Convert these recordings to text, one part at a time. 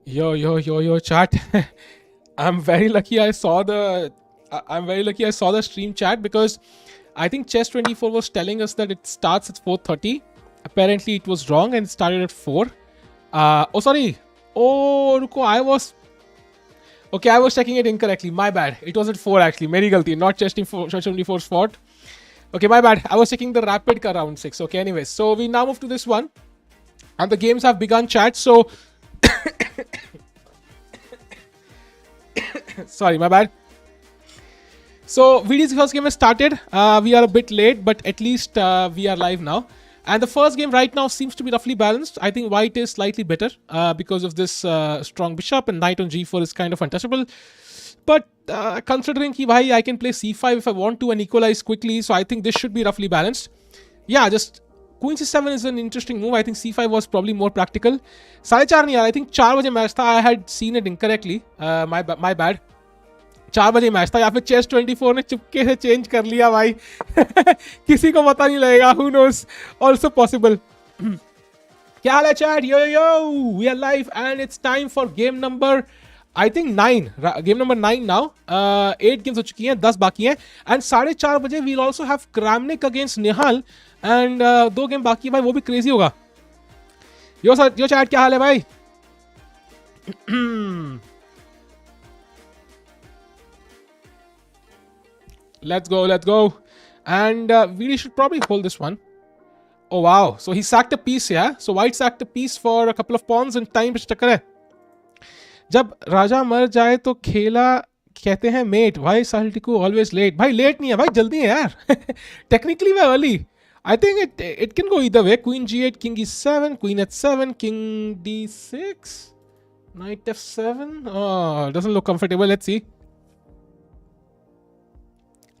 Yo, chat. I'm very lucky I saw the stream chat because I think Chess24 was telling us that it starts at 4:30. Apparently it was wrong and it started at 4. Oh sorry. Oh ruko, I was checking it incorrectly. My bad. It was at 4 actually. Meri galti, not Chess24's fault. Okay, my bad. I was checking the rapid ka round 6. Okay, anyways. So we now move to this one. And the games have begun, chat. So sorry, my bad. So VD's first game has started. We are a bit late, but at least we are live now. And the first game right now seems to be roughly balanced. I think white is slightly better because of this strong bishop, and knight on g4 is kind of untouchable. But considering ki bhai, I can play c5 if I want to and equalize quickly, so I think this should be roughly balanced. Yeah, just queen c7 is an interesting move. I think c5 was probably more practical. 4:30 nahi yaar, I think 4 baje match tha. I had seen it incorrectly. My bad. 4 बजे match था या फिर Chess24 ने चुपके से change कर लिया भाई. किसी को पता नहीं लगेगा. Who knows? Also possible. क्या हाल है chat? Yo, we are live and it's time for game number I think 9. Game number 9 now. 8 games हो चुकी हैं, 10 बाकी हैं. And 4:30 बजे we'll also have Kramnik against Nihal. And 2 game बाकी है भाई, वो भी क्रेजी होगा. यो chat, क्या हाल है भाई? Let's go. And we should probably hold this one. Oh wow. So he sacked a piece, yeah? So white sacked a piece for a couple of pawns and time पे टक्कर है. जब राजा मर जाए तो खेला कहते हैं mate. Why Saltiku always late? भाई लेट नहीं है भाई, जल्दी है यार. Technically we're early. I think it can go either way. Queen g8, king e7, queen h7, king d6, knight f7. Oh, it doesn't look comfortable. Let's see.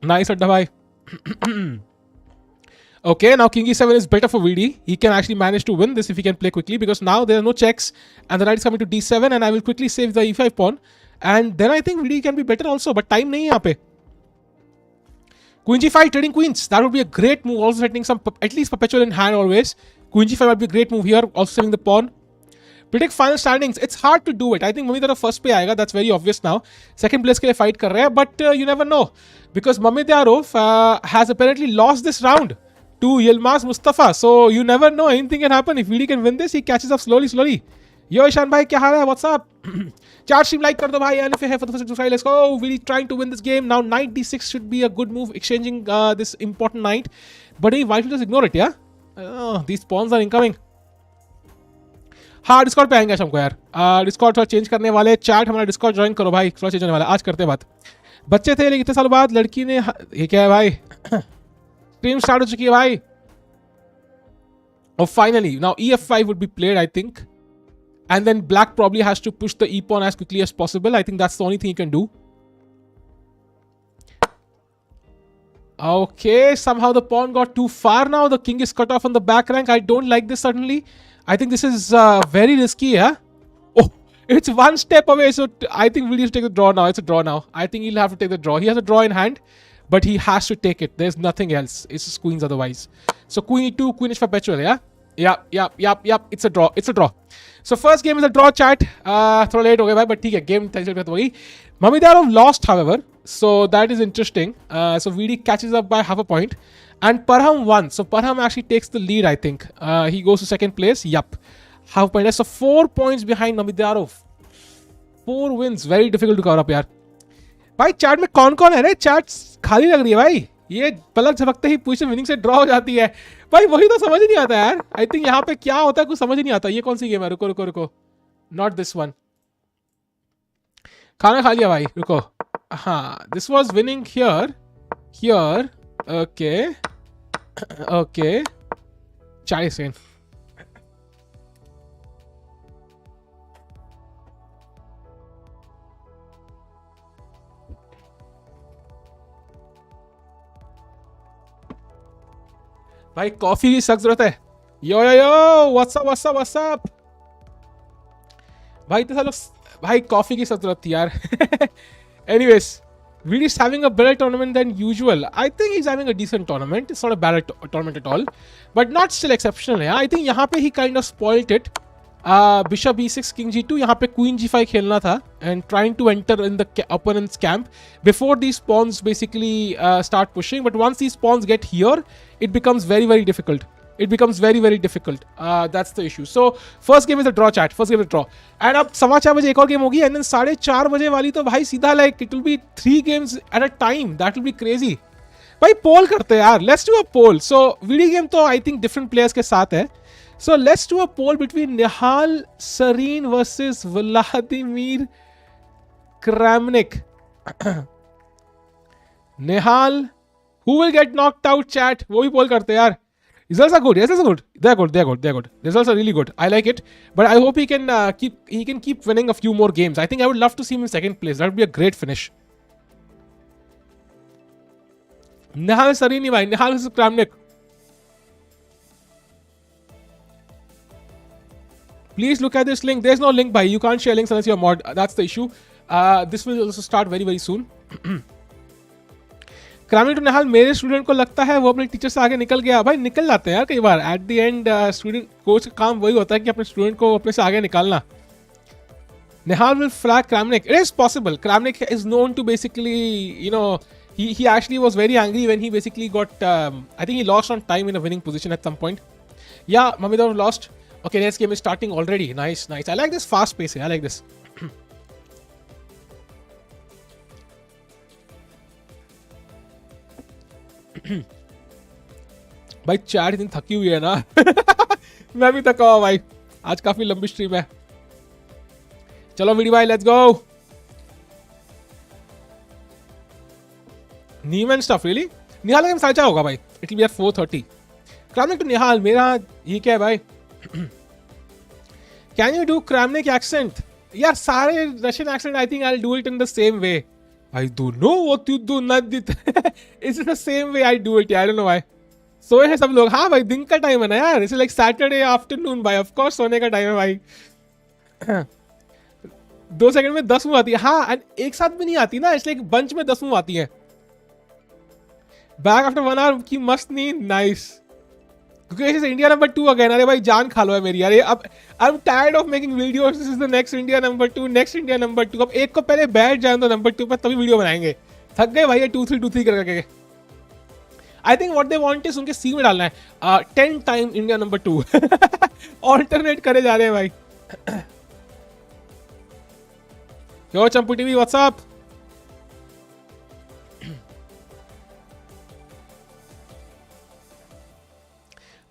Nice adda bhai. Okay, now king e7 is better for VD. He can actually manage to win this if he can play quickly, because now there are no checks and the knight is coming to d7 and I will quickly save the e5 pawn, and then I think VD can be better also, but time nahi hai yahan pe. Queen g5 trading queens. That would be a great move, also setting some at least perpetual in hand always. Queen g5 might be a great move here, also saving the pawn. Predict final standings. It's hard to do it. I think Mamedyarov first पे आएगा. That's very obvious now. Second place के लिए fight कर रहे हैं, but you never know, because Mamedyarov has apparently lost this round to Yilmaz Mustafa. So you never know. Anything can happen. If VD can win this, he catches up slowly. Yo Ishan bhai, क्या हाल है? What's up? Chat stream like कर दो भाई. And if you're here for the first time, let's go. VD trying to win this game. Now knight d6 should be a good move, exchanging this important knight. But he white will just ignore it, yeah? These pawns are incoming. हाँ, Discord पे आएंगे शाम को यार. Discord थोड़ा change करने वाले. Chat हमारा डिस्कॉर्ड ज्वाइन करो भाई, थोड़ा चेंज होने वाला. आज करते बात. बच्चे थे लेकिन इतने सालों बाद लड़की ने ये क्या है भाई. स्ट्रीम स्टार्ट हो चुकी है भाई. Oh, finally now ef5 would be played, I think, and then black probably has to push the e pawn as quickly as possible. I think that's the only thing he can do. Okay, somehow the pawn got too far. Now the king is cut off on the back rank. I don't like this suddenly. I think this is very risky, yeah? Oh, it's one step away. So I think we'll need to take the draw now. It's a draw now. I think he'll have to take the draw. He has a draw in hand, but he has to take it. There's nothing else. It's just queens otherwise. So queen e2, queen is perpetual, yeah? Yep. It's a draw. So first game is a draw, chat. Throw late, okay, but ठीक है, game tension पे तो होगी. Mamedyarov lost, however, so that is interesting. So VD catches up by half a point. And Parham won. So Parham actually takes the lead, I think. He goes to second place. Yup. Half point. So 4 points behind Mamedyarov. 4 wins. Very difficult to cover up, यार. भाई chat में कौन है रे? Chat खाली लग रही है भाई. ये पलक झपकते ही पोजीशन विनिंग से ड्रॉ हो जाती है. भाई वही तो समझ ही नहीं आता यार. आई थिंक यहाँ पे क्या होता है कुछ समझ ही नहीं आता. ये कौन सी गेम है? रुको. Not this one. खाना खा लिया भाई. रुको. हाँ. This was winning here. Okay. 40 second. भाई कॉफी की सख्त जरूरत है. यो व्हाट्स अप भाई. इतने सालों भाई कॉफी की सख्त जरूरत थी यार. Anyways, VD is having a better tournament than usual. I think he's having a decent tournament. It's not a bad tournament at all, but not still exceptional. Yeah, I think यहाँ पे he kind of spoiled it. Bishop e6 king g2, यहाँ पे queen g5 खेलना था and trying to enter in the opponents camp before these pawns basically start pushing, but once these pawns get here it becomes very very difficult. It becomes very very difficult. That's the issue. So first game is a draw, chat. First game is a draw. And अब 4:15 बजे एक और game होगी, and then 4:30 बजे वाली तो भाई सीधा like it will be 3 games at a time. That will be crazy. भाई पोल करते हैं यार. Let's do a poll. So video game तो I think different players के साथ है. So let's do a poll between Nihal Sarin versus Vladimir Kramnik. Nihal, who will get knocked out, chat? वो भी पोल करते हैं यार. Results are good. Yes, it's good. They're good. They're good. They're good. Results are really good. I like it. But I hope he can keep winning a few more games. I think I would love to see him in second place. That would be a great finish. Nihal Sarin, bhai. Nihal versus Kramnik. Please look at this link. There's no link, bhai. You can't share links unless you're mod. That's the issue. This will also start very very soon. Kramnik to Nihal, मेरे student को लगता है वो अपने teacher से आगे निकल गया. भाई निकल जाते हैं यार कई बार. At the end student coach का काम वही होता है कि अपने स्टूडेंट को अपने से आगे निकालना. Nihal will flag Kramnik. It is possible. Kramnik is known to basically, you know, he actually was very angry when he basically got I think he lost on time in a winning position at some point. Yeah, Mamedyarov lost. Okay, this game is starting already. Nice, nice. I like this fast pace. I like this. भाई chat दिन थकी हुई है ना. मैं भी थका हुआ भाई. आज काफी लंबी स्ट्रीम है. चलो वीडियो भाई, लेट्स गो. नीमन स्टफ रियली. निहाल का साचा होगा भाई. It will be at 4:30. Kramnik to Nihal. मेरा ये क्या है भाई. Can you do Kramnik accent? यार सारे Russian accent I think I'll do it in the same way. I don't know what you do, Nadit. It's the same way I do it. I don't know why. सोए हैं सब लोग. हाँ भाई दिन का टाइम है ना यार. इट्स लाइक सैटरडे आफ्टरनून भाई. ऑफ कोर्स सोने का टाइम है भाई. 2 सेकंड में 10 मूव आती है. हाँ, एंड एक साथ भी नहीं आती ना. इट्स लाइक बंच में 10 मूव आती है. बैक आफ्टर 1 आवर की मस्त नींद. नाइस. क्योंकि इंडिया नंबर 2 अगेन. अरे भाई जान खा लो है मेरी. अरे अब I am tired of making videos. This is the next India number 2, next India number 2. अब एक को पहले बैठ जाए तो नंबर 2 पर तभी वीडियो बनाएंगे. थक गए भाई 2-3 करके. I think what they want is उनके सी में डालना है 10 टाइम इंडिया नंबर 2. ऑल्टरनेट करे जा रहे हैं भाई. यो चंपू टीवी, व्हाट्सअप.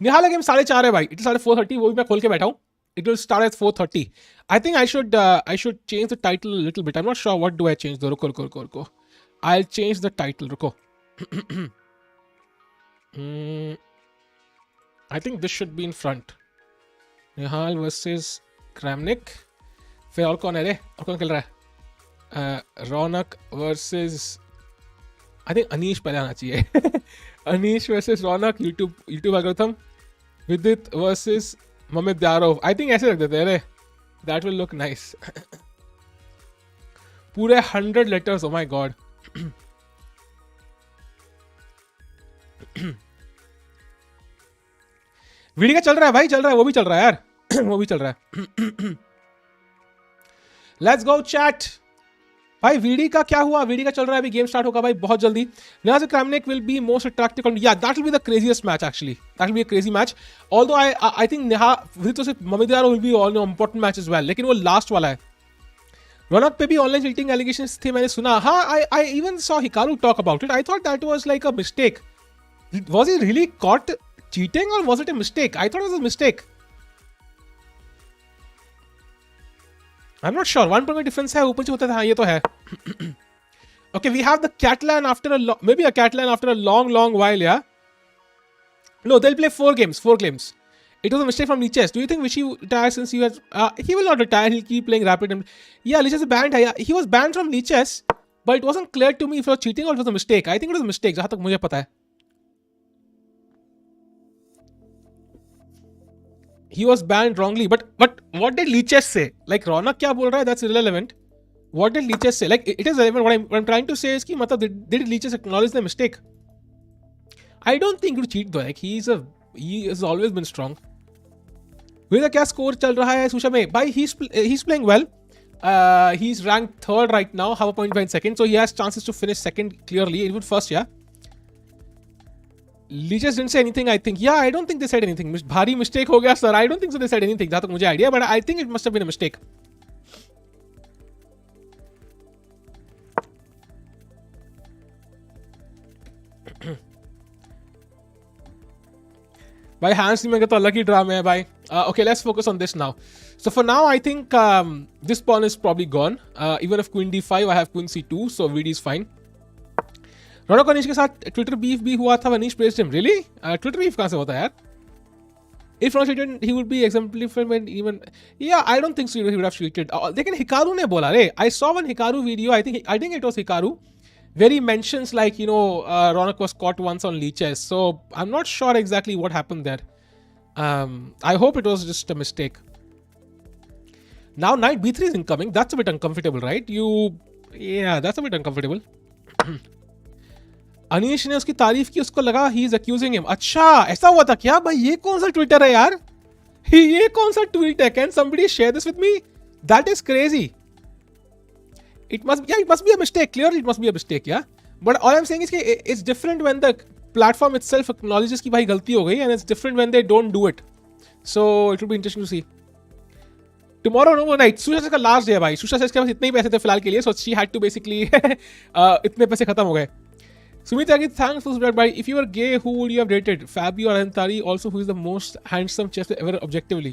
निहाल गेम 4:30 है भाई. It is 4:30. वो भी मैं खोल के बैठा हूँ. It will start at 4:30. I think I should change the title a little bit. I'm not sure what do I change though. रुको. I'll change the title. रुको. I think this should be in front. Nihal versus Kramnik. फिर और कौन है रे? और कौन खेल रहा है? रौनक versus I think अनीश पहले आना चाहिए. Anish versus Raunak. YouTube algorithm. Vidit versus Mamedyarov. I think ऐसे रख देते हैं रे. That will look nice. पूरे 100 letters. Oh my god. Video का चल रहा है भाई. चल रहा है. वो भी चल रहा है यार. वो भी चल रहा है. Let's go chat. भाई वीडी का क्या हुआ? वीडी का चल रहा है. अभी गेम स्टार्ट होगा भाई बहुत जल्दी. Nihal Kramnik will be most attractive. Yeah, that will be the craziest match actually. That will be a crazy match. Although I think Nihal versus Mamedyarov will be an important match as well. लेकिन वो last वाला है. रौनक पे भी online cheating allegations थे मैंने सुना. हाँ, I even saw Hikaru talk about it. I thought that was like a mistake. Was he really caught cheating or was it a mistake? I thought it was a mistake. I'm not sure. 1 point difference है. ऊपर से होता था. हाँ ये तो है. Okay, we have the Catalan after maybe a Catalan after a long while. Yeah. No, they'll play 4 games. 4 games. It was a mistake from Chess. Do you think Vichy retire since he has? He will not retire. He'll keep playing Rapid and yeah, Chess is banned. Yeah, he was banned from Chess, but it wasn't clear to me if it was cheating or it was a mistake. I think it was a mistake. जहाँ तक मुझे पता है. He was banned wrongly, but what did Chess say? Like Raunak क्या बोल रहा है? That's irrelevant. What did Chess say? Like it is relevant. What I'm trying to say is कि मतलब did Chess acknowledge the mistake? I don't think he would cheat though. Like he has always been strong. विदा क्या score चल रहा है सुशा में भाई? he's playing well. He's ranked third right now, half a point behind second, so he has chances to finish second clearly, even first. Yeah, Leeches didn't say anything. I think, yeah, I don't think they said anything. Bhari mistake ho gaya sir. I don't think so they said anything. जहाँ तक मुझे idea, but I think it must have been a mistake. भाई hands में तो अलग ही drama है भाई. Okay, let's focus on this now. So for now, I think this pawn is probably gone. Even if queen d5, I have queen c2, so VD is fine. रौनक और अनीश के साथ Twitter beef भी हुआ था. Anish praised him. Really? Twitter beef कहाँ से होता है यार? If not cheated, he would be exemplified when even. Yeah, I don't think so. He would have cheated. लेकिन हिकारू ने बोला रे. I saw one Hikaru video. I think it was Hikaru, where he mentions like Raunak was caught once on leeches. So I'm not sure exactly what happened there. I hope it was just a mistake. Now knight b3 is incoming. That's a bit uncomfortable, right? Yeah, that's a bit uncomfortable. Anish ने उसकी तारीफ की, उसको लगा he is accusing him. अच्छा ऐसा हुआ था क्या भाई? ये कौन सा ट्विटर है यार? ये कौन सा ट्वीट है? Can somebody share this with me? That is crazy. It must be a mistake. Clearly, it must be a mistake, yeah. But all I'm saying is that it's different when the platform itself acknowledges कि भाई गलती हो गई, and it's different when they don't do it. So it will be interesting to see. Tomorrow, no night. Susha Chess का last day है भाई. Susha Chess के पास इतने ही पैसे थे फिलहाल के लिए, so she had to basically इतने पैसे खत्म हो गए. Sumit Agit, thanks for subscribing. By if you were gay, who would you have dated? Fabi or Antari? Also, who is the most handsome chess player ever objectively?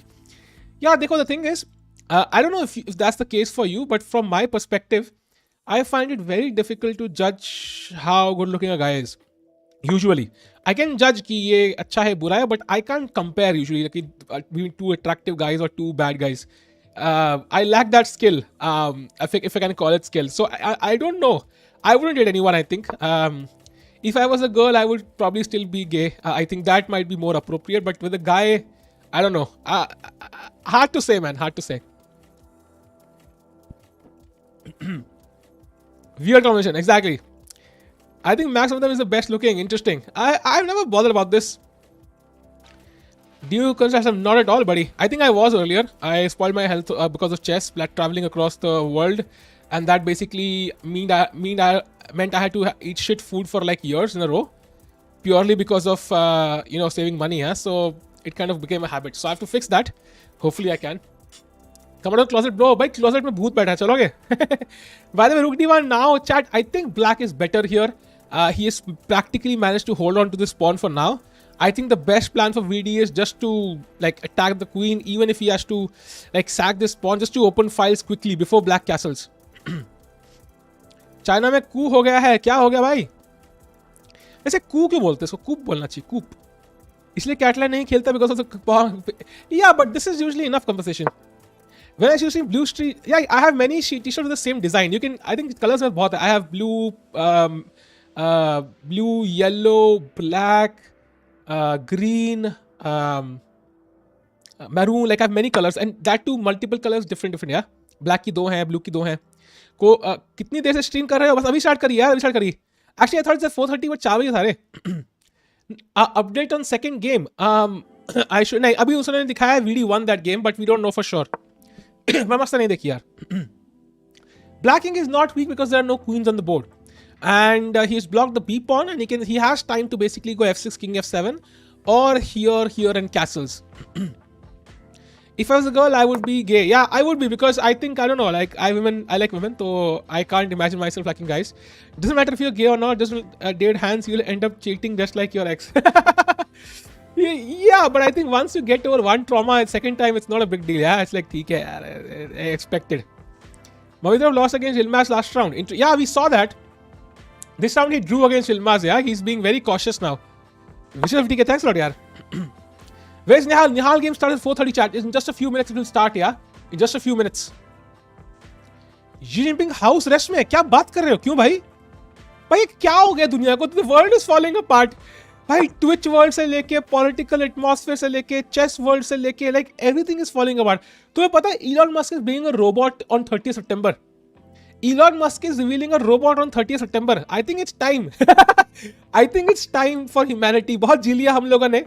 Yeah, देखो, the thing is, I don't know if that's the case for you, but from my perspective, I find it very difficult to judge how good looking a guy is. Usually, I can judge कि ये अच्छा है बुरा है, but I can't compare usually like between two attractive guys or two bad guys. I lack that skill, if I can call it skill. So I don't know. I wouldn't date anyone, I think. If I was a girl, I would probably still be gay. I think that might be more appropriate. But with a guy, I don't know. Hard to say, man. Hard to say. Weird combination. Exactly. I think Max of them is the best looking. Interesting. I've never bothered about this. Do you consider some? Not at all, buddy. I think I was earlier. I spoiled my health because of chess, traveling across the world. And that basically meant I had to eat shit food for like years in a row, purely because of saving money. Yeah? So it kind of became a habit. So I have to fix that. Hopefully I can. Come out of the closet, bro. By closet mein bhoot baitha hai. Chaloge? By the way, Rook D1 now, chat. I think black is better here. He has practically managed to hold on to this pawn for now. I think the best plan for VD is just to like attack the queen, even if he has to like sack this pawn, just to open files quickly before black castles. China में कू हो गया है. क्या हो गया भाई? ऐसे कू क्यों बोलते हैं इसको? कूप बोलना चाहिए. कूप. इसलिए कैटलाइन नहीं खेलता because of the yeah, but this is usually enough conversation. When I choose blue street, yeah, I have many t-shirts with the same design. You can, I think colors में बहुत है. I have blue, yellow, black, green, maroon. Like I have many colors, and that too multiple colors, different. Yeah. Black की 2 हैं, blue की 2 हैं. को कितनी देर से स्ट्रीम कर रहे हो? बस अभी स्टार्ट करिए यार, अभी स्टार्ट करिए. Actually I thought it's 4:30 but 4 बजे सारे. Update on second game. I should नहीं, अभी उसने दिखाया VD won that game but we don't know for sure. मैं मस्त नहीं देखी यार. Black king is not weak because there are no queens on the board and he's blocked the b pawn and he has time to basically go f6 king f7 or here and castles. If I was a girl, I would be gay. Yeah, I would be because I think, I don't know, like I like women, so I can't imagine myself liking guys. It doesn't matter if you're gay or not, just date hands, you'll end up cheating just like your ex. Yeah, but I think once you get over one trauma, second time it's not a big deal. Yeah, it's like, theek hai yaar, I expected. Mamedyarov lost against Yilmaz last round. Yeah, we saw that. This round he drew against Yilmaz. Yeah, he's being very cautious now. Vishal FTK, thanks a lot, yaar. Where's Nihal? Nihal game starts at 4:30 chat. In just a few minutes it will start, yeah? In just a few minutes. Xi Jinping house arrest में क्या बात कर रहे हो? क्यों भाई? भाई क्या हो गया दुनिया को? The world is falling apart. भाई Twitch world से लेके political atmosphere से लेके chess world से लेके like everything is falling apart. तुम्हें पता है Elon Musk is being a robot on 30th September. Elon Musk is revealing a robot on 30th September. I think it's time. I think it's time for humanity. बहुत जी लिया हम लोगों ने.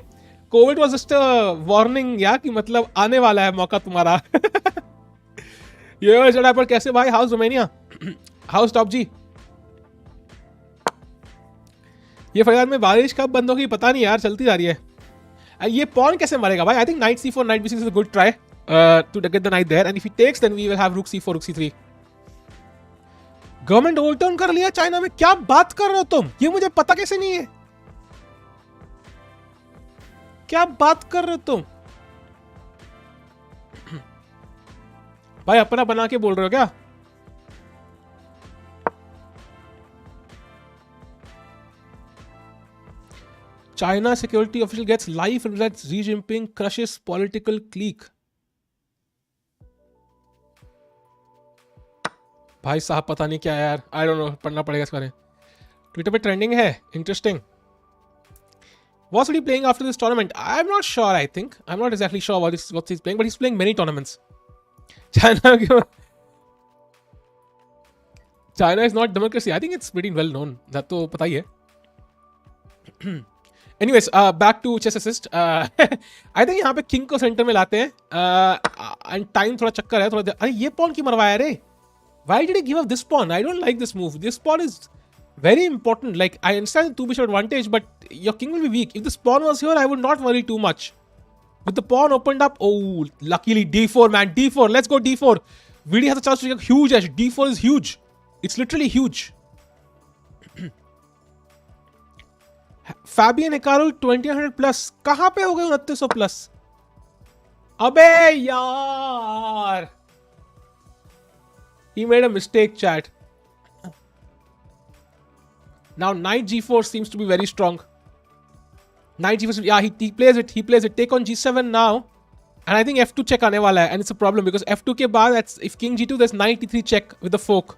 Covid was just a warning या कि मतलब आने वाला है मौका तुम्हारा. ये जड़ा पर कैसे भाई? हाउस रोमानिया, हाउस टॉप जी. ये फरियाद में बारिश कब बंद होगी पता नहीं यार, चलती जा रही है. ये पॉन कैसे मरेगा भाई? I think knight c4 knight b6 is a good try to get the knight there, and if he takes then we will have rook c4 रुक c3. गवर्नमेंट ओल्ड टर्न कर लिया चाइना में. क्या बात कर रहे हो तुम? ये मुझे पता कैसे नहीं है? क्या बात कर रहे हो तुम भाई? अपना बना के बोल रहे हो क्या? China security official gets life and that Xi Jinping crushes political clique. भाई साहब पता नहीं क्या है यार. आई डोंट नो, पढ़ना पड़ेगा इस बारे में. ट्विटर पे ट्रेंडिंग है. Interesting. What's he playing after this tournament? I'm not sure. I think I'm not exactly sure what he's playing, but he's playing many tournaments. China is not democracy. I think it's pretty well known. that तो पता ही है. Anyways, back to chess assist. I think यहाँ पे king को centre में लाते हैं. And time थोड़ा चक्कर है. थोड़ा. अरे ये पॉन क्यों मरवाया रे? Why did he give up this pawn? I don't like this move. This pawn is very important. Like, I understand the 2 bishop advantage, but your king will be weak. If this pawn was here, I would not worry too much. With the pawn opened up, oh, luckily d4, man. d4. Let's go d4. VD has a chance to take a huge edge. d4 is huge. It's literally huge. Fabian Hikaru 2000 plus. कहाँ पे हो गए 2900 plus? अबे यार. He made a mistake, chat. Now knight g4 seems to be very strong. Knight g4, yeah, he plays it. He plays it. Take on g7 now, and I think f2 check आने वाला है, and it's a problem because f2 के बाद that's if king g2 there's knight e3 check with the fork.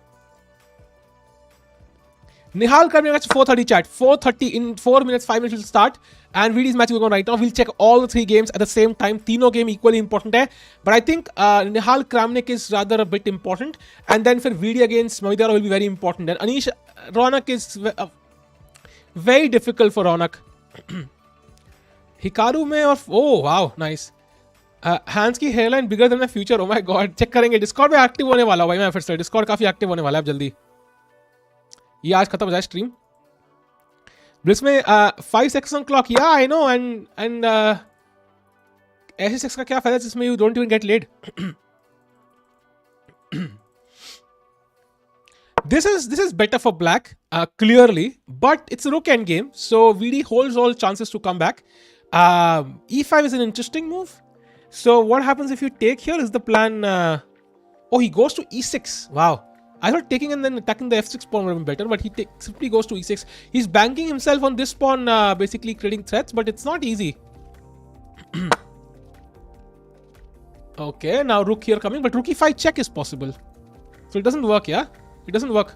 Nihal Kramnik match 4:30 chat. 4:30 in 4 minutes, 5 minutes will start. And VD's match is going on right now. We'll check all the 3 games at the same time. तीनों game equally important है. But I think Nihal Kramnik is rather a bit important. And then for VD against Mamedyarov will be very important. And Anish Raunak is very difficult for Raunak. Hikaru में और oh wow nice. Hands की hairline bigger than my future. Oh my god. Check करेंगे. Discord में active होने वाला भाई मैं फिर से. Discord काफी active होने वाला है अब जल्दी. ये आज खत्म हो जाए स्ट्रीम. ब्लिट्ज में 5 seconds on clock. Yeah, I know. And ऐसे सेक्स का क्या फायदा जिसमें you don't even get laid. This is better for black clearly, but it's a rook end game, so VD holds all chances to come back. E5 is an interesting move. So what happens if you take here is the plan. Oh, he goes to e6. Wow. I thought taking and then attacking the f6 pawn would have been better, but he simply goes to e6. He's banking himself on this pawn, basically creating threats, but it's not easy. Okay, now rook here coming, but rook e5 check is possible. So it doesn't work, yeah? It doesn't work.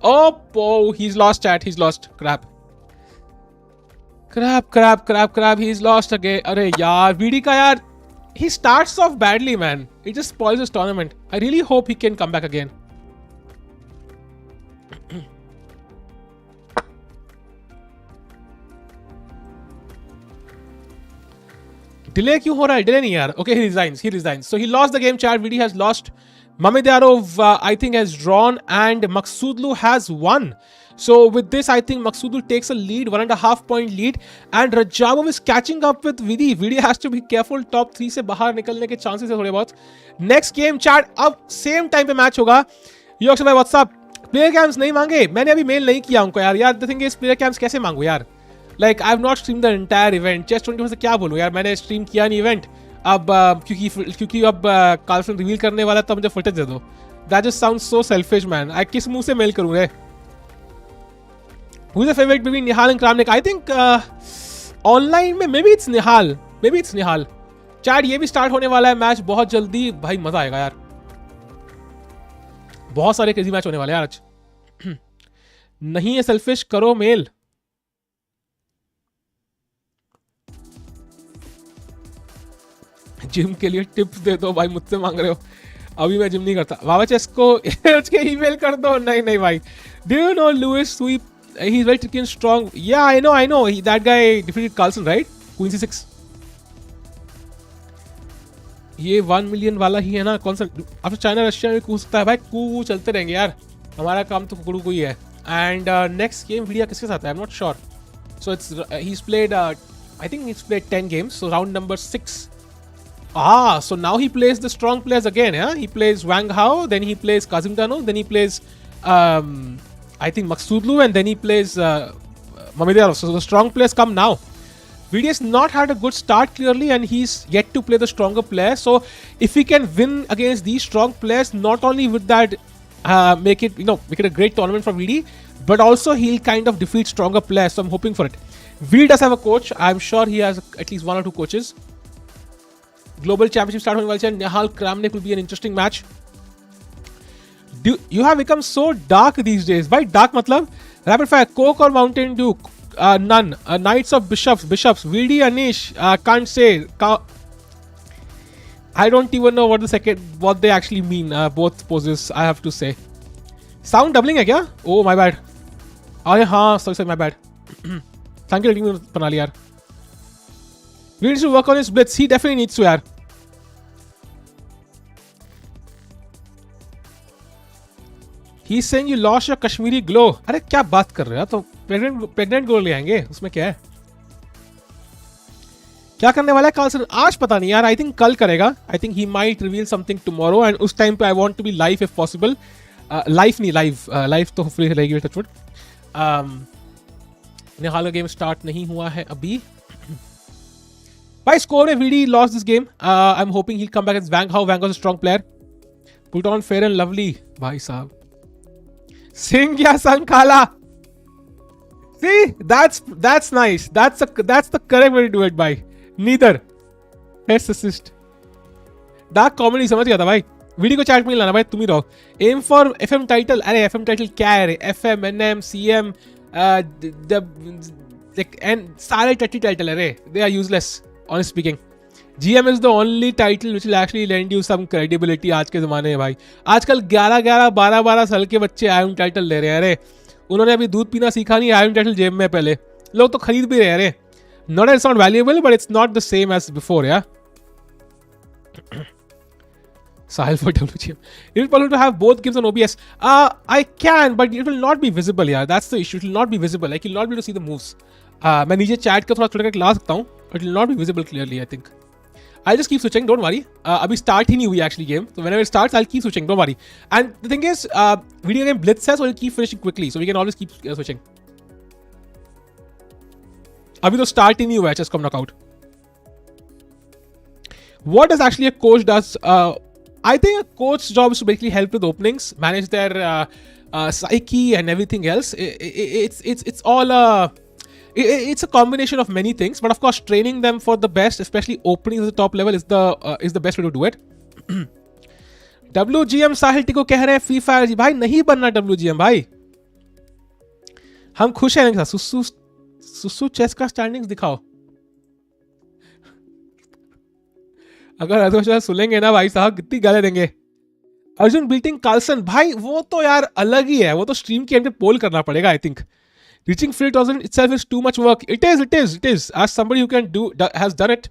Oh, he's lost, chat. He's lost. Crap. He's lost again. Arey yaar, VD ka yaar. He starts off badly, man. It just spoils his tournament. I really hope he can come back again. Delay क्यों हो रहा है? Delay नहीं यार. Okay, he resigns. So he lost the game, chat. VD has lost. Mamedyarov, I think, has drawn, and Maghsoodloo has won. So with this, I think Maghsoodloo takes a lead, 1.5 point lead, and Rajdabov is catching up with Vidit. Vidit has to be careful. Top 3 से बाहर निकलने के chances है थोड़े बहुत. Next game, chat. अब same time पे match होगा. यो अक्षय भाई, what's up? Player camps नहीं मांगे. मैंने अभी मेल नहीं किया उनको यार. The thing is, player camps कैसे मांगू यार? Like I have not streamed the entire event. Chess 24 से क्या बोलूँ यार? मैंने stream किया नहीं event. अब क्योंकि अब कॉन्फ्रेंस रिवील करने वाला तो मुझे फुटेज दे दो. That just sounds so selfish, man. I किस मुंह से मेल करूँ रे? Who's the favorite between Nihal and Kramnik? I think online में maybe it's Nihal. Chat ये भी start होने वाला है मैच बहुत जल्दी. भाई मजा आएगा यार. बहुत सारे क्रेजी मैच होने वाले हैं यार आज. नहीं है selfish, करो मेल. जिम के लिए टिप्स दे दो भाई, मुझसे मांग रहे हो. अभी मैं जिम नहीं करता. वावा चेस को उसके ईमेल कर दो. नहीं भाई. Do you know Luis he's very tricky and strong. Yeah, I know. That guy defeated Carlsen, right? Queen c6. ये 1 million वाला ही है ना? कौन सा? आफ्टर चाइना रशिया में कूद सकता है भाई? कू चलते रहेंगे यार, हमारा काम तो कुकड़ू को ही है. एंड नेक्स्ट गेम वीडियो किसके साथ है? I am not sure. So it's he's played I think he's played 10 games, so round number 6. So now he plays the strong players again, yeah? He plays Wang Hao, then he plays Kazim Dano, then he plays I think Maghsoodloo, and then he plays Mamedyarov. So the strong players come now. VD has not had a good start clearly, and he's yet to play the stronger players. So if he can win against these strong players, not only would that make it a great tournament for VD, but also he'll kind of defeat stronger players. So I'm hoping for it. VD does have a coach. I'm sure he has at least 1 or 2 coaches. Global Championship start होने वाली है. Nihal Kramnik will be an interesting match. You have become so dark these days. By dark मतलब rapid fire, Coke or Mountain Dew? None. Knights of Bishops. VD, Anish. Can't say. I don't even know what they actually mean. Both poses, I have to say. Sound doubling है क्या? Oh my bad. अरे हाँ, sorry, my bad. Thank you for बना लिया यार. We need to work on his blitz. He definitely needs to यार. He's saying you lost your Kashmiri glow. अरे क्या बात कर रहे हो? तो प्रेग्नेंट glow ले आएंगे, उसमें क्या है? क्या करने वाला है कार्लसन? आज पता नहीं यार. आई थिंक कल करेगा. I think he might reveal something tomorrow, and उस टाइम पे I want to be live if possible. Live तो होपफुली रहेगी. टचवुड. निहाल का गेम स्टार्ट नहीं हुआ है अभी. By score, VD lost this game. I'm hoping he'll come back against Wang Hao. Wang Hao is a strong player. Put on fair and lovely. Bhai sahab. Sing ya Sankala. See, that's nice. That's the correct way to do it, bhai. Neither. Let's assist. Dark comedy समझ गया था भाई. VD को chat में लाना भाई, तुम ही रहो. Aim for FM title. अरे FM title क्या है रे? FM, NM, CM, and सारे टट्टी टाइटल है रे. They are useless. Honestly speaking, GM is the only title which will actually lend you some credibility आज के ज़माने में भाई. आजकल 12 साल के बच्चे आयरन टाइटल ले रहे हैं. अरे उन्होंने अभी दूध पीना सीखा नहीं, आयरन टाइटल जेब में पहले. लोग तो खरीद भी रहे हैं. अरे not it's not valuable, but it's not the same as before, yeah. Sahil for WGM. It will possible to have both games on OBS. I can, but it will not be visible, yeah. That's the issue. It will not be visible. Like you'll not be able to see the moves. मैं नीचे chat का थोड़ा करके ला सकता हूँ. It will not be visible clearly, I think. I'll just keep switching, don't worry. अभी start ही नहीं हुई actually game. So whenever it starts, I'll keep switching, don't worry. And the thing is, video game Blitz says, so we'll keep finishing quickly. So we can always keep switching. अभी तो start ही नहीं हुआ है chess knockout. What does actually a coach does? I think a coach's job is to basically help with openings, manage their psyche and everything else. It's all it's a combination of many things, but of course training them for the best, especially openings at the top level, is the best way to do it. WGM साहिल टिको कह रहे हैं free fire जी भाई नहीं बनना WGM भाई. हम खुश हैं. सुसु चेस का स्टैंडिंग्स दिखाओ. अगर अदोशा सुनेंगे ना भाई साहब कितनी गालें देंगे. अर्जुन बीटिंग कार्लसन भाई वो तो यार अलग ही है. वो तो स्ट्रीम के एंड पे पोल करना पड़ेगा. I think reaching 3,000 itself is too much work. It is. As somebody who has done it,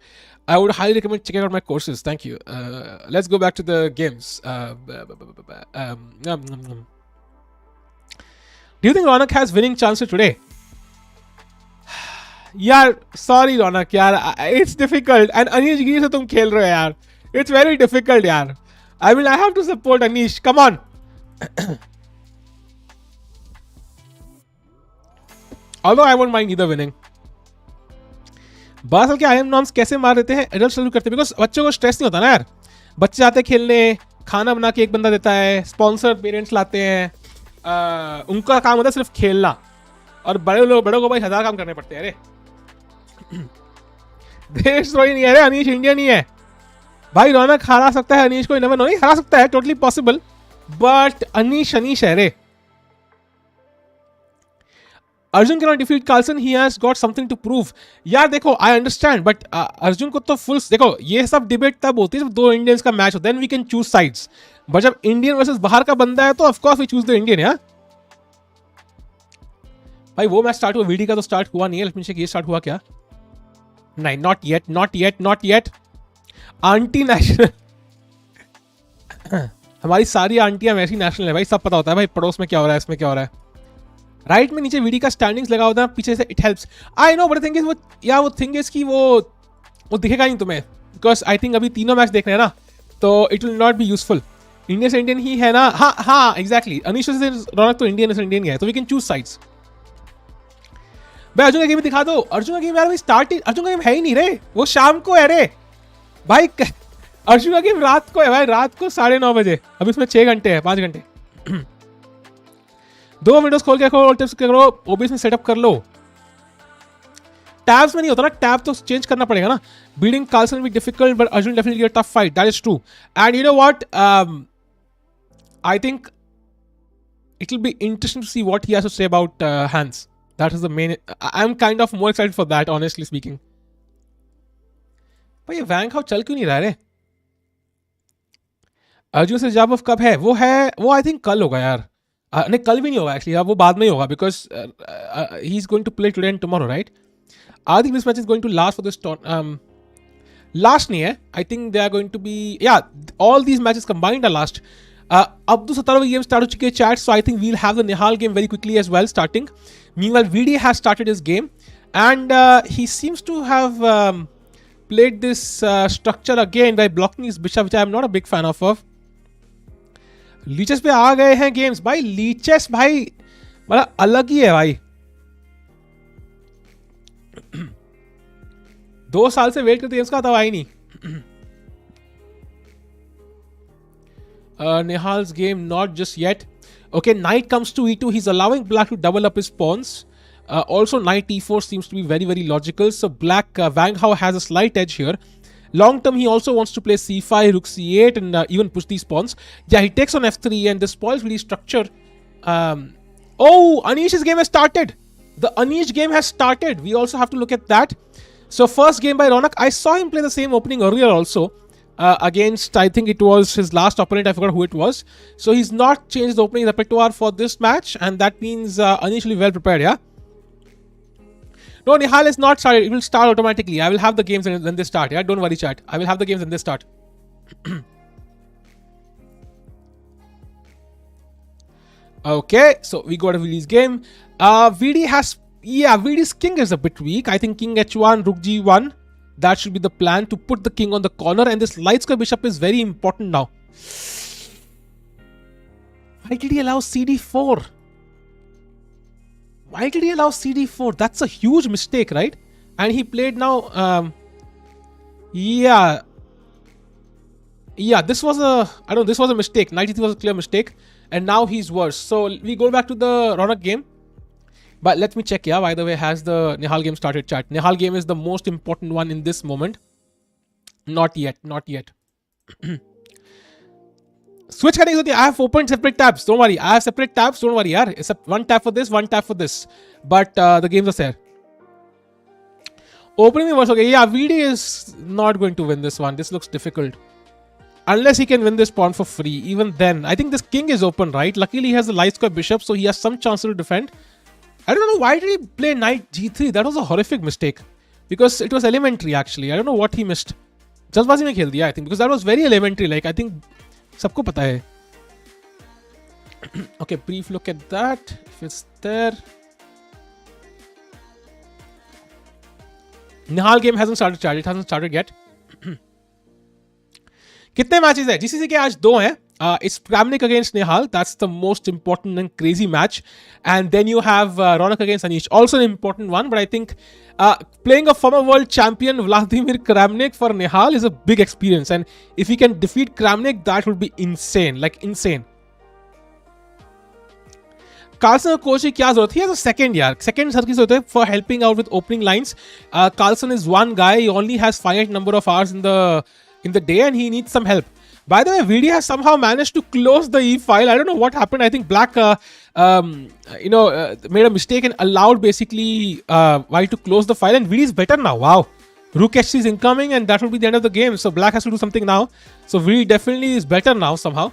I would highly recommend checking out my courses. Thank you. Let's go back to the games. Do you think Raunak has winning chances today? यार sorry Raunak यार, it's difficult. And Anish Giri से तुम खेल रहे हो यार. It's very difficult यार. I mean I have to support Anish. Come on. Although I won't mind either winning. 12 साल के IM नॉर्म्स कैसे मार देते हैं एडल्ट शुरू करते हैं? बिकॉज बच्चों को स्ट्रेस नहीं होता ना यार. बच्चे आते हैं खेलने, खाना बना के एक बंदा देता है, स्पॉन्सर पेरेंट्स लाते हैं, उनका काम होता है सिर्फ खेलना. और बड़ों को भाई 1000 काम करने पड़ते हैं. अरे देशद्रोही नहीं है. अरे अनीश इंडियन ही है भाई. रौनक हरा सकता है अनीश को, नेवर नो. नहीं हरा सकता है, टोटली पॉसिबल, बट अनीश है. अरे Arjun can not defeat Carlsen, he has got something to prove. यार देखो आई अंडरस्टैंड, बट अर्जुन को तो फुल देखो. ये सब डिबेट तब होती है जब दो इंडियंस का मैच होता है, then we can choose sides. But जब इंडियन वर्सेस बाहर का बंदा है तो of course we choose the Indian. यार भाई वो मैच स्टार्ट हुआ, वीडी का तो स्टार्ट हुआ नहीं है. लेट मी चेक, ये स्टार्ट हुआ क्या? नहीं, नॉट येट. Aunty national. हमारी सारी आंटियां वैसी नेशनल है भाई, सब पता होता है भाई पड़ोस में क्या हो रहा है, इसमें क्या हो रहा है. राइट में नीचे वीडी का स्टैंडिंग्स लगा होता है, पीछे से it helps. I know, but thing is वो थिंग इज कि वो दिखेगा नहीं तुम्हें, बिकॉज आई थिंक अभी तीनों मैच देख रहे हैं ना, तो it will not be useful. Indian से इंडियन ही है ना. हाँ एग्जैक्टली. अनिश से रौनक तो इंडियन से इंडियन ही है, तो वी कैन चूज साइड्स. भाई अर्जुन का गेम दिखा दो. अर्जुन का गेम यार स्टार्ट ही, अर्जुन का गेम है ही नहीं रे, वो शाम को है रे भाई. अर्जुन का गेम रात को है भाई, रात को 9:30 बजे. अभी इसमें 6 घंटे है, 5 घंटे. 2 विंडोज खोल के रखो, टिप्स करो, ओबीएस में सेटअप कर लो. टैब्स में नहीं होता ना, टैब तो चेंज करना पड़ेगा ना. Beating Carlsen will be difficult, but Arjun definitely a tough fight. That is true. And you know what, I think it will be interesting to see what he has to say about hands. That is the main. I'm kind of more excited for that, honestly speaking. भाई ये वैंग how चल क्यों नहीं रहा रे? अर्जुन से रजाबोव कब है? वो आई थिंक कल होगा यार. नहीं, कल भी नहीं होगा एक्चुअली, वो बाद में ही होगा, because he is going to play today and tomorrow, right? I think this match is going to last for this last नहीं है. I think they are going to be, yeah all these matches combined are last. अब तो 17वीं game start हो चुकी है chat, so I think we'll have the Nihal game very quickly as well starting. Meanwhile VD has started his game and he seems to have played this structure again by blocking his bishop, which I am not a big fan of. Leches पे आ गए हैं games भाई. Leches भाई बड़ा अलग ही है भाई. 2 साल से वेट करते हैं इसका, तब आई नहीं. Nihal's game not just yet. Okay, knight comes to e2. He's allowing black to double up his pawns. Also, knight e4 seems to be very, very logical. So black, Wang Hao has a slight edge here. Long term, he also wants to play c5, rook c8, and even push these pawns. Yeah, he takes on f3, and this spoils really structure. Oh, Anish's game has started. The Anish game has started. We also have to look at that. So first game by Raunak. I saw him play the same opening earlier also. Against, I think it was his last opponent, I forgot who it was. So he's not changed the opening repertoire for this match, and that means Anish will be well prepared, yeah? No, Nihal is not started. It will start automatically. I will have the games when they start, yeah? Don't worry, chat. I will have the games when they start. Okay, so we got a VD's game. VD has, VD's king is a bit weak. I think king h1, rook g1. That should be the plan, to put the king on the corner, and this light square bishop is very important now. Why did he allow cd4? Why did he allow cd4? That's a huge mistake, right? And he played now, this was a mistake. Knight e3 was a clear mistake, and now he's worse. So we go back to the Raunak game. But let me check, by the way, has the Nihal game started, chat? Nihal game is the most important one in this moment. Not yet. Switch करने की होती है. I have opened separate tabs. Don't worry. I have separate tabs. Don't worry, यार. It's one tab for this, one tab for this. But the games are there. Opening me worse. Okay, yeah, VD is not going to win this one. This looks difficult. Unless he can win this pawn for free. Even then, I think this king is open, right? Luckily, he has the light square bishop, so he has some chance to defend. I don't know why did he play knight g3. That was a horrific mistake, because it was elementary actually. I don't know what he missed. जल्दबाजी में खेल दिया, I think, because that was very elementary. Like, I think सबको पता है. Okay, brief look at that. If it's there. Nihal game hasn't started, chat. It hasn't started yet. कितने matches है? GCC के आज 2 हैं. It's Kramnik against Nihal. That's the most important and crazy match. And then you have Raunak against Anish. Also an important one. But I think playing a former world champion Vladimir Kramnik for Nihal is a big experience. And if he can defeat Kramnik, that would be insane. Like insane. Carlson coach की क्या जरूरत है? He has a second यार. Second sir की जरूरत है for helping out with opening lines. Carlson is one guy. He only has finite number of hours in the day, and he needs some help. By the way, VD has somehow managed to close the E file. I don't know what happened. I think Black, made a mistake and allowed basically White to close the file, and VD is better now. Wow. Rook h3 is incoming, and that will be the end of the game. So Black has to do something now. So VD definitely is better now somehow.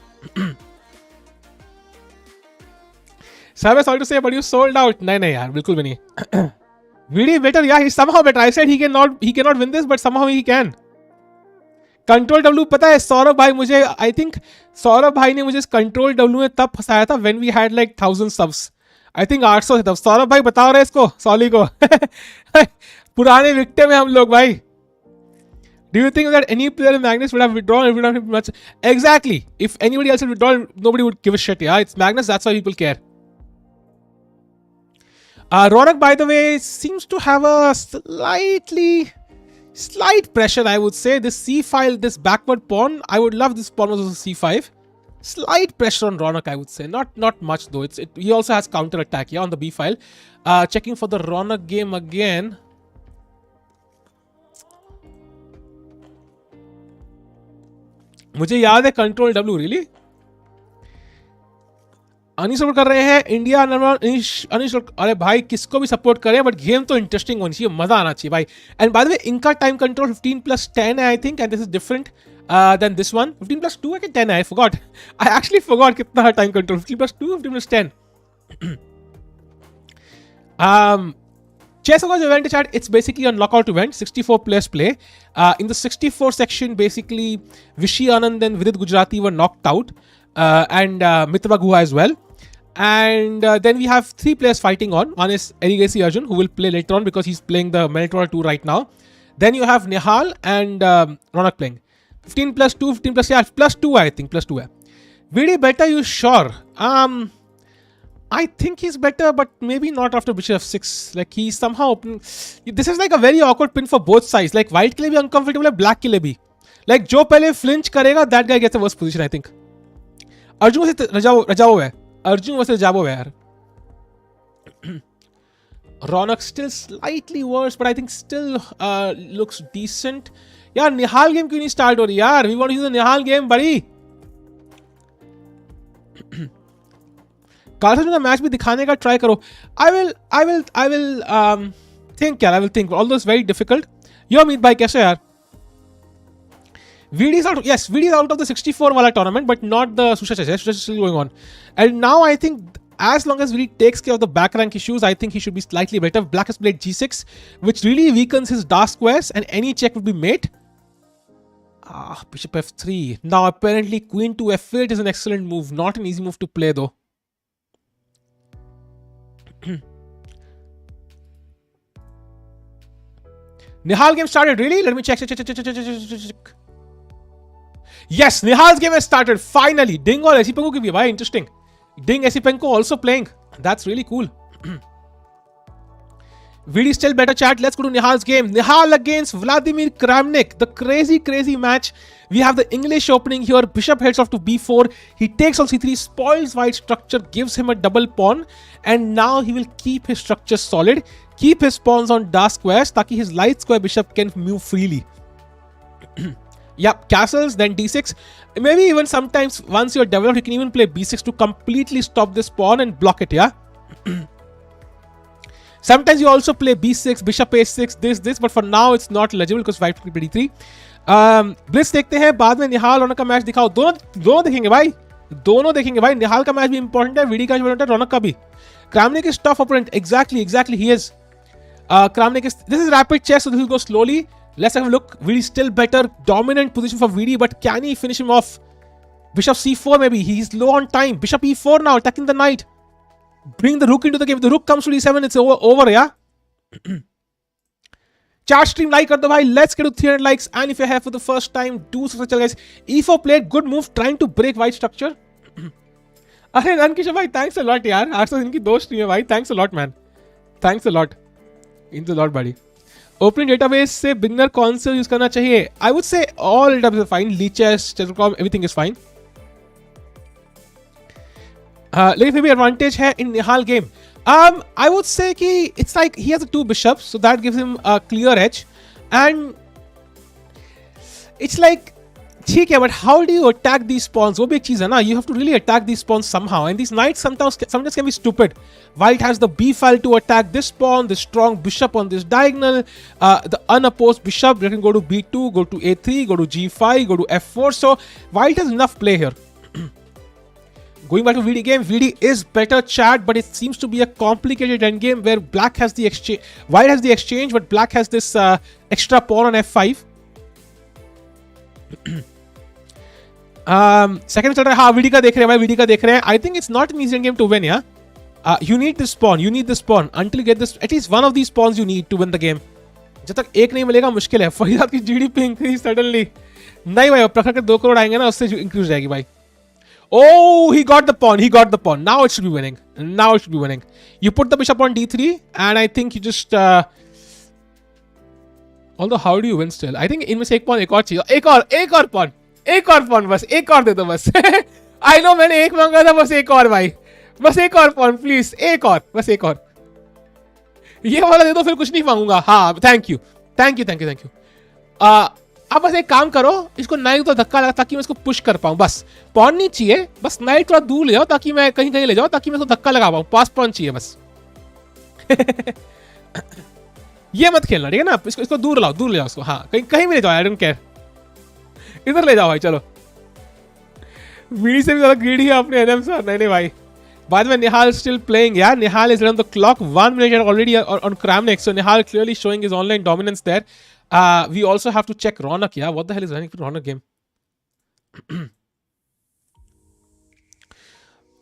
Sir, sorry to say, but you sold out. नहीं यार, बिल्कुल भी नहीं. VD better, yeah, he's somehow better. I said he cannot win this, but somehow he can. Control W पता है सौरभ भाई मुझे, I think Saurabh भाई ने मुझे इस कंट्रोल W में तब फंसाया था when we had like 1000 subs. I think 800 से तब. सौरभ भाई बताओ रहे इसको सॉली को. पुराने विक्टिम है हम लोग भाई. Do you think that any player in Magnus would have withdrawn if we don't have much? Exactly. If anybody else had withdrawn, nobody would give a shit. Yeah, it's Magnus. That's why people care. Raunak, by the way, seems to have a slight pressure, I would say. This c-file, this backward pawn, I would love this pawn was also c5. Slight pressure on Raunak, I would say. Not much though. He also has counter attack, yeah, on the b file. Checking for the Raunak game again. मुझे याद है control W, really. अनिश support कर रहे हैं India. अनिश अरे भाई किसको भी सपोर्ट करें बट गेम तो इंटरेस्टिंग होनी चाहिए, मजा आना चाहिए भाई. एंड बाय द वे इनका टाइम कंट्रोल 15+10 है I think, and this is different than this one. 15+2 है कि 10 है, I forgot. I actually forgot कितना है time control. 15+2, 15+10. Chess Across event chat, it's basically a knockout event, 64 players play. In the 64 section, basically, Vishy Anand and Vidit Gujrathi were knocked out, and Mitra Guha as well. And then we have 3 players fighting on. One is Erigesi Arjun, who will play later on because he's playing the Mamedyarov 2 right now. Then you have Nihal and Raunak playing. 15+2, 15+, yeah, +2 I think, +2 hai. Vidi better, you sure? I think he's better, but maybe not after bishop f6. Like he's somehow opening. This is like a very awkward pin for both sides. Like white के लिए भी uncomfortable है, black के लिए भी. Like जो पहले flinch करेगा, that guy gets the worst position, I think. Arjun वैसे रजाओ है. अर्जुन वैसे रजाओ है यार. Raunak still slightly worse, but I think still looks decent. यार निहाल गेम क्यों नहीं स्टार्ट हो रही यार? We want to use the Nihal game, buddy. Carson का मैच भी दिखाने का ट्राई करो. I will think यार. I will think. Although it's very difficult. Yo Amit भाई कैसे यार? VD is out. Yes, VD is out of the 64 wala tournament, but not the Susha Chess. Susha is still going on. And now I think as long as VD takes care of the back rank issues, I think he should be slightly better. Black has played G6, which really weakens his dark squares, and any check would be mate. Bishop F3. Now apparently Queen to F8 is an excellent move. Not an easy move to play though. Nihal game started, really? Let me check. Yes, Nihal's game has started, finally. Ding और Esipenko की भी है भाई, interesting. Ding Esipenko also playing. That's really cool. VD still better chat. Let's go to Nihal's game. Nihal against Vladimir Kramnik. The crazy match. We have the English opening here. Bishop heads off to b4. He takes on c3, spoils white structure, gives him a double pawn. And now he will keep his structure solid. Keep his pawns on dark squares ताकि his light square bishop can move freely. Yep, castles, then d6. Maybe even sometimes once you're developed, you can even play b6 to completely stop this pawn and block it, yeah? Sometimes you also play b6, bishop a6, this, but for now it's not legible because white took d3. Blitz देखते हैं, बाद में निहाल रौनक का match दिखाओ. दोनों देखेंगे भाई. दोनों देखेंगे भाई. निहाल का मैच भी इंपॉर्टेंट है, वीडी का भी इंपॉर्टेंट है, रौनक का भी. Kramnik is tough opponent. Exactly, he is. Kramnik is. This is rapid chess, so this will go slowly. Let's have a look. VD still better. Dominant position for VD, but can he finish him off? Bishop c4 maybe. He's low on time. Bishop e4 now, attacking the knight. Bring the rook into the game. If the rook comes to d7, it's over, yeah? Chat stream like kar do bhai. Let's get to 300 likes. And if you're here for the first time, do subscribe guys. e4 played. Good move. Trying to break white structure. अरे रणकिशोर भाई, thanks a lot यार. 800 दिन की 2 stream है भाई. Thanks a lot man. Thanks a lot. Means a lot buddy. Opening database से beginner कौन से यूज करना चाहिए? I would say all databases are fine. Leechess, Chess.com, everything is fine. लेकिन फिर भी advantage है in Nihal game. I would say कि it's like he has 2 bishops, so that gives him a clear edge. And it's like ठीक है, but how do you attack these pawns? वो भी एक चीज है ना. You have to really attack these pawns somehow, and these knights sometimes can be stupid. White has the b file to attack this pawn, the strong bishop on this diagonal, the unopposed bishop. They can go to b2, go to a3, go to g5, go to f4. So white has enough play here. Going back to VD game, VD is better chat, but it seems to be a complicated endgame where black has the exchange, white has the exchange, but black has this extra pawn on f5. Second चल रहा है, हाँ VD का देख रहे हैं भाई, VD का देख रहे हैं. I think it's not an easy game to win, yeah. You need this pawn, you need this pawn until you get this. At least one of these pawns you need to win the game. जब तक एक नहीं मिलेगा मुश्किल है. फरीदाबाद की GDP increase suddenly. नहीं भाई, प्रखर के 2 करोड़ आएंगे ना, उससे इंक्रीज जाएगी भाई. Oh, he got the pawn. He got the pawn. Now it should be winning. Now it should be winning. You put the bishop on d3, and I think you just. Although, how do you win still? I think इनमें से एक pawn एक और चाहिए. एक और pawn बस. एक और दे दो बस. I know मैंने एक मांगा था, बस एक और भाई. बस एक और pawn please. एक और, बस एक और. ये वाला दे दो, फिर कुछ नहीं मांगूंगा. हाँ, thank you. अब बस एक काम करो, इसको नाइट तो धक्का लगा ताकि मैं इसको पुश कर पाऊं. बस पॉन नहीं चाहिए, बस नाइट थोड़ा दूर ले जाओ ताकि मैं कहीं ले जाओ ताकि मैं इसको धक्का लगा पाऊं. पास पॉन चाहिए बस. ये मत खेलना, ठीक है ना. इसको दूर ले जाओ इसको. हाँ, कहीं भी ले जाओ. आई डोंट केयर, इधर ले जाओ भाई. चलो, वीडी से भी ज्यादा ग्रीडी है अपने एनएम सर. नहीं भाई. बाद में निहाल स्टिल प्लेइंग यार. निहाल is on the clock. 1 minute already on Kramnik. So Nihal clearly showing his online dominance there. We also have to check Raunak. Yeah, what the hell is running for Raunak game?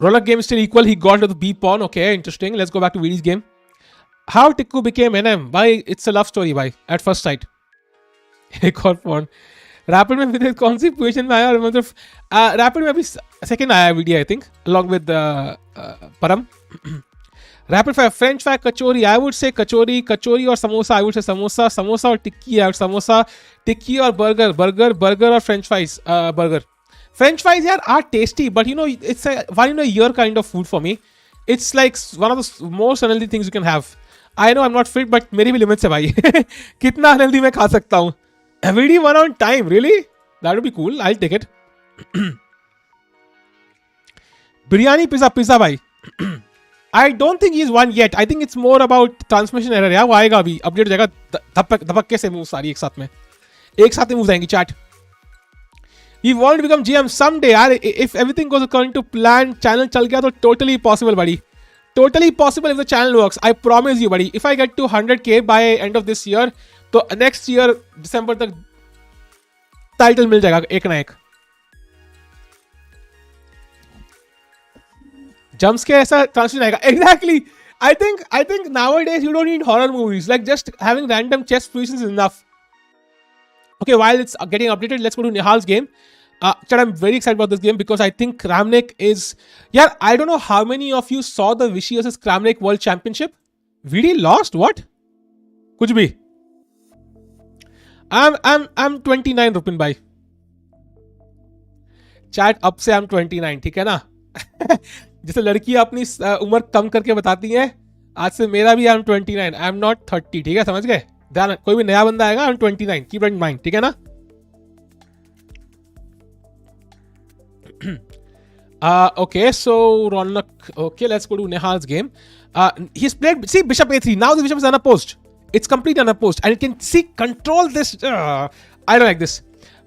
Raunak game is still equal. He got to the B pawn. Okay, interesting. Let's go back to VD's game. How Tikku became NM? Bhai, it's a love story, bhai. At first sight. एक और pawn. Rapid में विदित कौन सी position में आया? मतलब Rapid में अभी second आया VD I think, along with Parham. Rapid fire, French fry, kachori. I would say kachori or samosa. I would say samosa or tikki. I would samosa, tikki or burger or French fries. Burger. French fries here are tasty, but you know it's a one in a year kind of food for me. It's like one of the most unhealthy things you can have. I know I'm not fit, but मेरी भी limits है भाई. कितना unhealthy मैं खा सकता हूँ. VD one on time, really? That would be cool. I'll take it. Biryani pizza भाई. I don't think he's won yet. I think it's more about transmission error. यार वो आएगा अभी, अपडेट हो जाएगा. धपक्के से मूव सारी एक साथ में मूव आएंगी. Chat. We want to become GM someday. यार if everything goes according to plan, channel चल गया तो totally possible buddy. Totally possible if the channel works. I promise you buddy. If I get to 100k by end of this year, तो next year December तक title मिल जाएगा एक ना एक. Jumps के ऐसा ट्रांसलेशन आएगा. Exactly. I think nowadays you don't need horror movies. Like just having random chess positions is enough. Okay, while it's getting updated, let's go to Nihal's game. Chad, I'm very excited about this game because I think Kramnik is. Yeah, I don't know how many of you saw the Vichy vs Kramnik World Championship. VD lost what? कुछ भी. I'm 29 Rupin भाई. Chat अब से I'm 29, ठीक है ना. जैसे लड़कियां अपनी उम्र कम करके बताती हैं, आज से मेरा भी I'm 29. I'm not 30, ठीक है, समझ गए. ध्यान, कोई भी नया बंदा आएगा I'm 29. Keep that in mind, ठीक है ना. Okay, so Raunak. Okay, let's go to Nihal's game. He's played. See, Bishop A3. Now the bishop is unopposed. It's completely unopposed, and you can control this. I don't like this.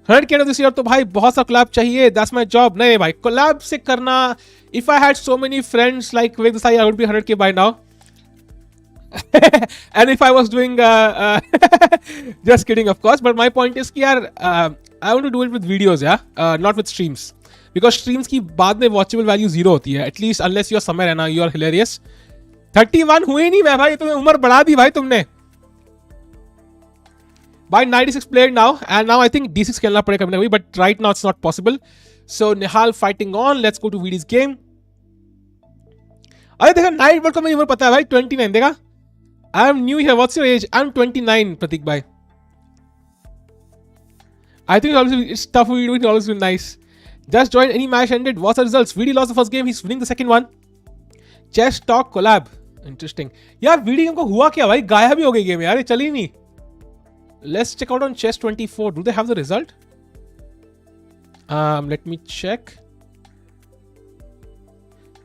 100k of this year तो भाई बहुत सा collab चाहिए. That's my job. नहीं भाई, collab से करना. If I had so many friends like Vidit Gujrathi, I would be 100k by now. And if I was doing just kidding of course, but my point is कि यार I want to do it with videos, yeah, not with streams, because streams की बाद में watchable value 0 होती है, at least unless you are somewhere and you are hilarious. 31 हुए नहीं मैं भाई, तुम्हें उम्र बढ़ा दी भाई तुमने. By 96 played now, and now I think d6 खेलना पड़ेगा कभी, but right now it's not possible. So Nihal fighting on. Let's go to VD's game. अरे देखा नाइट वर्ल्ड को मेरी उम्र पता है भाई, 29 देखा. I am new here. What's your age? I'm 29, Pratik bhai. I think it's tough for you. It always been nice. Just join any match ended. What's the results? VD lost the first game. He's winning the second one. Chess talk collab. Interesting. यार VD को हुआ क्या भाई? गायब ही हो गई game यार, ये चली नहीं. Let's check out on Chess 24. Do they have the result? Let me check.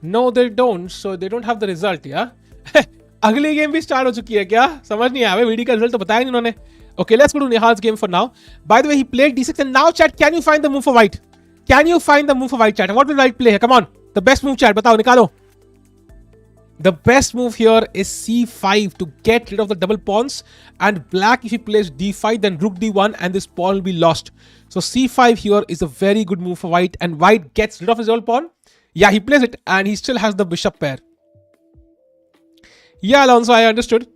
No, they don't. So they don't have the result, yeah. अगली गेम भी स्टार्ट हो चुकी है क्या? समझ नहीं आया भाई, वीडियो का रिजल्ट तो बताया नहीं उन्होंने. Okay, let's go to Nihal's game for now. By the way, he played d6 and now chat, can you find the move for white? Can you find the move for white, chat? What will white play here? Come on. The best move chat बताओ, निकालो. The best move here is c5 to get rid of the double pawns, and black, if he plays d5, then rook d1 and this pawn will be lost. So c5 here is a very good move for white, and white gets rid of his double pawn. Yeah, he plays it and he still has the bishop pair. Yeah, Alonso, I understood.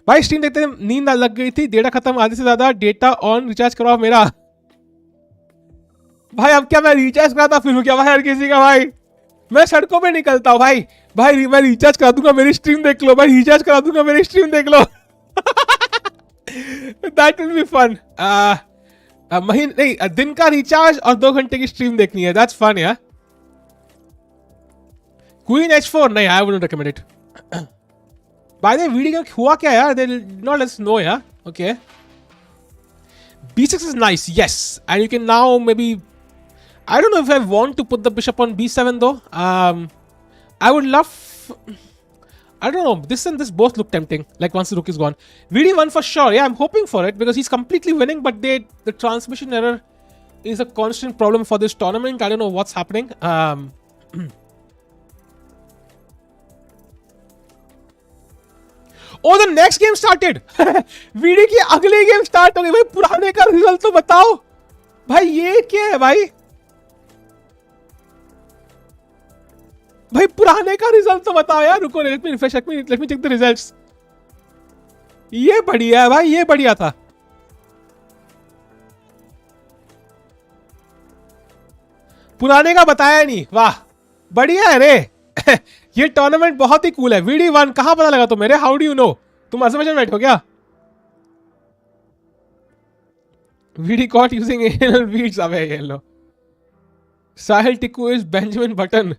भाई stream देखते नींद लग गई थी, data खत्म, आधे से ज्यादा डेटा ऑन, रिचार्ज करो मेरा. भाई अब क्या मैं रिचार्ज कराता फिर क्या भाई हर किसी का? भाई मैं सड़कों पे निकलता हूँ भाई. भाई मैं रिचार्ज करा दूंगा, मेरी स्ट्रीम देख लो. भाई रिचार्ज करा दूंगा, मेरी स्ट्रीम देख लो. That will be fun. महीने नहीं, दिन का रिचार्ज और 2 घंटे की स्ट्रीम देखनी है. दैट्स फन यार. क्वीन h4 नहीं, I wouldn't recommend it. By the way video हुआ क्या यार? दे नॉट लेट्स नो यार. Okay, b6 is nice, yes, and you can now maybe, I don't know if I want to put the bishop on b7 though. I would love, I don't know, this and this both look tempting, like once the rook is gone. vd1 for sure, yeah, I'm hoping for it because he's completely winning, but the transmission error is a constant problem for this tournament. I don't know what's happening. Oh, the next game started. Video की अगली game start हो गई. भाई पुराने का result तो बताओ. भाई ये क्या है भाई? भाई पुराने का रिजल्ट तो बताओ यार. रुको, let me refresh, let me check the results. ये बढ़िया है भाई, ये बढ़िया था. पुराने का बताया नहीं. वाह बढ़िया है रे. ये टूर्नामेंट बहुत ही कूल है. vd1 कहां पता लगा तो मेरे? How do you no? तुम अजरबैजान बैठो क्या? vd caught using anal beads. अबे ये लो. Sahil Tikku is Benjamin Button.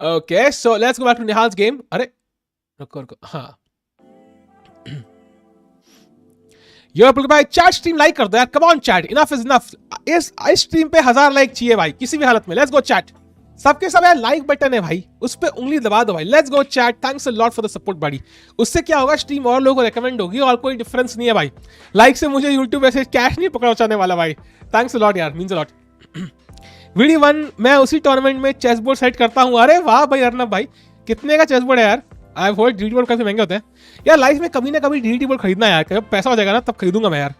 Okay, so let's go back to Nihal's game. अरे रुको हाँ. यो भाई चैट स्ट्रीम लाइक कर दो यार. कम on chat, enough is enough. इस स्ट्रीम पे 1000 लाइक चाहिए भाई किसी भी हालत में. Let's go chat. सबके सब यार लाइक बटन है भाई, उस पे उंगली दबा दो भाई. Let's go chat. Thanks a lot for the support बड़ी. उससे क्या होगा, स्ट्रीम और लोगों को रेकमेंड होगी और कोई डिफरेंस नहीं है भाई. लाइक से मुझे यूट्यूब ऐसे कैश नहीं पकड़ाने वाला भाई. थैंक्स अ लॉट यार, मींस अ लॉट. vd1 मैं उसी टूर्नामेंट में चेस बोर्ड सेट करता हूँ. अरे वाह भाई अर्नब भाई, कितने का चेस बोर्ड है यार? आई होल्ड डीटी बोर्ड काफी महंगे होते हैं यार. लाइफ में कभी ना कभी डीटी बोर्ड खरीदना है यार. जब पैसा हो जाएगा ना तब खरीदूंगा मैं यार.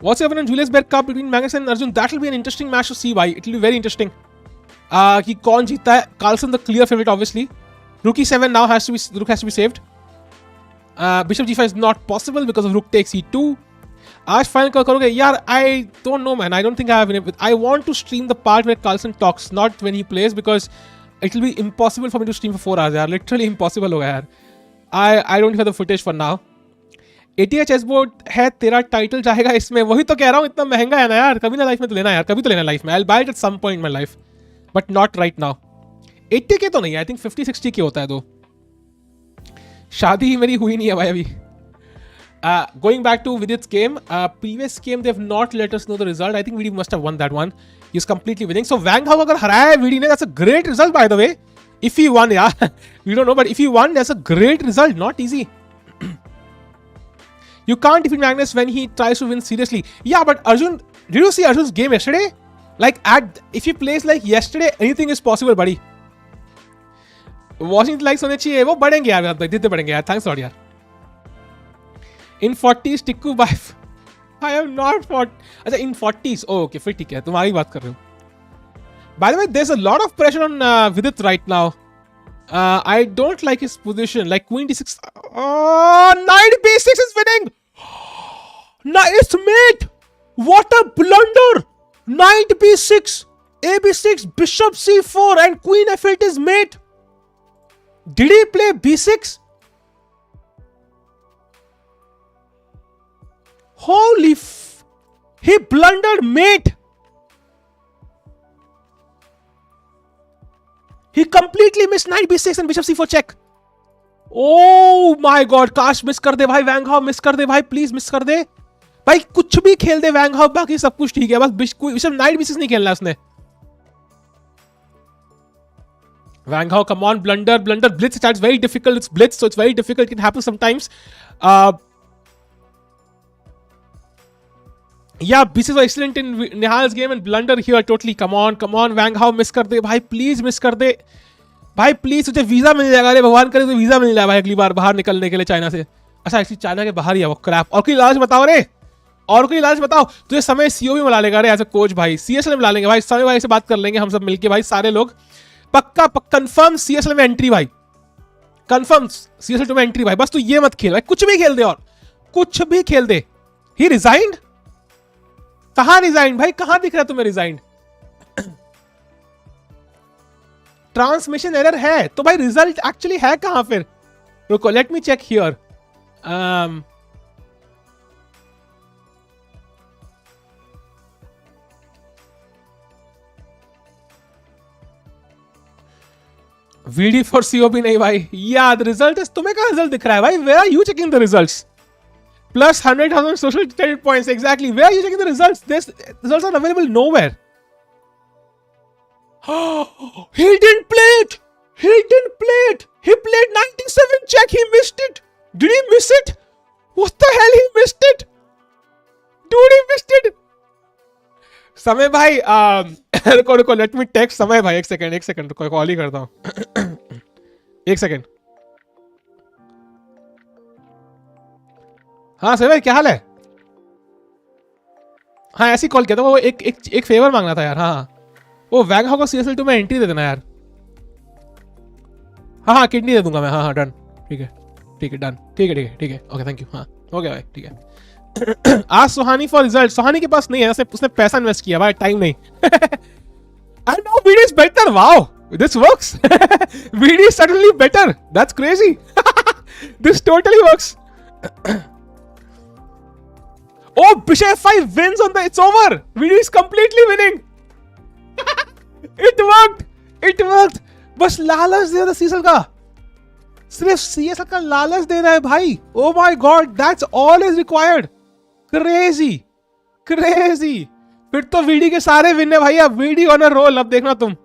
What's your opinion on Julius Baer Cup between Magnus and Arjun? That will be an interesting match to see भाई. It will be very interesting. कि कौन जीतता है. Carlsen the clear favorite obviously. Rook e7 now has to be saved. Bishop g5 is not possible because of rook takes e2. आज final कब करोगे यार? I don't know man. I don't think I have enough. I want to stream the part where Carlsen talks, not when he plays, because it will be impossible for me to stream for 4 hours यार. Literally impossible होगा यार. I don't have the footage for now. ATH chess board है, तेरा title जाएगा इसमें. वही तो कह रहा हूँ, इतना महंगा है ना यार. कभी ना लाइफ में तो लेना यार, कभी तो लेना लाइफ में. I'll buy it at some point in my life, but not right now. 80 के तो नहीं, I think 50-60 के होता है. तो शादी मेरी हुई नहीं है भाई अभी. Going back to Vidit's game, previous game they've not let us know the result. I think Vidit must have won that one. He's completely winning. So Wang Hao अगर हराया है Vidit ने, that's a great result by the way. If he won, yeah, we don't know, but if he won, that's a great result. Not easy. You can't defeat Magnus when he tries to win seriously. Yeah, but Arjun, did you see Arjun's game yesterday? Like if he plays like yesterday, anything is possible, buddy. Watching likes होने चाहिए, वो बढ़ेंगे यार, जितने बढ़ेंगे यार. Thanks a lot यार. In 40s, Tikku by. I am not 40. अच्छा in 40s. Oh, okay, फिर ठीक है, तुम्हारी बात कर रहे हो. By the way, there's a lot of pressure on Vidit right now. I don't like his position. Like Queen d6. Oh, Knight b6 is winning. Nice mate. What a blunder. Knight b6, ab6, bishop c4, and Queen f8 is mate. Did he play b6? Holy he blundered mate. He completely missed knight b6 and bishop c4 check. Oh my god, काश miss कर दे भाई. वैंग how miss कर दे भाई, please miss कर दे भाई. कुछ भी खेल दे वैंग हाउ, बाकी सब कुछ ठीक है. बस बिशप नाइट b6 नहीं खेलना उसने. Wang Hao, come on, blunder. Blitz, it's very difficult. It's blitz, so it's very difficult. It happens sometimes. Yeah, pieces were excellent in Nihal's game and blunder here totally. Come on, Wang Hao miss कर दे भाई, please miss कर दे भाई, please तुझे visa मिल जाएगा, अरे भगवान करे तो वीजा मिल जाए भाई अगली बार बाहर निकलने के लिए चाइना से। अच्छा एक्चुअली चाइना के बाहर ही है वो, क्रैप। और कोई इलाज बताओ रे, और कोई इलाज बताओ। तुझे समय सीओ भी मिला लेगा रे एज अ कोच भाई, सीएसएल में मिला लेंगे भाई, समय भाई से बात कर लेंगे हम सब मिलके भाई, सारे लोग पक्का कंफर्म सीएसएल में एंट्री भाई, कंफर्म सीएसएल में एंट्री भाई। बस तू ये मत खेल भाई, कुछ भी खेल दे, और कुछ भी खेल दे। ही रिजाइंड, कहां रिजाइंड भाई, कहां दिख रहा है तुम्हें रिजाइंड? ट्रांसमिशन एरर है तो भाई रिजल्ट एक्चुअली है कहां फिर? रुको, let me check here. VD for CO भी नहीं भाई, या द रिजल्ट इज, तुम्हें कहां रिजल्ट दिख रहा है भाई? Where are you checking the results? Plus 100,000 social credit points, exactly, where are you checking the results? This results are available nowhere. He didn't play it. He didn't play it. He played 97 check. He missed it. Did he miss it? What the hell? He missed it. Dude, he missed it. समय भाई, रुको, let me text समय भाई, एक second, रुको, call ही करता हूँ। एक सेकंड। हाँ समय भाई, क्या हाल है? हाँ ऐसी कॉल किया था, वो एक फेवर मांगना था यार। हाँ वो वैंग हाउ को सीएसएल 2 में एंट्री दे देना यार। हाँ किडनी दे दूंगा मैं। हाँ डन, ठीक है डन, ठीक है, ओके थैंक यू। हाँ हो गया भाई, ठीक है। आज सुहानी फॉर रिजल्ट, सुहानी के पास नहीं है, उसने पैसा इन्वेस्ट किया भाई, टाइम नहीं। I know VD is better, wow this works. VD is suddenly better, that's crazy. This totally works. Oh, Bishop 5 wins on the, it's over. Video is completely winning. It worked. बस लालच दे रहा CSL का, सिर्फ CSL का लालच दे रहा है भाई। Oh my God, that's all is required. Crazy. फिर तो वीडी के सारे विन है भाई, अब वीडी ऑन अ रोल, अब देखना तुम।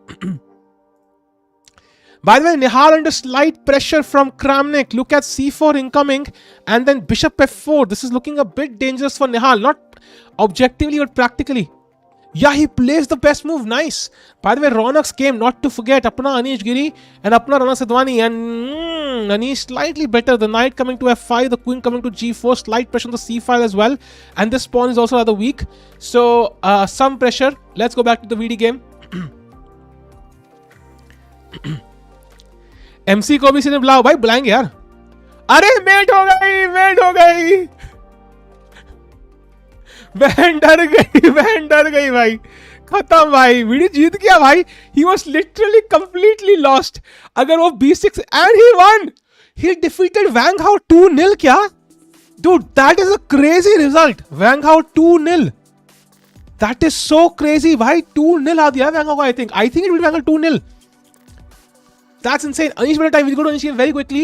By the way, Nihal under slight pressure from Kramnik. Look at c4 incoming and then bishop f4. This is looking a bit dangerous for Nihal. Not objectively but practically. Yeah, he plays the best move. Nice. By the way, Raunak's game, not to forget. Apna Anish Giri and Apna Raunak Sadhwani. And Anish slightly better. The knight coming to f5. The queen coming to g4. Slight pressure on the c5 as well. And this pawn is also rather weak. So, some pressure. Let's go back to the VD game. MC को भी सिर्फ बुलाओ भाई, बुलाएंगे यार। अरे met हो गई। बहन डर गई भाई, खत्म भाई, वीडियो जीत गया भाई। He was literally completely lost. अगर वो b6 and he one, he defeated Wang how 2-0 क्या? Dude, that is a crazy result. Wang Hao 2-0. That is so crazy भाई, 2-0 आ दिया Wang Hao को। I think it will be Wang Hao 2-0. That's insane. Anish better time. We'll go to Anish game very quickly.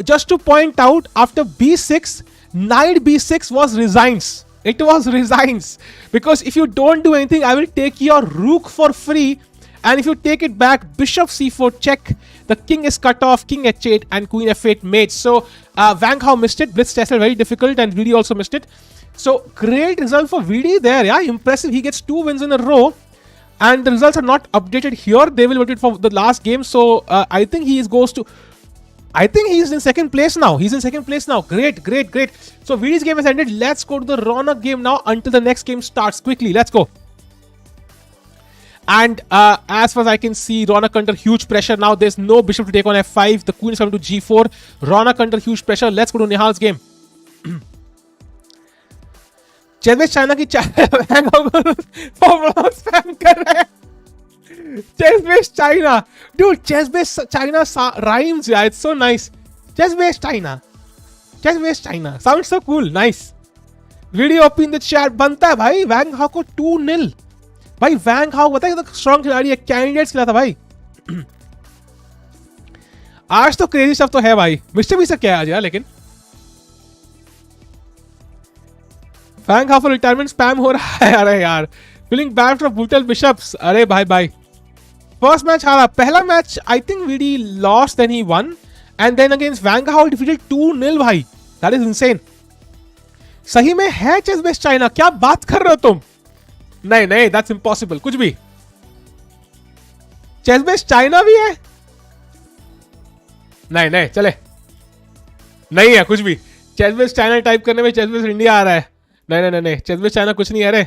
Just to point out, after b6, knight b6 was resigns. It was resigns. Because if you don't do anything, I will take your rook for free. And if you take it back, bishop c4 check. The king is cut off, king h8 and queen f8 mates. So Wang Hao missed it. Blitz tested very difficult and VD also missed it. So great result for VD there. Yeah, impressive. He gets 2 wins in a row. And the results are not updated here. They will wait for the last game. So I think he goes to... I think he's in second place now. He's in second place now. Great. So VD's game has ended. Let's go to the Raunak game now until the next game starts. Quickly, let's go. And as far as I can see, Raunak under huge pressure now. There's no bishop to take on f5. The queen is coming to g4. Raunak under huge pressure. Let's go to Nihal's game. Chess base China की spam कर रहे हैं। Chess base China, dude, chess base China rhymes, yeah, it's so nice. Chess base China sounds so cool, nice. Video up in the chat बनता है भाई। वैंग how को 2-0 भाई। वैंग how पता है तो स्ट्रॉन्ग खिलाड़ी है, कैंडिडेट्स खिलाता भाई। आज तो क्रेजी स्टफ तो है भाई। मिस्टर भी सब क्या है आज यार, लेकिन Wang Hao for retirement spam हो रहा है। अरे यार, feeling bad for brutal bishops। अरे भाई फर्स्ट मैच हारा, पहला match I think VD lost, then he won, and then against Wang Hao defeated 2-0 भाई। That is insane. सही में है चेस बेस चाइना? क्या बात कर रहे हो तुम? नहीं नहीं, दैट्स इम्पॉसिबल. कुछ भी. चेस बेस चाइना भी है? नहीं नहीं, चले. नहीं है कुछ भी. चेस बेस चाइना टाइप करने में चेस बेस इंडिया आ रहा है. नहीं नहीं नहीं, चेस बेस चाइना कुछ नहीं है रे.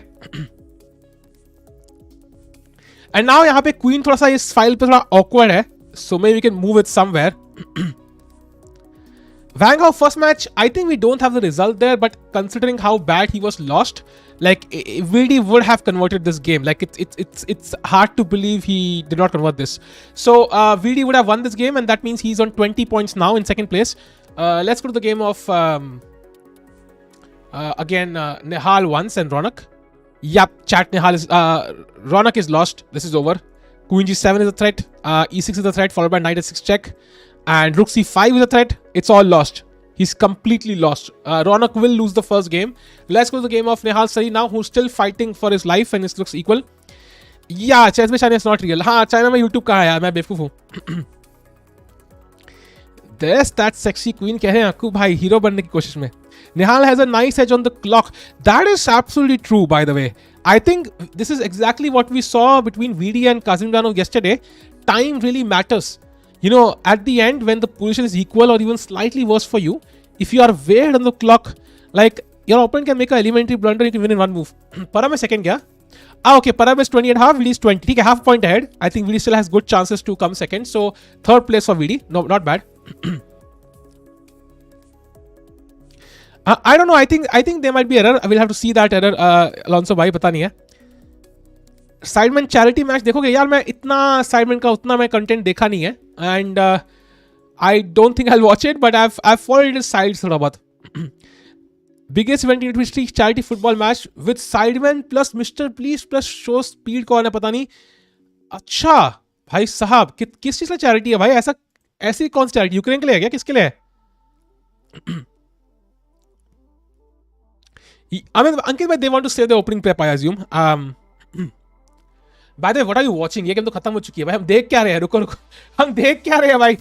एंड नाउ यहां पे क्वीन थोड़ा सा इस फाइल पे थोड़ा ऑकवर्ड है, so may we can move it somewhere. Wang Hao first match, I think we don't have the result there, but considering how bad he was lost, like VD would have converted this game. Like it's hard to believe he did not convert this. So VD would have won this game, and that means he's on 20 points now in second place. Let's go to the game of again Nihal once and Raunak. Yep, chat Nihal is Raunak is lost. This is over. Queen G7 is a threat. E6 is a threat, followed by Knight S6 check. And Rook C5 is a threat. It's all lost. He's completely lost. Raunak will lose the first game. Let's go to the game of Nihal Sarin now, who's still fighting for his life, and it looks equal. Yeah, chess में China is not real. हाँ, China में YouTube कहाँ है यार? मैं बेवकूफ हूँ. There's that sexy queen कह रहे हैं अक्कू भाई, हीरो बनने की कोशिश में. Nihal has a nice edge on the clock. That is absolutely true, by the way. I think this is exactly what we saw between VD and Kazimjanov yesterday. Time really matters. You know, at the end, when the position is equal or even slightly worse for you, if you are way ahead on the clock, like your opponent can make an elementary blunder, you can win in one move. Parham is second, yeah? Okay, Parham is 20 and a half, VD is 20. Okay, half point ahead. I think VD still has good chances to come second. So, third place for VD. No, not bad. I don't know. I think there might be error. I will have to see that error. Alonso भाई पता नहीं है. Sidemen charity match देखोगे यार? मैं इतना Sidemen का उतना मैं कंटेंट देखा नहीं है, and I don't think I will watch it, but I followed it sides थोड़ा बहुत. Biggest event in history charity football match with Sidemen plus mister please plus show speed कौन है पता नहीं. अच्छा भाई साहब, किस चीज का चैरिटी है भाई? ऐसी कौन सी चैरिटी? यूक्रेन के लिए है क्या? किसके लिए है? I mean, Ankit भाई, they want to save the opening prep, I assume. By the way, what are you watching? ये गेम तो खत्म हो चुकी है भाई. हम देख क्या रहे हैं? रुको हम देख क्या रहे हैं भाई?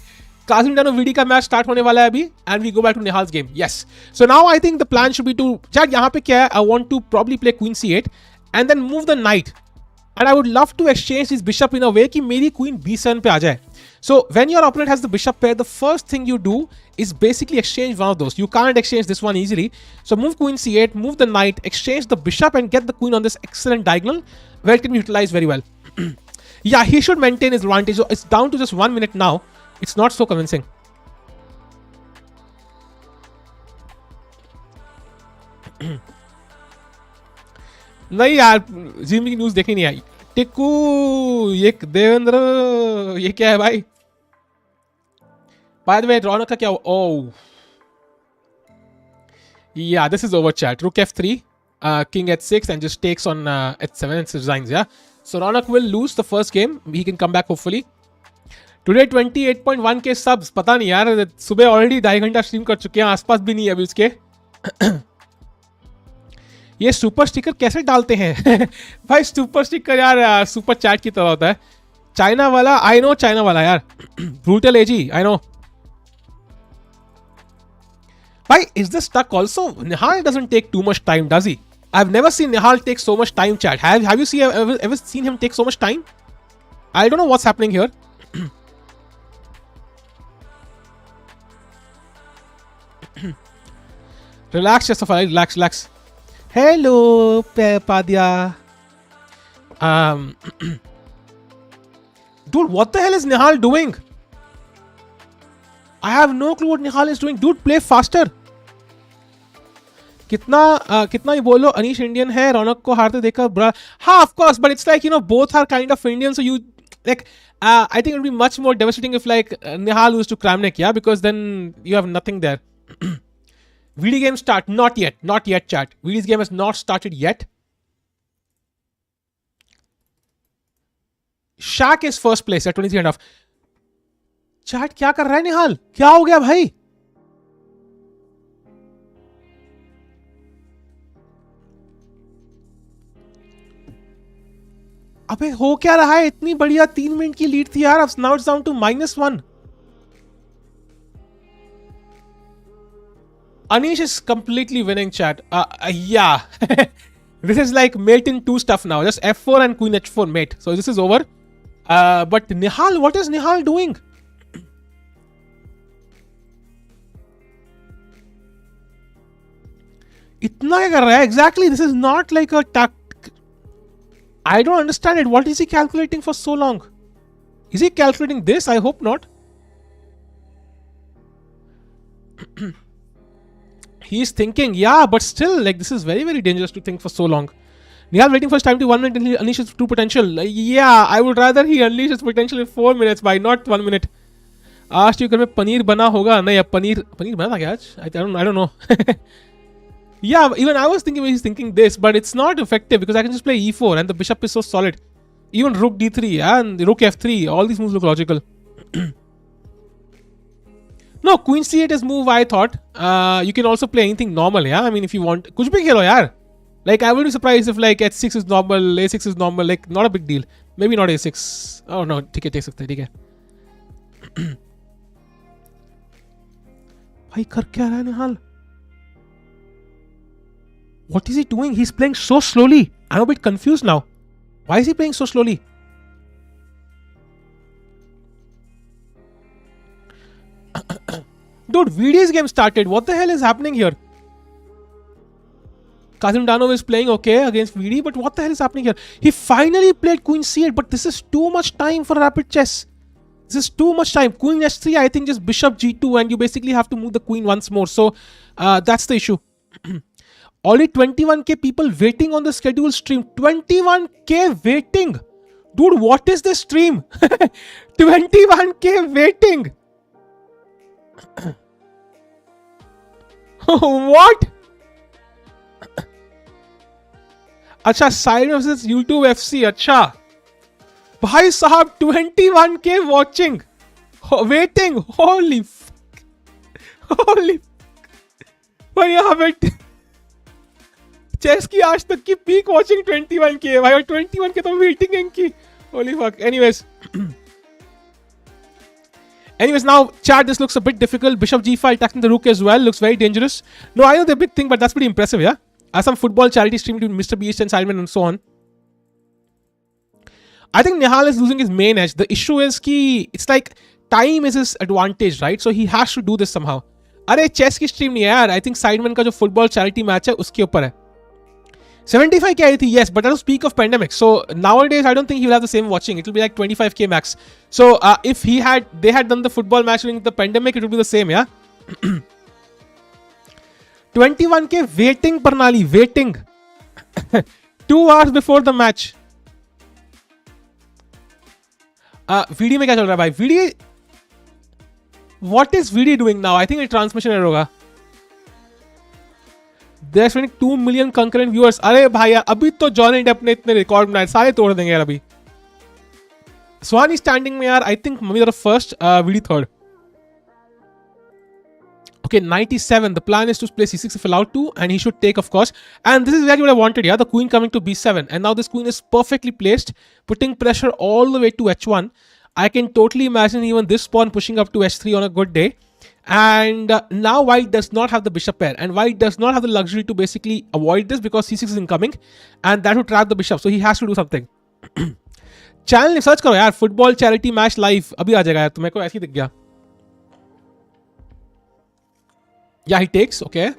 Kazimjanov VD का मैच स्टार्ट होने वाला है अभी, and we go back to Nihal's game. Yes. So now I think the plan should be to chat. यहाँ पे क्या है? I want to probably play Queen C8 and then move the knight. And I would love to exchange this bishop in a way कि मेरी Queen B7 पे आ जाए. So when your opponent has the bishop pair, the first thing you do is basically exchange one of those. You can't exchange this one easily. So move Queen C8, move the knight, exchange the bishop, and get the queen on this excellent diagonal where it can be utilized very well. Yeah, he should maintain his advantage. So it's down to just 1 minute now. It's not so convincing. नहीं यार, Jimmy की news देखी नहीं आई. टिक्कू, ये देवेंद्र, ये क्या है भाई? By the way, रौनक का क्या? Oh, yeah, this is over chat. Rook F3, King H6, and just takes on H7 and resigns. Yeah, so Raunak will lose the first game. He can come back hopefully. Today 28.1k subs. पता नहीं यार, सुबह already 2.5 घंटा stream कर चुके हैं, आसपास भी नहीं है अभी उसके. ये सुपर स्टिकर कैसे डालते हैं? भाई सुपर स्टिकर यार सुपर चैट की तरह होता है. चाइना वाला, आई नो चाइना वाला यार. Brutal AG, I know. भाई, is this stuck also? Nihal doesn't take too much time, does he? I've never seen Nihal take so much time, chat. Have you ever seen him take so much time? I don't know what's happening here. Relax, Justafy. Relax. Hello, Padia. Dude, what the hell is Nihal doing? I have no clue what Nihal is doing. Dude, play faster. कितना ही बोलो Anish Indian है, रौनक को हारते देखकर बुरा. हाँ, of course, but it's like, you know, both are kind of Indian, so you like I think it would be much more devastating if like Nihal lose to Kramnik, yeah, because then you have nothing there. VD game start? Not yet, chat. VD's game has not started yet. Shaq is first place at 23.5. Chat, क्या कर रहा है निहाल? क्या हो गया भाई? अबे हो क्या रहा है? इतनी बढ़िया 3 मिनट की लीड थी यार. Now it's down to -1. Anish is completely winning, chat. Yeah. This is like mate in 2 stuff now. Just f4 and queen h4 mate. So this is over. But Nihal, what is Nihal doing? Itna kya kar raha hai? Exactly. This is not like a tact. I don't understand it. What is he calculating for so long? Is he calculating this? I hope not. He's thinking, yeah, but still, like, this is very, very dangerous to think for so long. Nihal waiting for his time to 1 minute until he unleashes true potential. Yeah, I would rather he unleashes potential in 4 minutes by not 1 minute. आज घर में पनीर बना होगा नहीं अब पनीर बना था क्या आज? I don't know. Yeah, even I was thinking he's thinking this, but it's not effective because I can just play e4 and the bishop is so solid. Even rook d3 and rook f3, all these moves look logical. No, queen c8 is move I thought. You can also play anything normal, yeah? I mean, if you want, kuch bhi khelo yaar. Like, I would be surprised if like h6 is normal, a6 is normal, like not a big deal. Maybe not a6. Oh no, ठीक है, take सकते हैं, ठीक है. भाई कर क्या रहा है निहाल? What is he doing? He's playing so slowly. I'm a bit confused now. Why is he playing so slowly? Dude, VD's game started. What the hell is happening here? Kazimdanov is playing okay against VD, but what the hell is happening here? He finally played queen c8, but this is too much time for rapid chess. This is too much time. Queen h3, I think just bishop g2, and you basically have to move the queen once more. So that's the issue. Only 21k people waiting on the scheduled stream. 21k waiting. Dude, what is this stream? 21k waiting. What? Acha, Siren versus YouTube FC. Acha. Bhai sahab, 21k watching. Waiting. Holy fuck. Holy fuck. भाई यहाँ पे chess की आज तक की peak watching 21k है भाई और 21k तो वेटिंग है इनकी. Holy fuck. Anyways, now chat, this looks a bit difficult. Bishop g5 attacking the rook as well. Looks very dangerous. No, I know the big thing, but that's pretty impressive, yeah? Some football charity stream between Mr. Beast and Simon and so on. I think Nihal is losing his main edge. The issue is कि it's like time is his advantage, right? So he has to do this somehow. अरे chess की stream नहीं है यार. I think Sideman का जो football charity match है उसके ऊपर है. 75k आई थी, yes, but that was peak of pandemic. So nowadays I don't think he will have the same watching. It will be like 25k max. So if they had done the football match during the pandemic, it would be the same, yeah. 21k waiting, Parnali, waiting. 2 hours before the match. VD में क्या चल रहा है भाई? VD, what is VD doing now? I think a transmission error होगा. They're spending 2 million concurrent viewers. अरे भाई यार, अभी तो जॉनी डेप ने इतने रिकॉर्ड बनाए, सारे तोड़ देंगे यार अभी. Swani standing में यार, I think Mamedyarov first, VD third. Okay, 97. The plan is to play c6 if allowed to, and he should take, of course. And this is exactly what I wanted, yeah? The queen coming to b7. And now this queen is perfectly placed, putting pressure all the way to h1. I can totally imagine even this pawn pushing up to h3 on a good day. And now white does not have the bishop pair. And white does not have the luxury to basically avoid this because c6 is incoming. And that would trap the bishop. So he has to do something. Channel में search करो यार, football charity match live. अभी आ जाएगा यार, तुम्हें को ऐसे ही दिख गया. Yeah, he takes. Okay.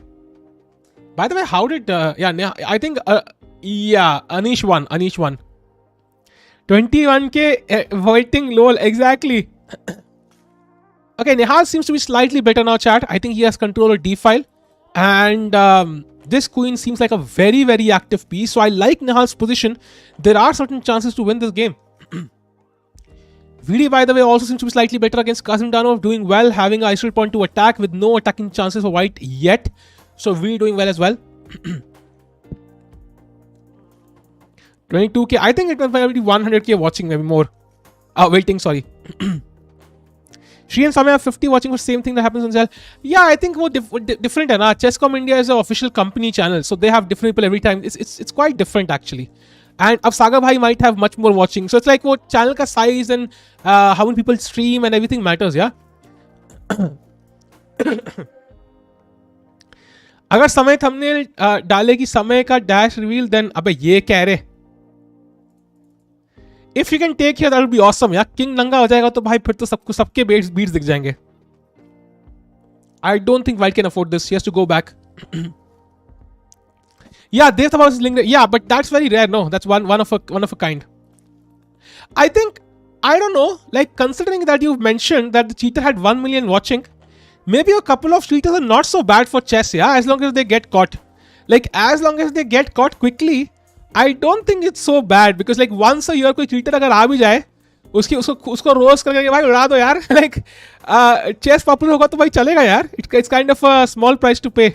By the way, how did... I think... Anish won. 21k voting lol. Exactly. Okay, Nihal seems to be slightly better now, chat. I think he has control of d file. And this queen seems like a very, very active piece. So I like Nihal's position. There are certain chances to win this game. VD, by the way, also seems to be slightly better against Kazimdanov, doing well, having an isolated point to attack with no attacking chances for white yet. So VD doing well as well. 22k. I think it was probably 100k watching, maybe more. Waiting, sorry. Shri and Samay have 50 watching for the same thing that happens on Zell. Yeah, I think more different. Chesscom India is an official company channel, so they have different people every time. It's quite different actually. And अब Saga Bhai might have much more watching. So it's like what channel ka size and how many people stream and everything matters, yeah? अगर समय thumbnail डालेगी समय का dash reveal then अबे ये कह रहे if you can take here that will be awesome यार. किंग नंगा हो जाएगा तो भाई फिर तो सबको सबके बीट्स दिख जाएंगे. I don't think White can afford this. He has to go back. Yeah, there's about his link. Yeah, but that's very rare. No, that's one of a kind. I think I don't know. Like considering that you've mentioned that the cheater had 1 million watching, maybe a couple of cheaters are not so bad for chess. Yeah, as long as they get caught. Like as long as they get caught quickly, I don't think it's so bad because like once a year कोई cheater अगर आ भी जाए उसको रोज करके भाई उड़ा दो यार. लाइक चेस पॉपुलर होगा तो भाई चलेगा यार. It's kind of a small price to pay.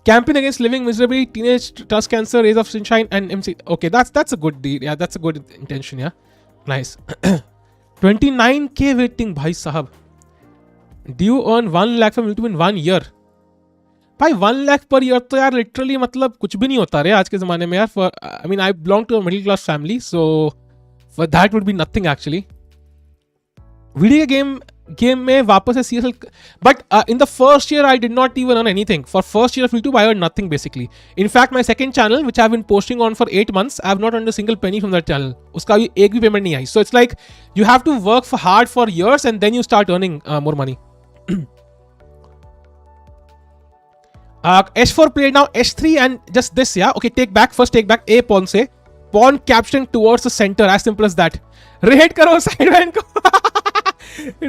Campaign against living miserably, teenage tusk cancer, rays of sunshine, and MC. Okay, that's a good deal. Yeah, that's a good intention. Yeah, nice. 29K waiting, bhai sahab. Do you earn 1 lakh from YouTube in 1 year? भाई 1 lakh per year तो यार literally मतलब कुछ भी नहीं होता रे आज के जमाने में यार. I mean I belong to a middle class family so for that would be nothing actually. Video game में वापस है CSL but in the first year I did not even earn anything. For first year of YouTube I earn nothing basically. In fact my second channel which I have been posting on for 8 months I have not earned a single penny from that channel. उसका भी एक भी payment नहीं आई. So it's like you have to work for hard for years and then you start earning more money. H4 played now, H3 and just this, yeah. Okay, first take back A pawn से. Pawn capturing towards the center, as simple as that. Raid करो sideline को.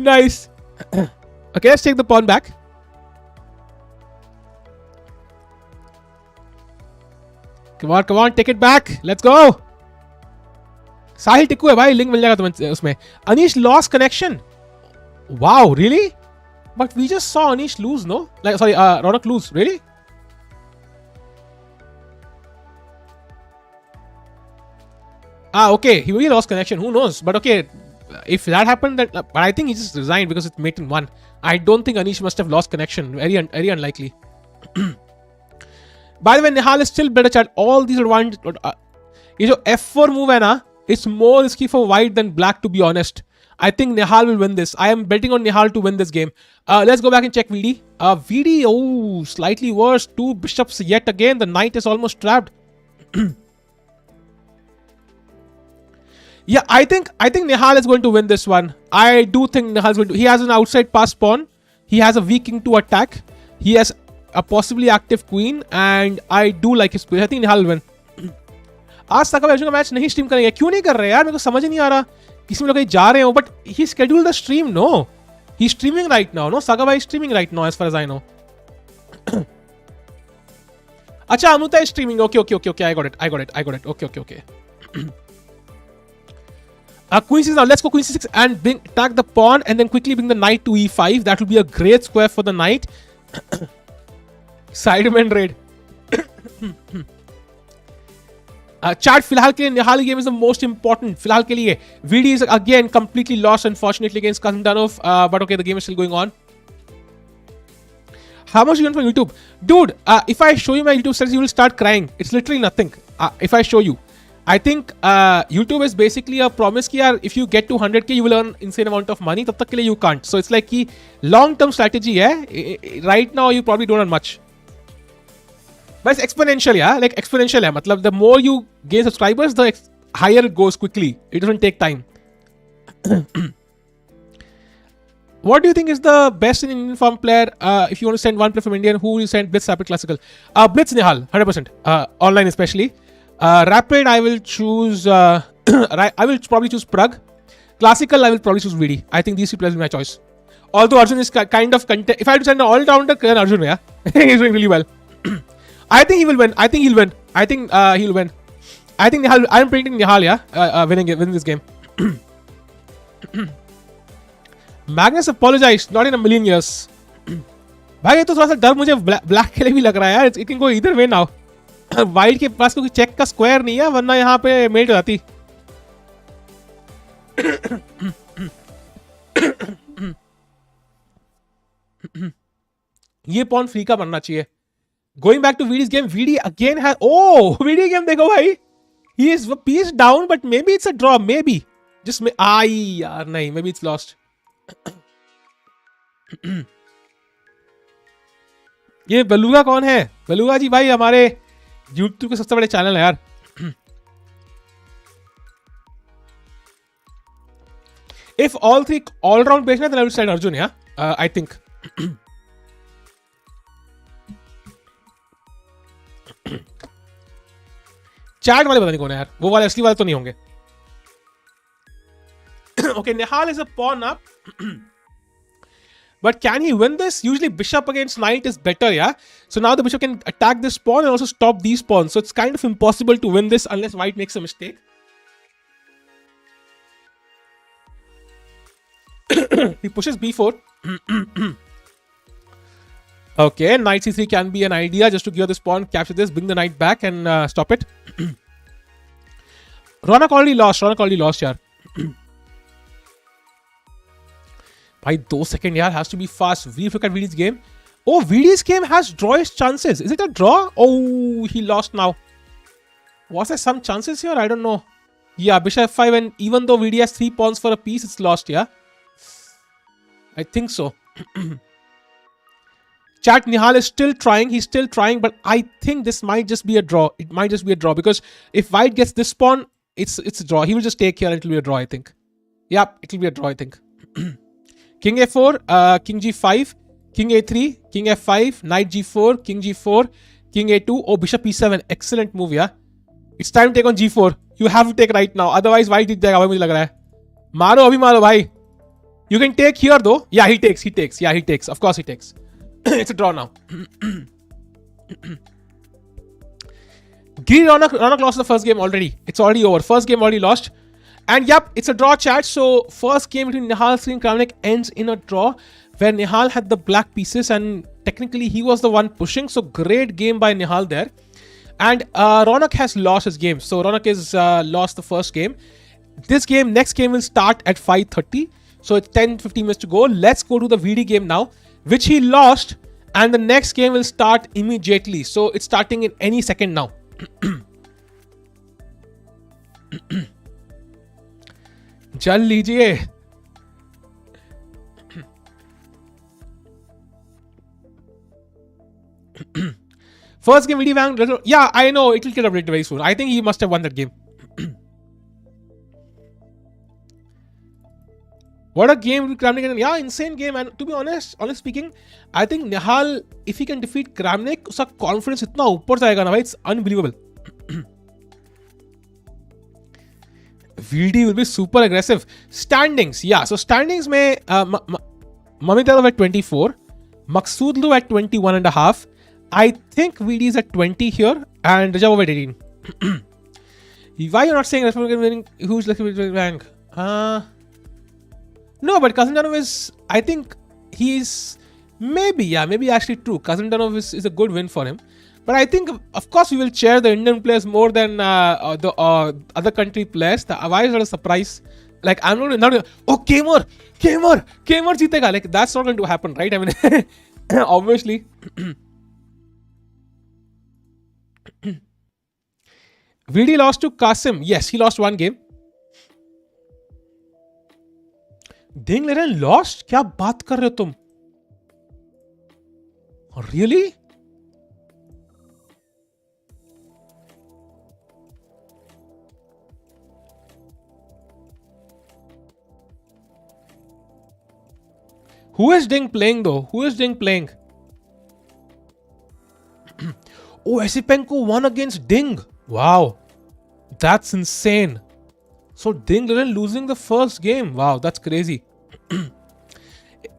Nice. Okay, let's take the pawn back. Come on, take it back. Let's go. साहिल टिक्कू है भाई, link मिल जाएगा तुम्हें उसमें. Anish lost connection. Wow, really? But we just saw Anish lose, no? Like, sorry, Raunak lose. Really? Okay. He really lost connection. Who knows? But okay, if that happened, but I think he just resigned because it's mate in 1. I don't think Anish must have lost connection. Very unlikely. By the way, Nihal is still better chat. All these advantages. ये जो F4 move है ना, it's more risky for white than black to be honest. I think Nihal will win this. I am betting on Nihal to win this game. Let's go back and check VD. VD, oh, slightly worse. 2 bishops yet again. The knight is almost trapped. Yeah, I think Nihal is going to win this one. I do think Nihal is going to. He has an outside pass pawn. He has a weak king to attack. He has a possibly active queen, and I do like his play. I think Nihal will win. आज तक का match नहीं stream करेंगे. क्यों नहीं कर रहे यार? मेरे को समझ नहीं आ रहा. किसी में लोग कहीं जा रहे हो but he scheduled the stream. No, he's streaming right now. No, Saga bhai is streaming right now as far as I know. अच्छा, Anuta is streaming. Okay. I got it. Okay. Queen c6 now. Let's go queen c6 and attack the pawn and then quickly bring the knight to e5. That will be a great square for the knight. Sideman raid. Chat फिलहाल के लिए निहाल game is the most important. फिलहाल के लिए VD is again completely lost unfortunately against Kazandanov, but okay, the game is still going on. How much you earn from YouTube? Dude, if I show you my YouTube stats, you will start crying. It's literally nothing. If I show you, I think YouTube is basically a promise कि यार if you get to 100k, you will earn insane amount of money. तब तक के लिए you can't. So it's like कि long term strategy है. Right now you probably don't earn much. But it's exponential, yeah. Like exponential है. मतलब the more you gain subscribers, the higher it goes quickly. It doesn't take time. What do you think is the best in Indian form player? If you want to send one player from India, who will you send? Blitz, Rapid, Classical. Blitz, Nihal, 100%. Online especially. Rapid, I will choose. I will probably choose Prag. Classical, I will probably choose VD. I think these two players will be my choice. Although Arjun is kind of if I had to send an all-rounder, then Arjun, yeah, he's doing really well. I think he will win. I think he'll win. I think he'll win. I think Nihal. I'm predicting Nihal, yeah, winning this game. Magnus apologized. Not in a million years. भाई ये तो थोड़ा सा डर मुझे black के लिए भी लग रहा है यार. It can go either way now. White के पास कोई चेक का स्क्वायर नहीं है, वरना यहाँ पे मेट जाती. ये पॉन फ्री का बनना चाहिए. Going back to VD's game, VD again has. Oh, VD game देखो भाई. He is a piece down, but maybe it's a draw. Maybe. Just यार नहीं. Maybe it's lost. ये बेलुगा कौन है? बेलुगा जी भाई हमारे YouTube के सबसे बड़े चैनल है यार. If all three all-round based, then I would say Arjun. Yeah, I think. Chat वाले पता नहीं कौन है यार. वो वाले असली वाले तो नहीं होंगे. Okay, Nihal is a pawn up. But can he win this? Usually bishop against knight is better, yeah? So now the bishop can attack this pawn and also stop these pawns. So it's kind of impossible to win this unless white makes a mistake. He pushes b4. Okay, knight c3 can be an idea just to give this pawn, capture this, bring the knight back and stop it. Raunak already lost, yaar. Bhai, 2 seconds, yaar, has to be fast. We look at VD's game. Oh, VD's game has drawish chances. Is it a draw? Oh, he lost now. Was there some chances here? I don't know. Yeah, bishop f5, and even though VD has 3 pawns for a piece, it's lost, yeah? I think so. Chat, Nihal is still trying. He's still trying, but I think this might just be a draw. It might just be a draw because if white gets this pawn, it's a draw. He will just take here and it will be a draw, I think. Yeah, it will be a draw, I think. King a4, king g5, king a3, king f5, knight g4, king g4, king a2. Oh, bishop e7. Excellent move, yeah. It's time to take on g4. You have to take right now. Otherwise, white जीत जाएगा भाई मुझे लग रहा है. मारो अभी मारो भाई. You can take here though. Yeah, he takes. Yeah, he takes. Of course he takes. It's a draw now. Giri Raunak lost the first game already. It's already over. First game already lost. And yep, it's a draw, chat. So first game between Nihal Sarin and Kramnik ends in a draw where Nihal had the black pieces and technically he was the one pushing. So great game by Nihal there. And Raunak has lost his game. So Raunak has lost the first game. Next game will start at 5:30. So it's 10-15 minutes to go. Let's go to the VD game now, which he lost. And the next game will start immediately. So it's starting in any second now. चल लीजिए. First game, VD Wang. Yeah, I know it will get updated very soon. I think he must have won that game. What a game Kramnik. Yeah, insane game. And to be honest speaking, I think Nihal, if he can defeat Kramnik, उसका confidence इतना ऊपर जाएगा ना भाई, it's unbelievable. VD will be super aggressive. Standings, yeah. So standings में Mamedyarov at 24, Maghsoodloo at 21.5. I think VD is at 20 here and Rajdabov at 18. Why you're not saying winning who's like rank? No, but Kazandanov is, I think he's maybe actually true. Kazandanov is a good win for him. But I think, of course, we will cheer the Indian players more than the other country players. Why is that a surprise? Like, I'm not oh, Teimour jeetega. Like, that's not going to happen, right? I mean, obviously. VD lost to Qasim. Yes, he lost one game. Ding Liren lost? क्या बात कर रहे हो तुम? Really? Who is Ding playing though? Who is Ding playing? Oh, Esipenko won against Ding. Wow. That's insane. So Ding Liren losing the first game. Wow, that's crazy.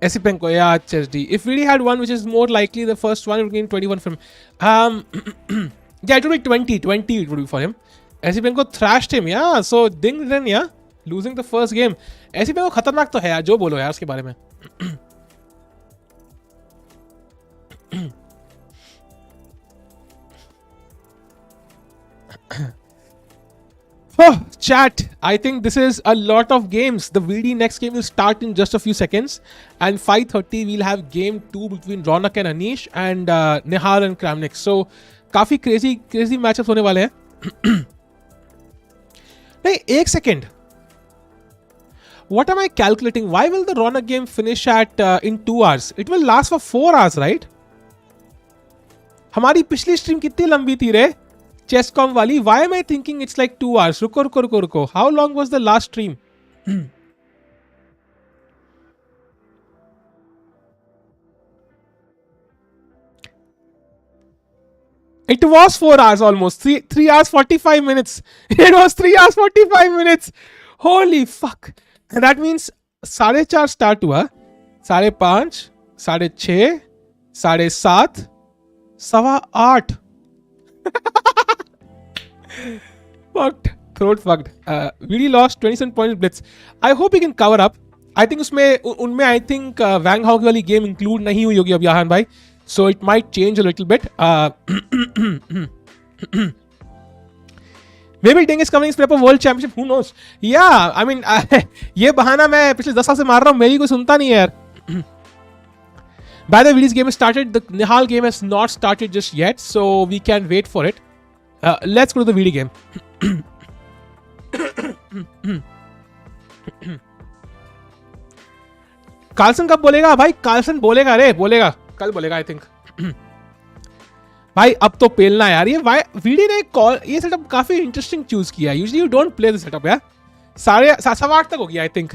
Esipenko, yeah, HSD. If VD had one, which is more likely the first one, it would gain 21 from him. Yeah, it would be 20 it would be for him. Esipenko thrashed him, yeah. So Ding Liren, yeah, losing the first game. Esipenko खतरनाक तो है यार, जो बोलो यार उसके बारे में. Oh, chat, I think this is a lot of games. The VD next game will start in just a few seconds. And 5:30 we'll have game 2 between Raunak and Anish and Nihal and Kramnik. So, काफी crazy matchups होने वाले हैं. नहीं, एक second. What am I calculating? Why will the Raunak game finish at in 2 hours? It will last for 4 hours, right? हमारी पिछली stream कितनी लंबी थी रे चेस कॉम वाली? Why am I thinking it's like 2 hours? रुको रुको रुको रुको, how long was the last stream? It was 4 hours almost. 3 hours 45 minutes. It was 3 hours 45 minutes. Holy fuck. And that means 4:30 start हुआ, 5:30, 6:30, 7:30, 7:15. Fucked. Throat fucked. Really lost 27 points blitz. I hope he can cover up. I think उनमें I think Wang Hao की वाली game include नहीं हुई होगी अब याहान भाई. So it might change a little bit. Maybe Deng is coming in prep of World Championship. Who knows? Yeah, I mean, ये बहाना मैं पिछले 10 साल से मार रहा हूँ, मेरी कोई सुनता नहीं है यार. By the way, Vidit's game has started. The Nihal game has not started just yet, so we can wait for it. Let's go to the Vidit game. Carlsen कब बोलेगा भाई? कार्लसन बोलेगा रे, बोलेगा कल बोलेगा आई थिंक. भाई अब तो पेलना यार. ये वीडी ने ये सेटअप काफी इंटरेस्टिंग चूज किया. Usually you don't play this setup यार. 8:30 तक हो गया I think.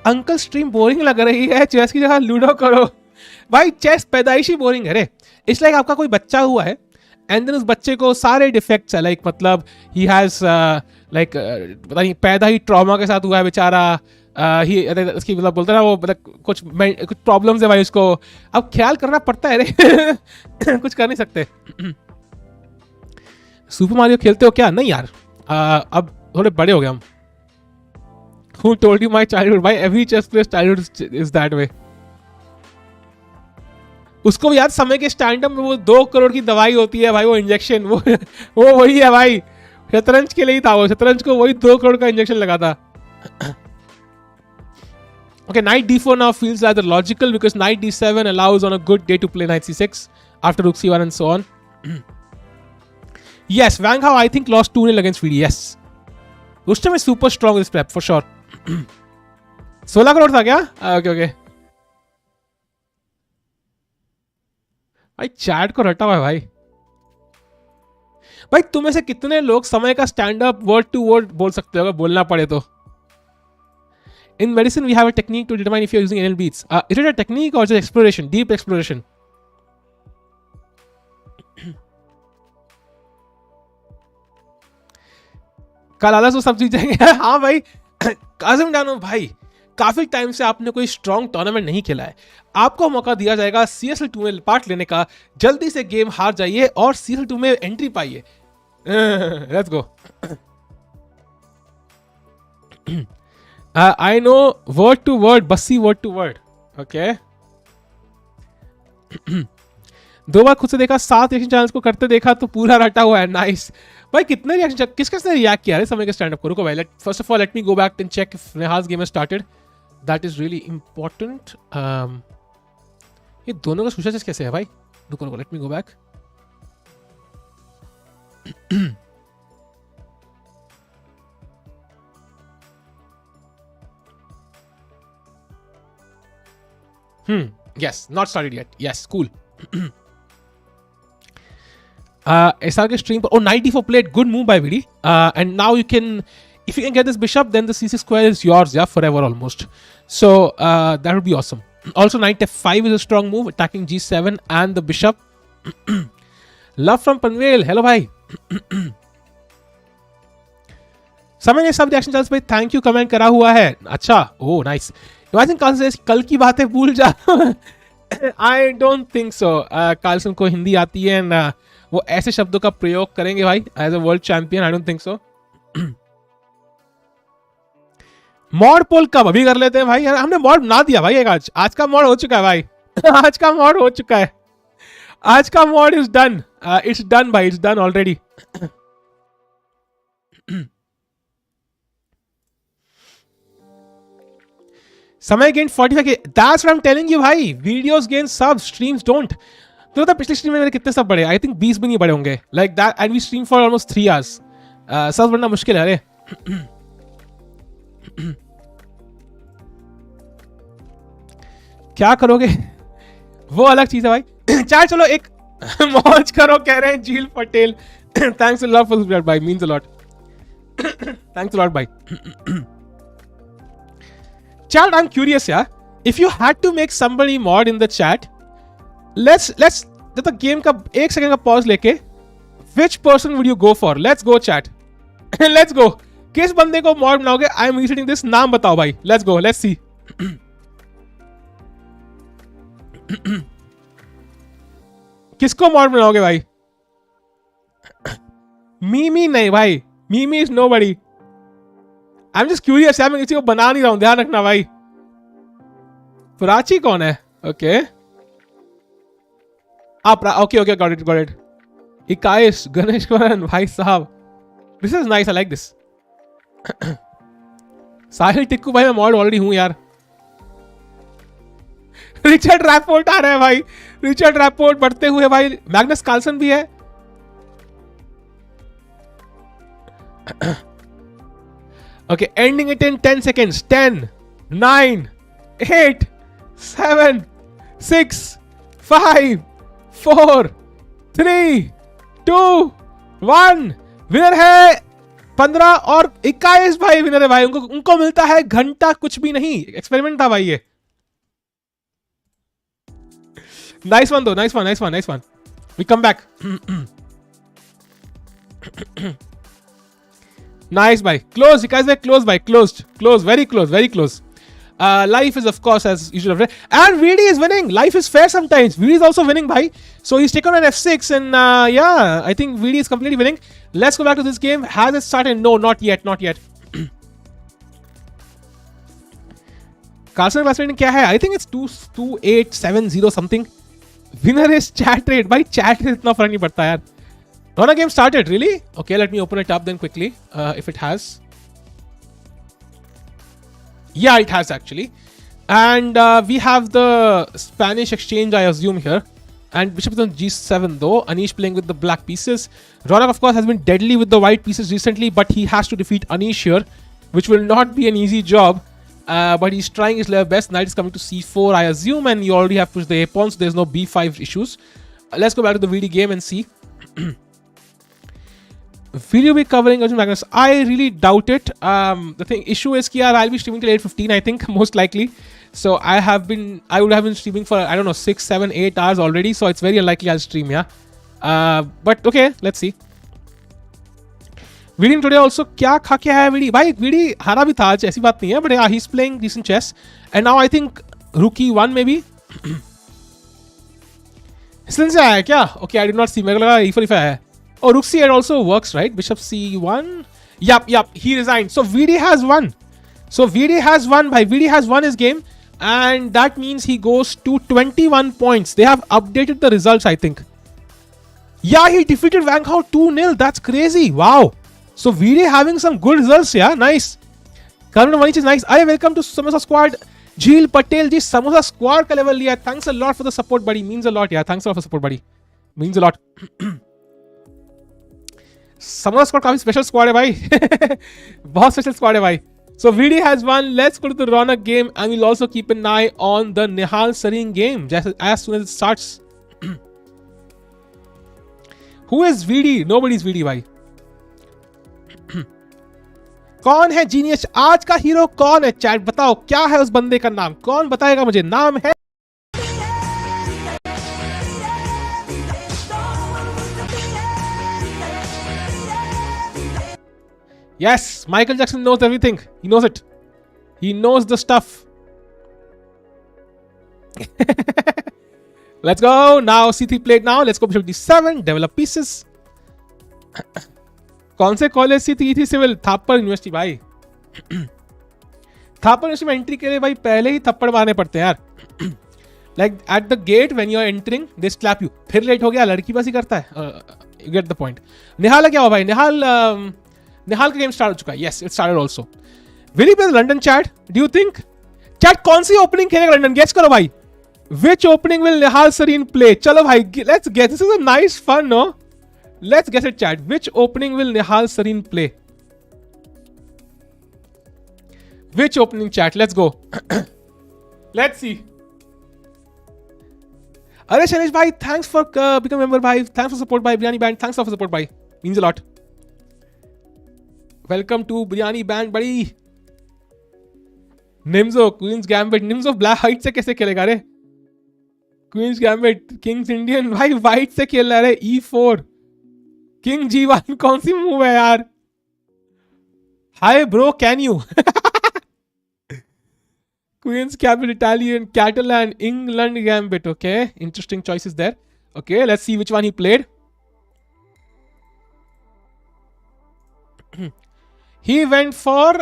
Uncle stream boring लग रही है, चेस की जगह लूडो करो. भाई चेस पैदाइशी बोरिंग है रे. इट्स लाइक आपका कोई बच्चा हुआ है एंड देन उस बच्चे को सारे डिफेक्ट्स है. लाइक मतलब ही हैज लाइक पता नहीं पैदा ही ट्रॉमा के साथ हुआ है बेचारा. उसकी मतलब बोलते ना वो मतलब कुछ प्रॉब्लम्स है भाई उसको. अब ख्याल करना पड़ता है रे. कुछ कर नहीं सकते. सुपर मारियो खेलते हो क्या? नहीं यार, अब थोड़े बड़े हो गए हम. Who told you my childhood? भाई every chess player's childhood is that way. उसको याद समय के स्टैंड अप में वो 2 करोड़ की दवाई होती है भाई, वो इंजेक्शन, वो वही है भाई. शतरंज के लिए ही था वो. शतरंज को वही 2 करोड़ का इंजेक्शन लगा था. Okay, knight d4 now feels rather logical because knight d7 allows on a good day to play knight c6 after rook c1 and so on. Yes, Wang Hao I think lost 2-0 against VD. Yes, Rustam is super strong in this prep for sure. 16 crore था क्या? Okay, okay. भाई chat को रटा हुआ है भाई. भाई तुम्हें से कितने लोग समय का stand up word to word बोल सकते हो अगर बोलना पड़े तो? In medicine, we have a technique to determine if you're using NL beats. Is it a technique or just exploration, deep exploration? कल आलस तो सब जीत जाएंगे. हाँ भाई, काजिम डानो भाई, काफी टाइम से आपने कोई स्ट्रॉन्ग टूर्नामेंट नहीं खेला है. आपको मौका दिया जाएगा CSL2 में पार्ट लेने का. जल्दी से गेम हार जाइए और CSL2 में एंट्री पाइए. Let's go. I know word to word, Bassi word to word. Okay. 2 बार खुद से देखा, 7 रिएक्शन चैनल्स को करते देखा तो पूरा रटा हुआ है. नाइस भाई. कितने रिएक्शन, किसने रिएक्ट किया है समय के स्टैंड अप को? रुको भाई, first of all let me go back and check if Nihal's game has started. That is really important. ये दोनों का सुशा चेस कैसे है भाई? रुको रुको, let me go back. Yes, not started yet. Yes, cool. SR के stream पर, oh, knight d4 played, good move by VD. And now you can, if you can get this bishop, then the c6 square is yours, yeah, forever almost. So that would be awesome. Also, knight f5 is a strong move, attacking g7 and the bishop. Love from Panvel, hello bhai. समय ने सब reaction channels पे thank you comment करा हुआ है. अच्छा, oh nice. Imagine Carlsen कल की बातें भूल जा. I don't think so. Carlsen को हिंदी आती है एंड वो ऐसे शब्दों का प्रयोग करेंगे भाई as a world champion? I don't think so. Mod poll कब? अभी कर लेते हैं भाई. हमने मॉड बना दिया भाई एक. आज का मॉड हो चुका है भाई. आज का मॉड हो चुका है. आज का mod is done. It's done भाई, इट्स डन ऑलरेडी. समय गेन 45 के. That's what I am telling you भाई. वीडियोस गेन सब, स्ट्रीम्स डोंट. तो पिछली स्ट्रीम में मेरे कितने सब बड़े? आई थिंक 20 भी नहीं बड़े होंगे. Like that, and we stream for almost 3 hours. सब बढ़ना मुश्किल है. अरे क्या करोगे? वो अलग चीज है भाई. चार चलो एक मौज करो कह रहे हैं झील Patel. Thanks a lot for this bhai, means a lot. Thanks a lot bhai. Chat, I'm curious yeah. If you had to make somebody mod in the chat, let's the game का 1 second का pause लेके, which person would you go for? Let's go chat. Let's go. किस बंदे को mod बनाओगे? I am resetting this. नाम बताओ भाई. Let's go. Let's see. किसको mod बनाओगे भाई? मीमी नहीं भाई. Mimi is nobody. I'm just curious यार, मैं किसी को बना नहीं रहा हूं, ध्यान रखना भाई. प्राची कौन है? Okay. Okay, got it. Ikaish, Ganeshwaran, भाई साहब. This is nice, I like this. साहिल टिक्कू भाई मैं मॉड ऑलरेडी हूं यार. रिचर्ड रैपोर्ट आ रहा है भाई. रिचर्ड रैपोर्ट बढ़ते हुए भाई. मैग्नस कार्लसन भी है. Okay, ending it in 10 seconds. 10, 9, 8, 7, 6, 5, 4, 3, 2, 1. Winner है 15 और 21 भाई. विनर है भाई. उनको मिलता है घंटा कुछ भी नहीं. एक्सपेरिमेंट था भाई ये. नाइस वन दो. Nice one. We come back. Nice भाई. Close. You guys were close भाई. Close. Very close. Life is of course as usual. And VD is winning. Life is fair sometimes. VD is also winning bhai. So he's taken on F6 and yeah, I think VD is completely winning. Let's go back to this game. Has it started? No, not yet. Carlson classmate क्या है? I think it's 22870 something. Winner is chat rate. भाई chat rate इतना फर्क नहीं पड़ता यार. Raunak game started really? Okay, let me open it up then quickly. If it has. Yeah, it has actually. And we have the Spanish exchange, I assume, here. And bishop is on g7 though. Anish playing with the black pieces. Raunak, of course, has been deadly with the white pieces recently, but he has to defeat Anish here, which will not be an easy job. But he's trying his level best. Knight is coming to c4, I assume, and you already have pushed the a pawn, so there's no b5 issues. Let's go back to the VD game and see. Will you be covering Arjun Magnus? I really doubt it. The issue is that I'll be streaming till 8:15, I think, most likely. So I would have been streaming for, I don't know, 6, 7, 8 hours already. So it's very unlikely I'll stream, yeah. But okay, let's see. Vidit today also, क्या खा के आया Vidit? भाई Vidit हारा भी था आज, ऐसी बात नहीं है. But yeah, he's playing decent chess. And now I think Rookie 1 maybe. इसलिए से आया क्या? Okay, I did not see. मेरे को लगा E4 आया है. Oh, Rook C8 also works, right? Bishop C1. Yup. He resigned. So VD has won. Bhai. VD has won his game. And that means he goes to 21 points. They have updated the results, I think. Yeah, he defeated Wang Hao 2-0. That's crazy. Wow. So VD having some good results. Yeah, nice. Karman Manish is nice. Hi, welcome to Samosa Squad. Jheel Patel ji, Samosa Squad ka level liya. Thanks a lot for the support, buddy. Means a lot. Yeah, thanks a lot for support, buddy. Means a lot. Samosa Squad काफी special squad है भाई. बहुत special squad है भाई. So VD has won. Let's go to the Raunak game and we'll also keep an eye on the Nihal Sarin game as soon as it starts. Who is VD? Nobody's VD भाई. कौन है genius? आज का hero कौन है? Chat बताओ क्या है उस बंदे का नाम? कौन बताएगा मुझे? नाम है Yes, Michael Jackson knows everything. He knows it. He knows the stuff. Let's go. Now C3 played now. Let's go bishop d7. Develop pieces. कौन से कॉलेज से थी सिविल? थापर यूनिवर्सिटी भाई. थापर यूनिवर्सिटी में एंट्री के लिए भाई पहले ही थप्पड़ मारने पड़ते हैं यार. Like at the gate when you are entering, they slap you. फिर लेट हो गया, लड़की बस ही करता है. You get the point. निहाल क्या हुआ भाई? निहाल का गेम स्टार्ट हो चुका है. Yes, it started also. Will he play the London chat? Do you think? Chat कौन सी ओपनिंग खेलेगा लंदन? गेस करो भाई. Which opening will Nihal Sarin play? चलो भाई, let's guess. This is a nice fun, no? Let's guess it, chat. Which opening will Nihal Sarin play? Which opening, chat? Let's go. Let's see. अरे शैलेश भाई, thanks for become member भाई, thanks for support भाई, biryani band, thanks for support भाई, means a lot. Welcome to biryani band buddy. Nimzo queen's gambit, Nimzo black white से कैसे खेलेगा रे? Queen's gambit king's Indian भाई वाइट से खेल रहा है. E4 किंग G1 कौन सी मूव है यार? Hi bro, can you? Queen's Gambit, Italian, Catalan, England Gambit. Okay, interesting choices there. Okay, let's see which one he played. He went for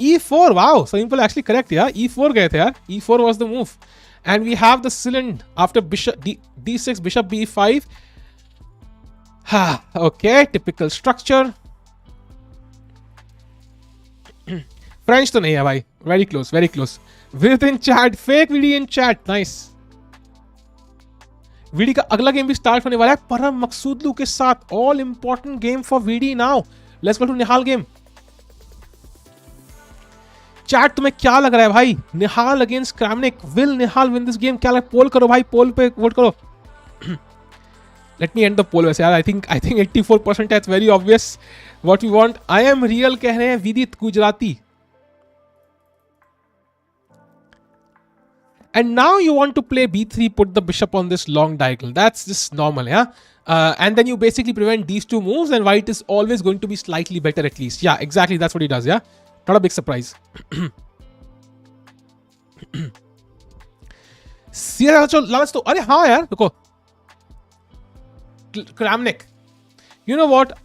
E4. Wow, so people actually correct. Yeah, E4 गए थे यार. E4 was the move, and we have the cylind after bishop D6, bishop B5. Okay, typical structure. French तो नहीं है भाई. Very close, very close. Within chat, fake VD in chat, nice. VD का अगला game भी start होने वाला है परम मकसूदलू के साथ. All important game for VD now. Let's go to Nihal game. Chat तुम्हें क्या लग रहा है भाई? Nihal against Kramnik. Will Nihal win this game? क्या लग? पोल करो भाई, पोल पे वोट करो. Let me end the poll. वैसे यार आई थिंक 84% है. It's very obvious what we want. I am real कह रहे हैं विदित Gujarati. And now you want to play b3, put the bishop on this long diagonal. That's just normal, yeah? And then you basically prevent these two moves, and white is always going to be slightly better at least. Yeah, exactly. That's what he does, yeah? Not a big surprise. Let's do. अरे हाँ यार, देखो. Kramnik. You know what?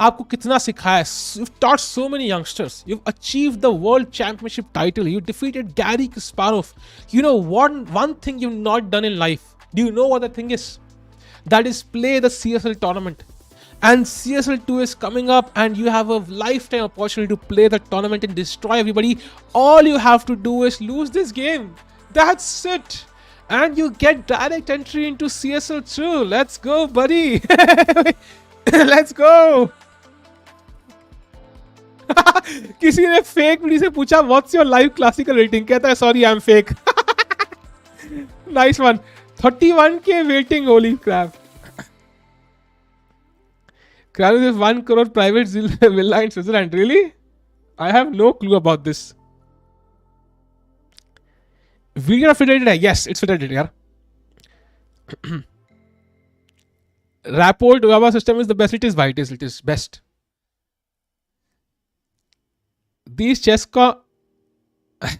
आपको कितना सिखाया. You've taught so many youngsters. You've achieved the world championship title. You defeated Garry Kasparov. You know one thing you've not done in life. Do you know what the thing is? That is play the CSL tournament. And CSL 2 is coming up, and you have a lifetime opportunity to play the tournament and destroy everybody. All you have to do is lose this game. That's it. And you get direct entry into CSL 2. Let's go, buddy. Let's go. किसी ने fake video से पूछा what's your live classical rating. कहता है sorry I am fake. Nice one. 31K waiting. Holy crap. Kramnik is 1 crore private villa in Switzerland. Really? I have no clue about this. Video fitted है. Yes, it's fitted यार. Rapport Java system is the best. It is why it is best. These chess का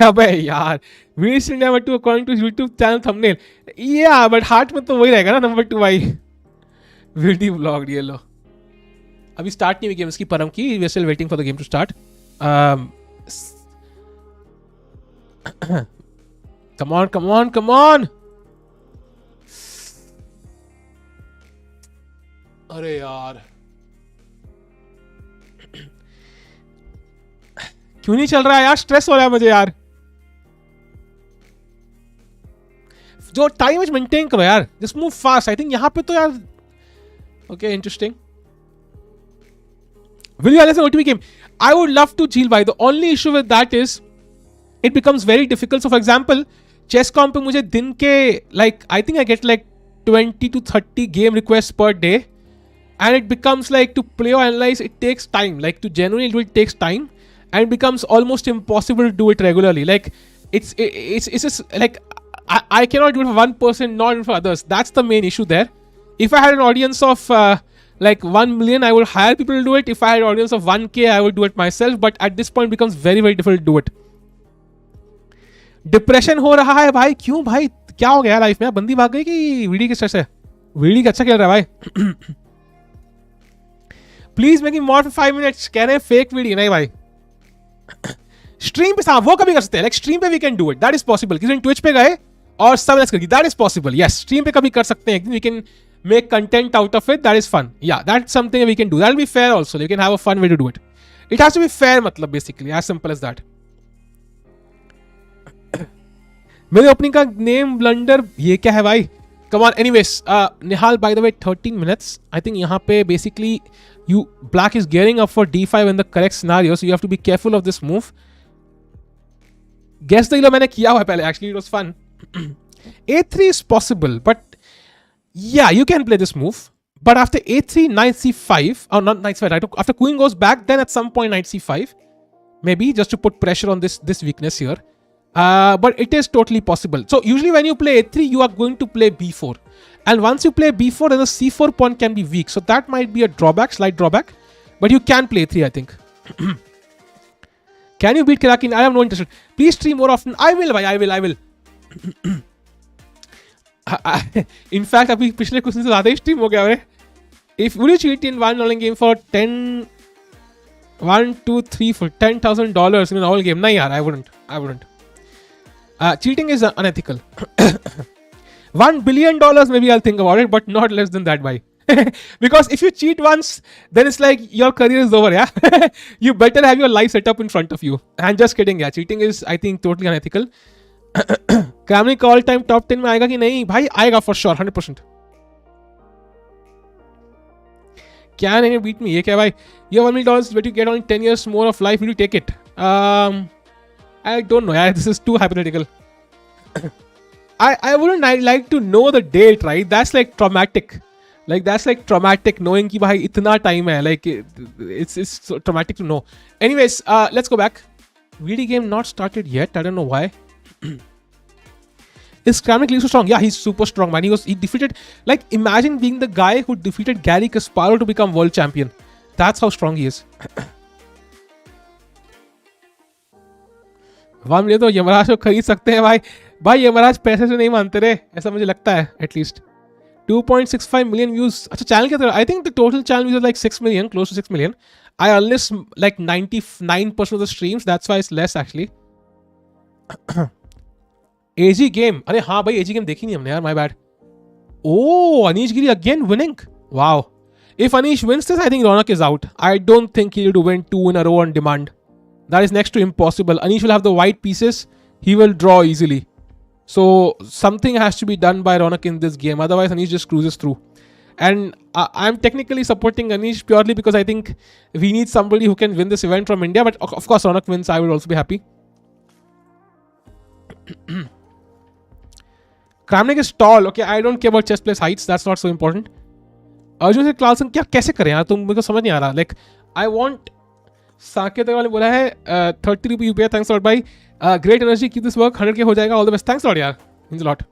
अबे यार video से number 2 according to YouTube channel thumbnail. Yeah, but heart में तो वही रहेगा ना नंबर 2 भाई. वीडियो ब्लॉग ये लो. अभी स्टार्ट नहीं हुई गेम इसकी परम की. We are still waiting for the game to start. Come on. अरे यार क्यों नहीं चल रहा है यार? स्ट्रेस हो रहा है मुझे यार. जो टाइम इज मेंटेन करो यार. Just move fast. I think यहां पे तो यार. Okay, interesting. Will you listen OTP game? I would love to, Jeel bhai. The only issue with that is it becomes very difficult. So for example, chess.com पे मुझे दिन के like I think I get like 20 to 30 game requests per day, and it becomes like to play or analyze it takes time. Like to genuinely do it takes time, and it becomes almost impossible to do it regularly. Like it's just like I cannot do it for one person, not even for others. That's the main issue there. If I had an audience of like 1 million, I would hire people to do it. If I had an audience of 1K, I would do it myself. But at this point, it becomes very, very difficult to do it. Depression हो रहा है भाई. क्यों भाई? क्या हो गया life में? बंदी भाग गई कि वीडी की स्ट्रेस है? वीडी का अच्छा खेल रहा है भाई. Please making more for 5 minutes. कह रहे हैं फेक वीडियो. नहीं भाई, स्ट्रीम पे साहब वो कभी कर सकते हैं. लाइक स्ट्रीम पे we can do it. That is possible. किसी दिन ट्विच पे गए और सब ऐसा करके. That is possible. Yes, stream पे कभी कर सकते हैं. We can make content out of it. That is fun. Yeah, that's something we can do. That'll be fair also. You can have a fun way to do it. It has to be fair, matlab basically. As simple as that. मेरे opening का name blunder ये क्या है भाई? Come on. Anyways, Nihal, by the way, 13 minutes. I think यहाँ पे basically black is gearing up for d5 in the correct scenario, so you have to be careful of this move. Guess the मैंने किया हुआ है पहले. Actually, it was fun. A3 is possible, but Yeah, you can play this move. But after a3, knight c5, or not knight c5, right? After queen goes back, then at some point knight c5. Maybe just to put pressure on this weakness here. But it is totally possible. So usually when you play a3, you are going to play b4. And once you play b4, then the c4 pawn can be weak. So that might be a drawback, slight drawback. But you can play a3, I think. Can you beat Karakin? I am no interested. Please stream more often. I will, bhai. I will. In fact, अभी पिछले कुछ दिन से ज़्यादा ही stream हो गया है. If would you cheat in one online game for 1, 2, 3 for $10,000 in an all game? No, yaar, I wouldn't. Cheating is unethical. $1 billion, maybe I'll think about it, but not less than that, bhai. Because if you cheat once, then it's like your career is over, yeah. You better have your life set up in front of you. And just kidding, yeah. Cheating is, I think, totally unethical. Kramnik all time top 10 में आएगा कि नहीं? भाई आएगा for sure, 100%. Can anyone beat me? ये क्या भाई? You have $1 million, but you get only 10 years more of life. Will you take it? I don't know. Yeah, this is too hypothetical. I wouldn't like to know the date, right? That's like traumatic. Like that's like traumatic knowing कि भाई इतना time है. Like it's so traumatic to know. Anyways, let's go back. VD game not started yet. I don't know why. Is Kramnik so strong? Yeah, he's super strong, man. He defeated, like, imagine being the guy who defeated Garry Kasparov to become world champion. That's how strong he is. $1 million तो यमराज को खरीद सकते हैं भाई यमराज पैसे से नहीं मानते रे, ऐसा मुझे लगता है at least. 2.65 million views. अच्छा चैनल क्या? I think the total channel views are like 6 million, close to 6 million. I unless like 99% of the streams, that's why it's less actually. AG game. अरे हाँ भाई AG game देखी नहीं हमने यार, my bad. Oh, Anish Giri again winning. Wow. If Anish wins this, I think Raunak is out. I don't think he'll do win 2 in a row on demand. That is next to impossible. Anish will have the white pieces. He will draw easily. So something has to be done by Raunak in this game. Otherwise, Anish just cruises through. And I'm technically supporting Anish purely because I think we need somebody who can win this event from India. But of course, Raunak wins. I will also be happy. Kramnik is tall. Okay, I don't care about chess players' heights. That's not so important. Arjun से Klaasen क्या कैसे करें यार, तुम मेरे को समझ नहीं आ रहा. लाइक आई वांट साकेत वाले बोला है 30 रुपये यूपीआई. थैंक्स लॉट भाई. Great energy, keep this work. 100K हो जाएगा. All the best. Thanks lot यार, means a lot.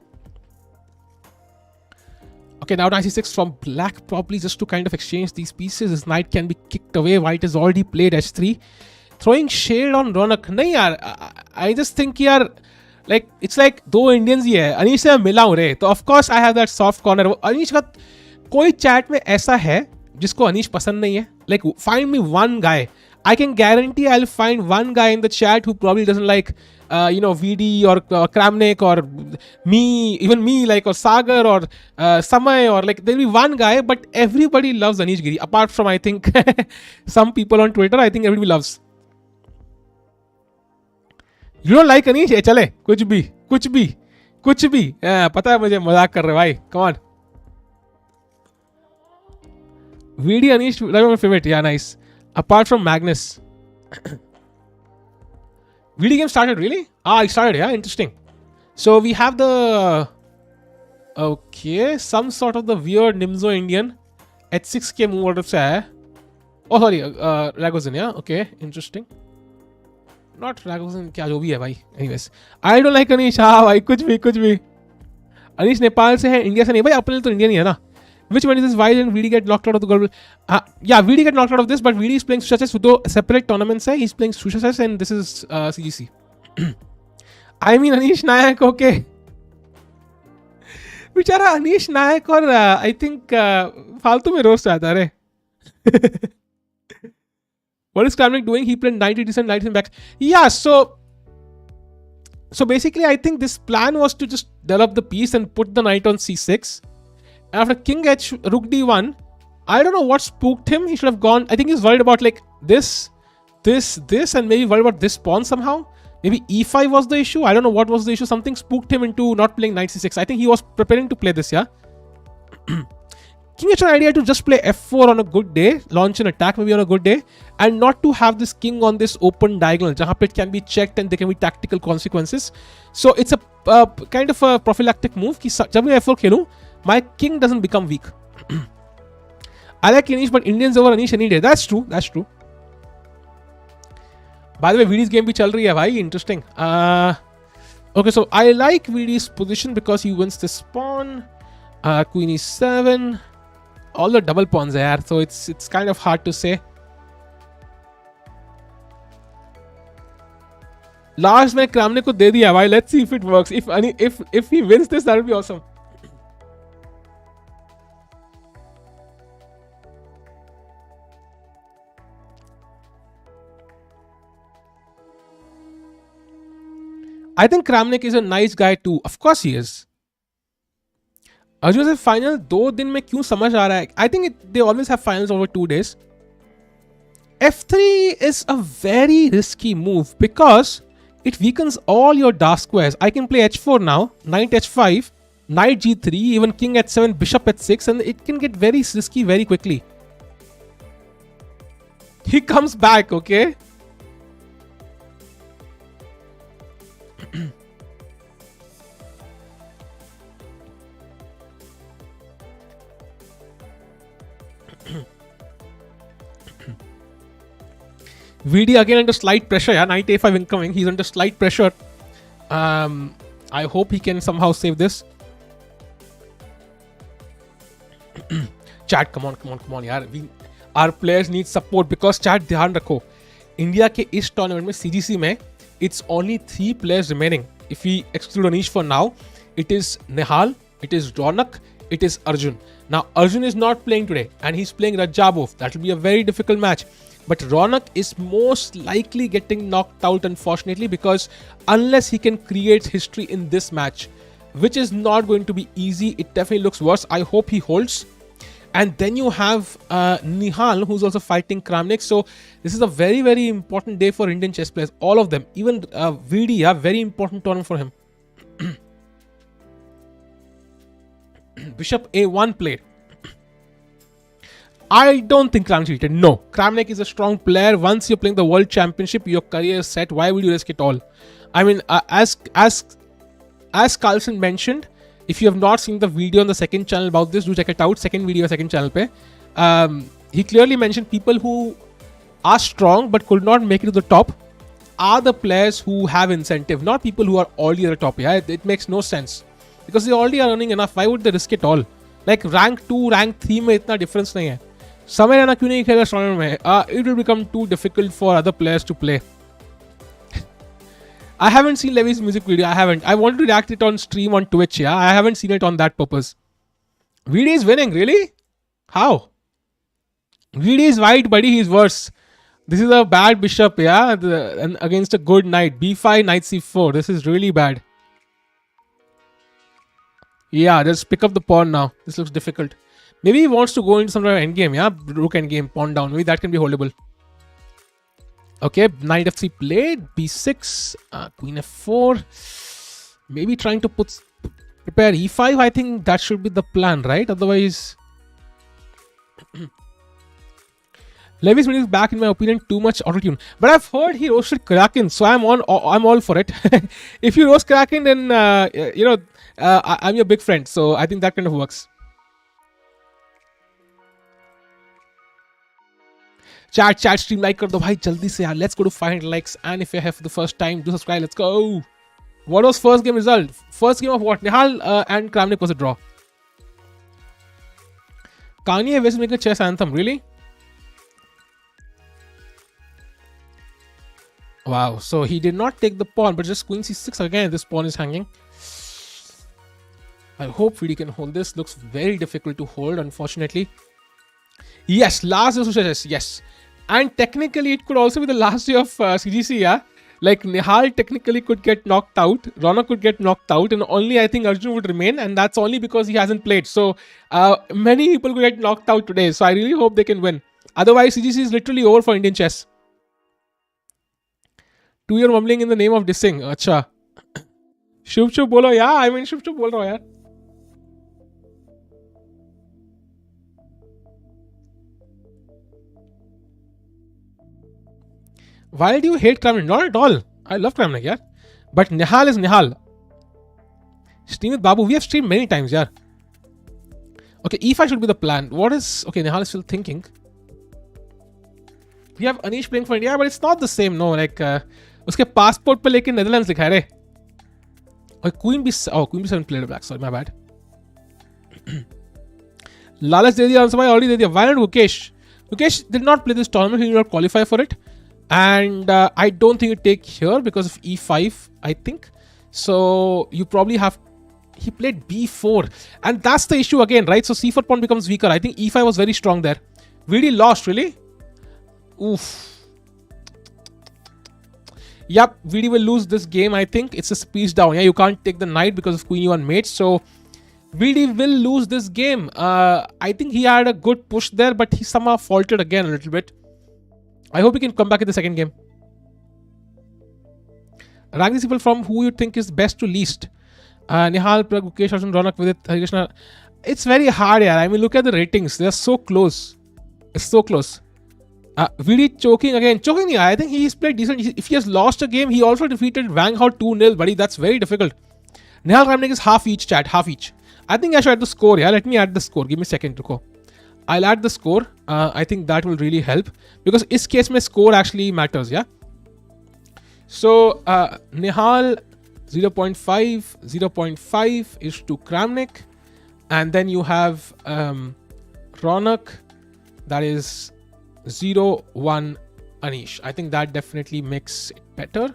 Okay, now knight c6 from black, probably just to kind of exchange these pieces. This knight can be kicked away. White has already played h3. Throwing shade on Raunak. नहीं यार, I just think यार, like it's like दो Indians ही है. अनीश से मैं मिला हूँ रे, तो of course I have that soft corner. Anish का कोई चैट में ऐसा है जिसको अनीश पसंद नहीं है. Like find me one guy. I can guarantee I'll find one guy in the chat who probably doesn't like VD or Kramnik or me, even me, like, or Sagar or Samay, or like there'll be one guy, but everybody loves Anish Giri. Apart from, I think, some people on Twitter, I think everybody loves. You don't like Anish? चले कुछ भी पता है मुझे, मजाक कर रहे भाई. Come on. VD Anish, like my favorite. Yeah, nice. Apart from Magnus. VD game started, really? It started, yeah, interesting. So we have the some sort of the weird Nimzo Indian h6k move out of say. Oh sorry, Ragozin, yeah, okay, interesting. Not Ragozin, क्या जो भी है भाई. Anyways, I don't like Anish. हाँ भाई, कुछ भी. Anish Nepal से है, इंडिया से नहीं भाई. अपने तो इंडियन ही है ना. Which one is this? Why didn't VD get knocked out of the global? Yeah, VD get knocked out of this, but VD is playing Shusha Chess. So separate tournaments hai. He's playing Shusha Chess and this is CGC. I mean Anish Nayak, okay. बेचारा Anish Nayak और I think फालतू में roast आता है. What is Kramnik doing? He played 90 decent knights and backs. Yeah, so basically I think this plan was to just develop the piece and put the knight on c6. After king h, rook d1, I don't know what spooked him. He should have gone. I think he's worried about like this, and maybe worried about this pawn somehow. Maybe e5 was the issue. I don't know what was the issue. Something spooked him into not playing knight c6. I think he was preparing to play this, yeah. King h, an idea to just play f4 on a good day, launch an attack maybe on a good day, and not to have this king on this open diagonal, jahan pe it can be checked and there can be tactical consequences. So it's a kind of a prophylactic move. कि जब मैं f4 खेलूं, my king doesn't become weak. I like Anish, but Indians over Anish any day. That's true. That's true. By the way, VD's game bhi chal rahi hai, bhai. Interesting. Okay, so I like VD's position because he wins this pawn. Queen e7. All the double pawns are, so it's kind of hard to say. Last में Kramnik को दे दिया भाई. Let's see if it works. If he wins this, that will be awesome. I think Kramnik is a nice guy too. Of course he is. Arjun से final 2 दिन में क्यों समझ आ रहा है? I think they always have finals over 2 days. F3 is a very risky move because it weakens all your dark squares. I can play h4 now, knight h5, knight g3, even king h7, bishop h6, and it can get very risky very quickly. He comes back, okay? VD again under slight pressure. Yeah, knight a5 incoming. He's under slight pressure. I hope he can somehow save this. Chat, come on, यार. Our players need support because chat ध्यान रखो. India के इस tournament में CGC में it's only 3 players remaining. If we exclude Anish for now, it is Nihal, it is Raunak, it is Arjun. Now Arjun is not playing today and he's playing Rajdabov. That will be a very difficult match. But Raunak is most likely getting knocked out, unfortunately, because unless he can create history in this match, which is not going to be easy, it definitely looks worse. I hope he holds. And then you have Nihal, who's also fighting Kramnik. So this is a very, very important day for Indian chess players. All of them. Even VD, a very important tournament for him. Bishop A1 played. I don't think Kramnik cheated. No. Kramnik is a strong player. Once you're playing the World Championship, your career is set. Why would you risk it all? I mean, as Carlson mentioned, if you have not seen the video on the second channel about this, do check it out. Second video, second channel pe. He clearly mentioned people who are strong but could not make it to the top are the players who have incentive, not people who are already at the top. Yeah, it makes no sense because they already are earning enough. Why would they risk it all? Like rank 2, rank 3 में इतना difference नहीं है. समय रहना क्यों नहीं खेलेगा tournament में? It will become too difficult for other players to play. I haven't seen Levy's music video. I haven't. I wanted to react it on stream on Twitch. Yeah, I haven't seen it on that purpose. VD is winning, really? How? VD is white, buddy. He's worse. This is a bad bishop, yeah, and against a good knight. B5, knight c4. This is really bad. Yeah, just pick up the pawn now. This looks difficult. Maybe he wants to go into some sort of endgame, yeah? Rook endgame, pawn down. Maybe that can be holdable. Okay, knight f3 played, b6, queen f4. Maybe trying to prepare e5. I think that should be the plan, right? Otherwise, Levy's video is back, in my opinion, too much auto-tune. But I've heard he roasted Kraken, so I'm all for it. If you roast Kraken, then I'm your big friend, so I think that kind of works. Chat stream like कर दो भाई जल्दी से यार. Let's go to 500 likes, and if you're here for the first time, do subscribe. Let's go. What was first game result? First game of what? Nihal and Kramnik was a draw. Kanye West make a chess anthem, really? Wow. So he did not take the pawn, but just queen c6 again. This pawn is hanging. I hope Vidit can hold this. Looks very difficult to hold, unfortunately. Yes, last day of Susha Chess. Yes. And technically, it could also be the last day of CGC, yeah? Like, Nihal technically could get knocked out. Raunak could get knocked out. And only, I think, Arjun would remain. And that's only because he hasn't played. So, many people could get knocked out today. So, I really hope they can win. Otherwise, CGC is literally over for Indian chess. 2-year mumbling in the name of dissing. Acha. Shub bolo, yeah. I mean, shub bol raha yaar. Why do you hate Kramnik? Not at all. I love Kramnik, yeah. But Nihal is Nihal. Stream with Babu. We have streamed many times, yeah. Okay, e5 should be the plan. What is... Okay, Nihal is still thinking. We have Anish playing for India, but it's not the same, no. Like, uske passport pe lekin Netherlands likha hai re. Okay, Queen B7 played black. Sorry, my bad. Lalas de diya, Ansama already de diya. Why not Mukesh? Mukesh did not play this tournament. He did not qualify for it. And I don't think you take here because of e5, I think. So you probably have... He played b4. And that's the issue again, right? So c4 pawn becomes weaker. I think e5 was very strong there. Vidi lost, really? Oof. Yep, Vidi will lose this game, I think. It's a piece down. Yeah, you can't take the knight because of queen e1 mate. So Vidi will lose this game. I think he had a good push there, but he somehow faltered again a little bit. I hope he can come back in the second game. Rank these people from who you think is best to least. Nihal, Prag, Mukesh, Arjun, Raunak, Vidit, Harikrishna. It's very hard, yeah. I mean, look at the ratings. They're so close. It's so close. Vidi choking again. Choking, yeah. I think he's played decent. If he has lost a game, he also defeated Wang Hao 2-0, buddy. That's very difficult. Nihal Kramnik is half each, chat. Half each. I think I should add the score, yeah. Let me add the score. Give me a second to go. I'll add the score. I think that will really help. Because in this case, my score actually matters, yeah. So, Nihal 0.5, 0.5 is to Kramnik. And then you have Raunak. That is 0-1 Anish. I think that definitely makes it better.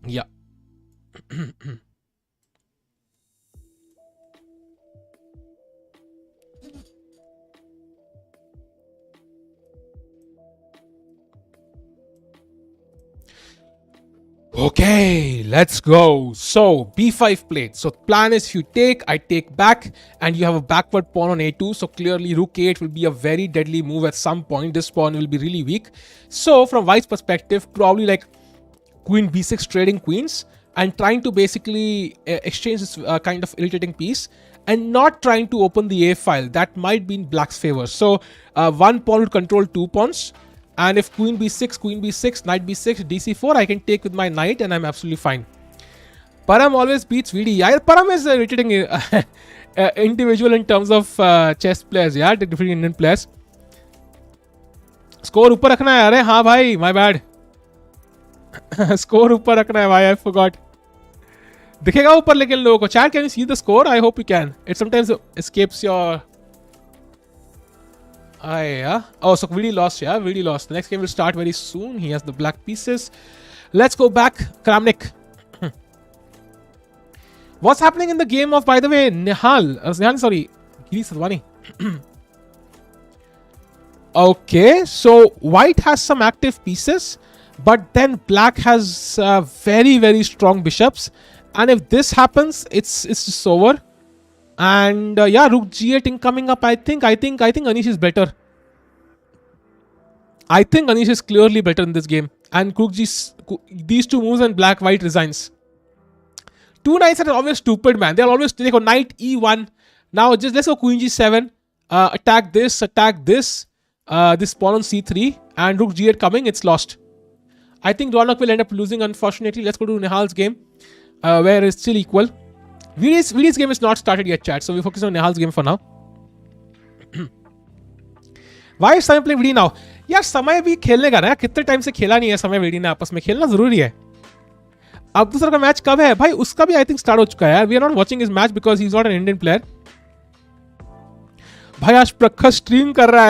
Yeah. Okay, let's go. So b5 played. So plan is if you take, I take back, and you have a backward pawn on a2. So clearly rook a8 will be a very deadly move at some point. This pawn will be really weak. So from white's perspective, probably like queen b6 trading queens and trying to basically exchange this kind of irritating piece and not trying to open the a file. That might be in black's favor. So one pawn would control two pawns. And if queen b6, knight b6, dc4, I can take with my knight and I'm absolutely fine. Parham always beats VD. Yeah, Parham is a irritating individual in terms of chess players. Yeah, different Indian players. Score ऊपर रखना है. अरे हाँ भाई, my bad. Score ऊपर रखना है भाई, I forgot. दिखेगा ऊपर लेकिन लोगों को. Chat, can you see the score? I hope you can. It sometimes escapes your... yeah. Oh, so Vidi lost, yeah. Vidi lost. The next game will start very soon. He has the black pieces. Let's go back. Kramnik. What's happening in the game of, by the way, Nihal Sarin. Okay, so white has some active pieces, but then black has very, very strong bishops. And if this happens, it's just over. And yeah, rook g8 coming up. I think Anish is better. I think Anish is clearly better in this game. And rook g, these two moves and black white resigns. Two knights are always stupid, man. They'll always take a knight e1. Now just let's go queen g7. Attack this. This pawn on c3 and rook g8 coming. It's lost. I think Raunak will end up losing, unfortunately. Let's go to Nihal's game, where it's still equal. Vidi's game is not started yet, chat. So we focus on Nihal's game for now. Why is Samay playing Vidi now? यार समय भी खेलने का ना, कितने time से खेला नहीं है समय Vidi ने आपस में. खेलना जरूरी है. अब दूसरा का मैच कब है भाई? उसका भी आई थिंक स्टार्ट हो चुका है. We are not watching his match because he is not an Indian player. भाई आज प्रखर स्ट्रीम कर रहा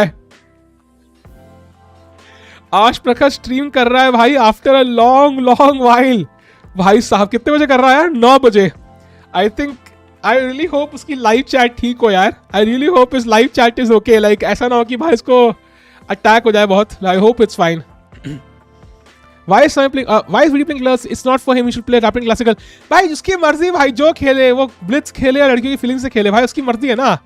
है. भाई आफ्टर अ लॉन्ग वाइल. भाई साहब कितने बजे कर रहा है यार? 9 बजे. I think I really hope उसकी लाइव चैट ठीक हो यार. I really hope his live chat is okay. Like ऐसा ना हो कि भाई इसको अटैक हो जाए बहुत. I hope it's fine. Why is Vidi playing class? It's not for him. He should play Rapid and Classical. भाई उसकी मर्जी भाई, जो खेले वो ब्लिट्स खेले या लड़कियों की फीलिंग से खेले भाई, उसकी मर्जी है ना.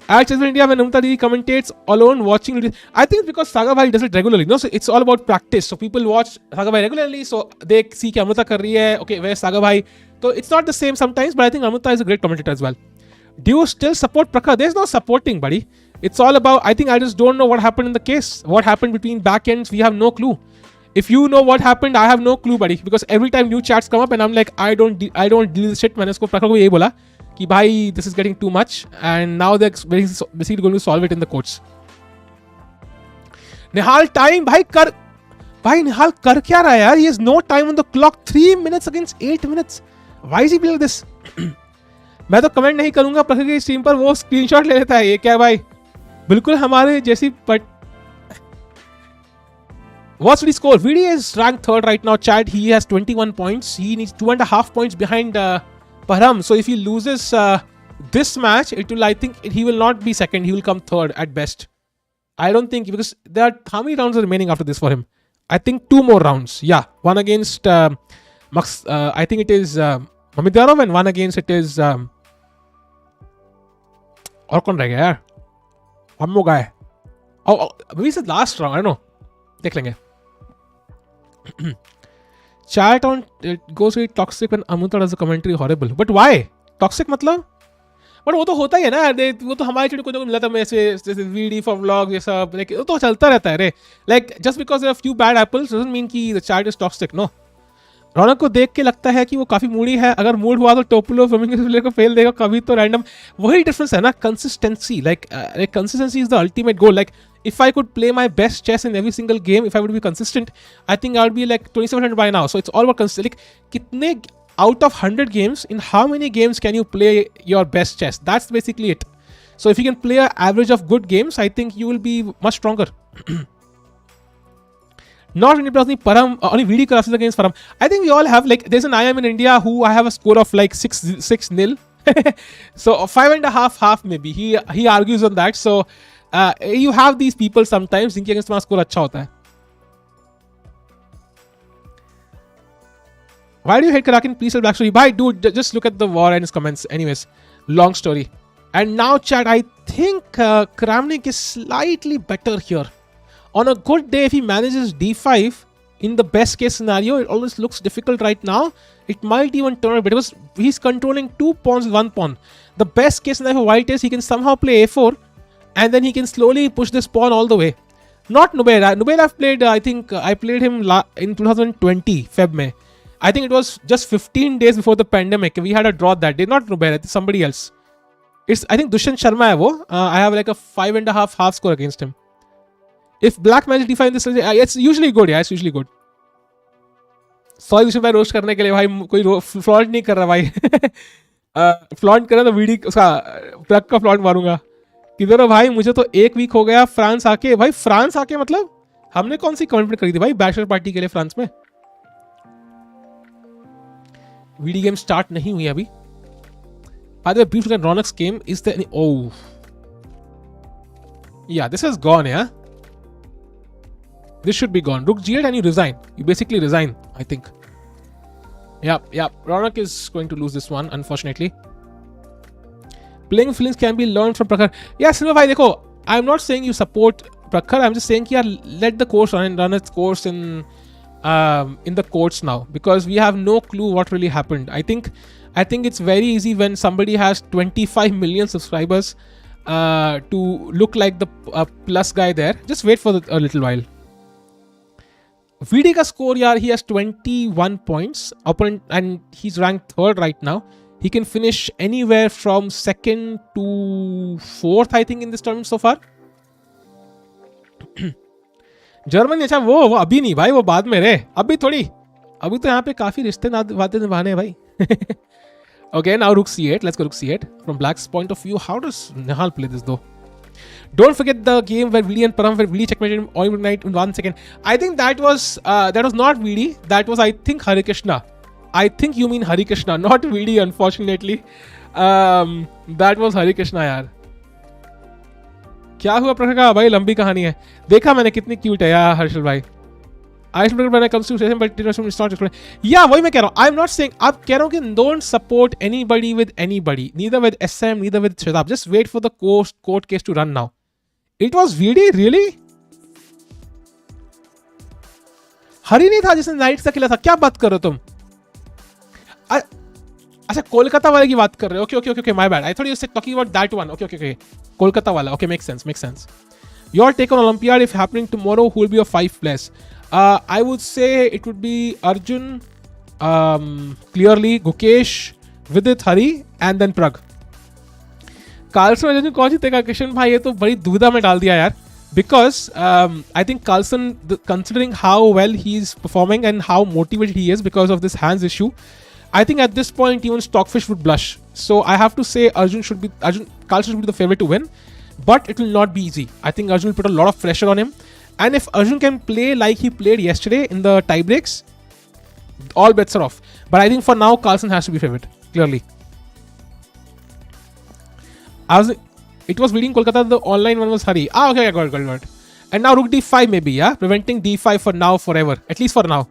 At Chess India, when Namta Didi commentates alone watching, I think it's because Saga Bhai does it regularly. No, so it's all about practice. So people watch Saga Bhai regularly, so they see कि Amrita कर रही है. Okay, where's Saga Bhai? So it's not the same sometimes, but I think Amrita is a great commentator as well. Do you still support Prakhar? There's no supporting, buddy. It's all about, I think I just don't know what happened in the case. What happened between back ends, we have no clue. If you know what happened, I have no clue, buddy. Because every time new chats come up and I'm like, I don't deal with shit. मैंने उसको प्रखर को यही बोला कि भाई, this is getting too much. And now they're basically going to solve it in the courts. Nihal, time, भाई निहाल कर क्या रहा है यार? He has no time on the clock. 3 minutes against 8 minutes. Why is he playing this? मैं तो comment नहीं करूंगा, प्रखर की स्ट्रीम पर वो स्क्रीनशॉट ले लेता है. ये क्या भाई? बिल्कुल हमारे जैसी. But what's the score? VD is ranked 3rd right now. Chad, he has 21 points. He needs 2.5 points behind Parham. So if he loses this match, I think he will not be 2nd. He will come 3rd at best. I don't think, because there are, how many rounds are remaining after this for him? I think 2 more rounds. Yeah, one against I think it is Mamedyarov, and one against it is और कौन रह गया यार? One more guy. Oh, maybe it's the last round. I don't know. देख लेंगे. Chat on it goes really toxic when Amrita does the commentary horrible. But why? Toxic मतलब? But वो तो होता ही है ना. वो तो हमारे चीज़ को मिला था जैसे वीडी फॉर व्लॉग ये सब, लाइक वो तो चलता रहता है रे. Like just because there are few bad apples doesn't mean कि the chat is toxic. No, Raunak को देख के लगता है कि वो काफी मूडी है. अगर मूड हुआ तो टोपुलो को फेल देगा, कभी तो रैंडम. वही डिफरेंस है ना, consistency. Like consistency is the ultimate goal. Like if I could play my best chess in every single game, if I would be consistent, I think I would be like 2700 by now. So it's all about consistency. Like kitne out of 100 games, in how many games can you play your best chess? That's basically it. So if you can play an average of good games, I think you will be much stronger. Not only Parham, only VD crosses against Parham. I think we all have, like, there's an IM in India who I have a score of like 6-0. So 5.5 maybe. He argues on that. So you have these people sometimes जिनके against तुम्हारा score अच्छा होता है. Why do you hate Kraken? Please tell Black Story. Bye, dude. Just look at the war and his comments. Anyways, long story. And now, chat, I think Kramnik is slightly better here. On a good day, if he manages d5, in the best case scenario, it always looks difficult right now. It might even turn a bit because he's controlling 2 pawns with 1 pawn. The best case scenario for white is he can somehow play a4, and then he can slowly push this pawn all the way. Not Nubair. Nubair I've played, I think I played him in 2020, Feb May. I think it was just 15 days before the pandemic. We had a draw that day. Not Nubair, it's somebody else. It's, I think Dushyant Sharma hai wo. I have like a 5.5 half score against him. If black manages d5 in this, it's usually good. Yeah, it's usually good. Sorry Dushyant भाई roast करने के लिए. भाई कोई flaunt नहीं कर रहा भाई. फ्लॉन्ट कर रहा तो वीडियो उसका ट्रक का फ्लॉन्ट मारूंगा. किधर हो भाई? मुझे तो 1 वीक हो गया फ्रांस आके. भाई फ्रांस आके मतलब हमने कौन सी कमिटमेंट करी थी भाई बैचलर पार्टी के लिए फ्रांस में? वीडियो गेम स्टार्ट नहीं हुई अभी. By the way, brief look at Raunak's game. Is there any... Oh. Yeah, this has gone, yeah? This should be gone. Rook g8 and you resign. You basically resign, I think. Yeah. Raunak is going to lose this one, unfortunately. Playing feelings can be learned from Prakhar. Yeah, Silva bhai, dekho, I'm not saying you support Prakhar. I'm just saying कि यार let the course run its course in the courts now, because we have no clue what really happened. I think it's very easy when somebody has 25 million subscribers to look like the plus guy there. Just wait for a little while. VD ka score, yaar, he has 21 points. Opponent, and he's ranked 3rd right now. He can finish anywhere from 2nd to 4th, I think, in this tournament so far. Germany, अच्छा वो अभी नहीं भाई, वो बाद में रे. अभी थोड़ी, अभी तो यहाँ पे काफी रिश्ते वादे निभाने हैं भाई. Okay, now rook c8. Let's go rook c8. From black's point of view, how does Nihal play this though? Don't forget the game where VD and Parham, where VD checkmated him overnight in 1 second. I think that was not VD. That was, I think, Hare Krishna. I think you mean Hare Krishna, not VD, unfortunately. That was Hare Krishna, यार. क्या हुआ प्रखर का भाई? लंबी कहानी है. देखा मैंने कितनी क्यूट है यार हर्षल भाई. I should when it comes to session, but it's not just. Yeah, वही मैं कह रहा हूँ. I'm not saying, आप कह रहा हूँ कि don't support anybody with anybody, neither with SM, neither with Shradab. Just wait for the court case to run now. It was VD, really? हरी नहीं था जिसने नाइट्स का खेला था? क्या बात कर रहे हो तुम? अच्छा कोलकाता वाले की बात कर रहे हो. Okay, my bad. I thought you were talking about that one. Okay. Kolkata वाला. Okay, makes sense. Your take on Olympiad if happening tomorrow, who will be your 5 players? I would say it would be Arjun, clearly Gukesh, Vidit, Hari, and then Prag. Carlson Arjun कौन जीतेगा किशन भाई? ये तो बड़ी दुविधा में डाल दिया यार. Because I think Carlson, considering how well he is performing and how motivated he is because of this hands issue, I think at this point even Stockfish would blush. So I have to say Carlson should be the favorite to win, but it will not be easy. I think Arjun will put a lot of pressure on him, and if Arjun can play like he played yesterday in the tie breaks, all bets are off. But I think for now Carlson has to be favorite clearly. It was beating Kolkata. The online one was Hari. Okay, I got it. And now Rook D5 maybe, yeah? Preventing D5 for now, forever. At least for now.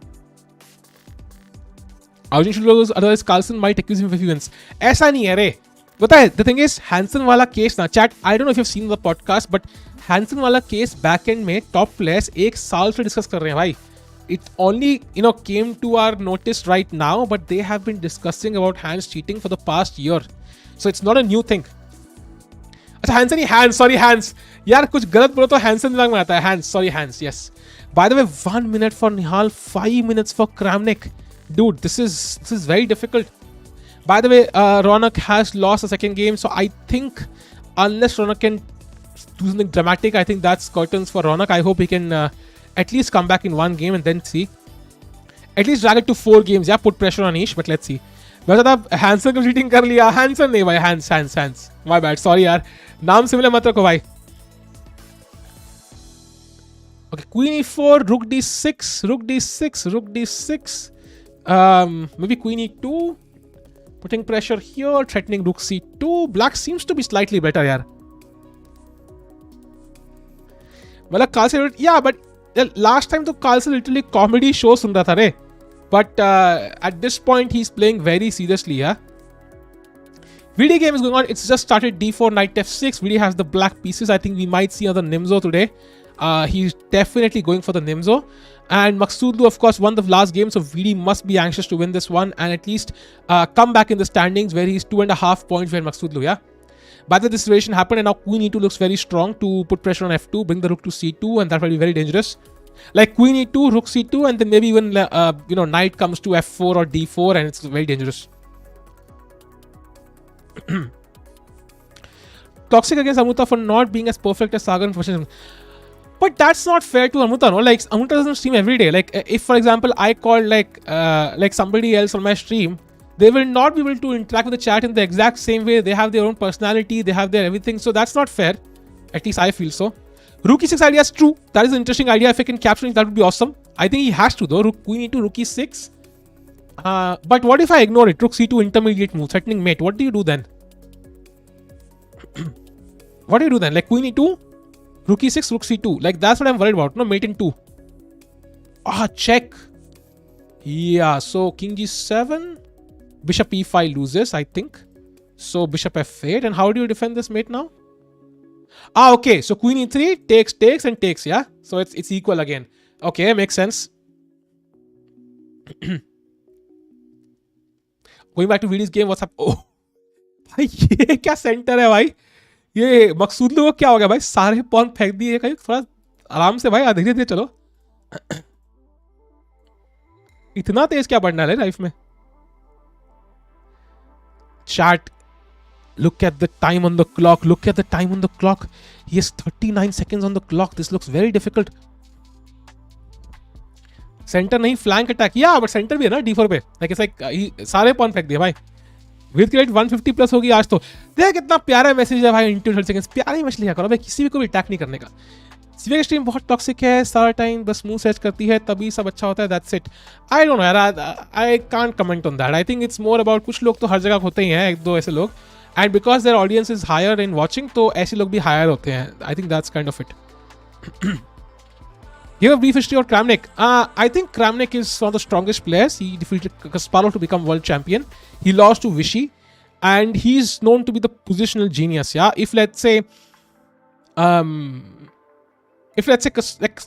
Arjun should lose, otherwise Carlson might accuse him if he wins. ऐसा नहीं है रे. पता है, the thing is, Hansen वाला case ना, chat, I don't know if you've seen the podcast, but Hansen वाला case back end में top players एक साल से discuss कर रहे हैं भाई. It only, came to our notice right now, but they have been discussing about Hans cheating for the past year. So it's not a new thing. अच्छा Hansen ही hence यार कुछ गलत बोलो तो हैंसन दिमाग में आता है. Hans yes. By the way, 1 minute for Nihal, 5 minutes for Kramnik. Dude, this is very difficult. By the way, Raunak has lost the second game, so I think unless Raunak can do something dramatic, I think that's curtains for Raunak. I hope he can at least come back in one game and then see. At least drag it to 4 games. Yeah, put pressure on Anish, but let's see. वैसे तो Hansen को cheating कर लिया. Hansen नहीं भाई, hence my bad, sorry यार, नाम similar मत रखो भाई. Okay, Queen E4, Rook D6, maybe Queen E2, putting pressure here, threatening Rook C2. Black seems to be slightly better यार. मतलब Carlson, yeah, but last time तो Carlson literally comedy show सुन रहा था रे. But at this point, he's playing very seriously, yeah? VD game is going on. It's just started D4, Knight F6. VD has the black pieces. I think we might see another Nimzo today. He's definitely going for the Nimzo. And Maghsoodloo, of course, won the last game. So VD must be anxious to win this one and at least come back in the standings where he's 2.5 points behind Maghsoodloo, yeah? But this situation happened and now Queen E2 looks very strong to put pressure on F2, bring the Rook to C2, and that will be very dangerous. Like Queen E2, Rook C2, and then maybe even Knight comes to F4 or D4, and it's very dangerous. Toxic against Amruta for not being as perfect as Sagar in professionalism. But that's not fair to Amruta, no? Like Amruta doesn't stream every day. Like if, for example, I called like somebody else on my stream, they will not be able to interact with the chat in the exact same way. They have their own personality, they have their everything. So that's not fair. At least I feel so. Rook E6 idea is true. That is an interesting idea. If I can capture it, that would be awesome. I think he has to though. Queen E2, Rook E6. But what if I ignore it? Rook C2 intermediate move, threatening mate. What do you do then? What do you do then? Like Queen E2, Rook E6, Rook C2. Like that's what I'm worried about. No, mate in 2. Check. Yeah, so King G7. Bishop E5 loses, I think. So Bishop F8. And how do you defend this mate now? Okay, so Queen E3 takes and takes, yeah? So it's equal again. Okay, makes sense. Going back to VD's game, what's up? Oh, भाई ये क्या centre है भाई? ये मकसूदलू को क्या हो गया भाई? सारे पॉन फेंक दिए कहीं. थोड़ा आराम से भाई, धीरे धीरे चलो. इतना तेज क्या बढ़ना है लाइफ में? Chat. Look at the time on the clock. He has 39 seconds on the clock. This looks very difficult. Center नहीं, flank attack. Yeah, but center भी है ना D4 पे. Like it's like सारे pawn फेंक दिए भाई. With rate 150 प्लस होगी आज तो. देख कितना प्यारा मैसेज है भाई. into 30 seconds. प्यारी मछली क्या करो भाई, किसी भी को भी अटैक नहीं करने का. सीवी की स्ट्रीम बहुत टॉक्सिक है. सारा टाइम बस मुंह सेट करती है, तभी सब अच्छा होता है. That's it. I don't know यार. I can't comment on that. I think it's more about कुछ लोग तो हर जगह होते ही हैं, एक दो ऐसे लोग. And because their audience is higher in watching, तो ऐसे लोग भी higher होते हैं. I think that's kind of it. Give a brief history of Kramnik. I think Kramnik is one of the strongest players. He defeated Kasparov to become world champion. He lost to Vichy, and he's known to be the positional genius. Yeah, if let's say, like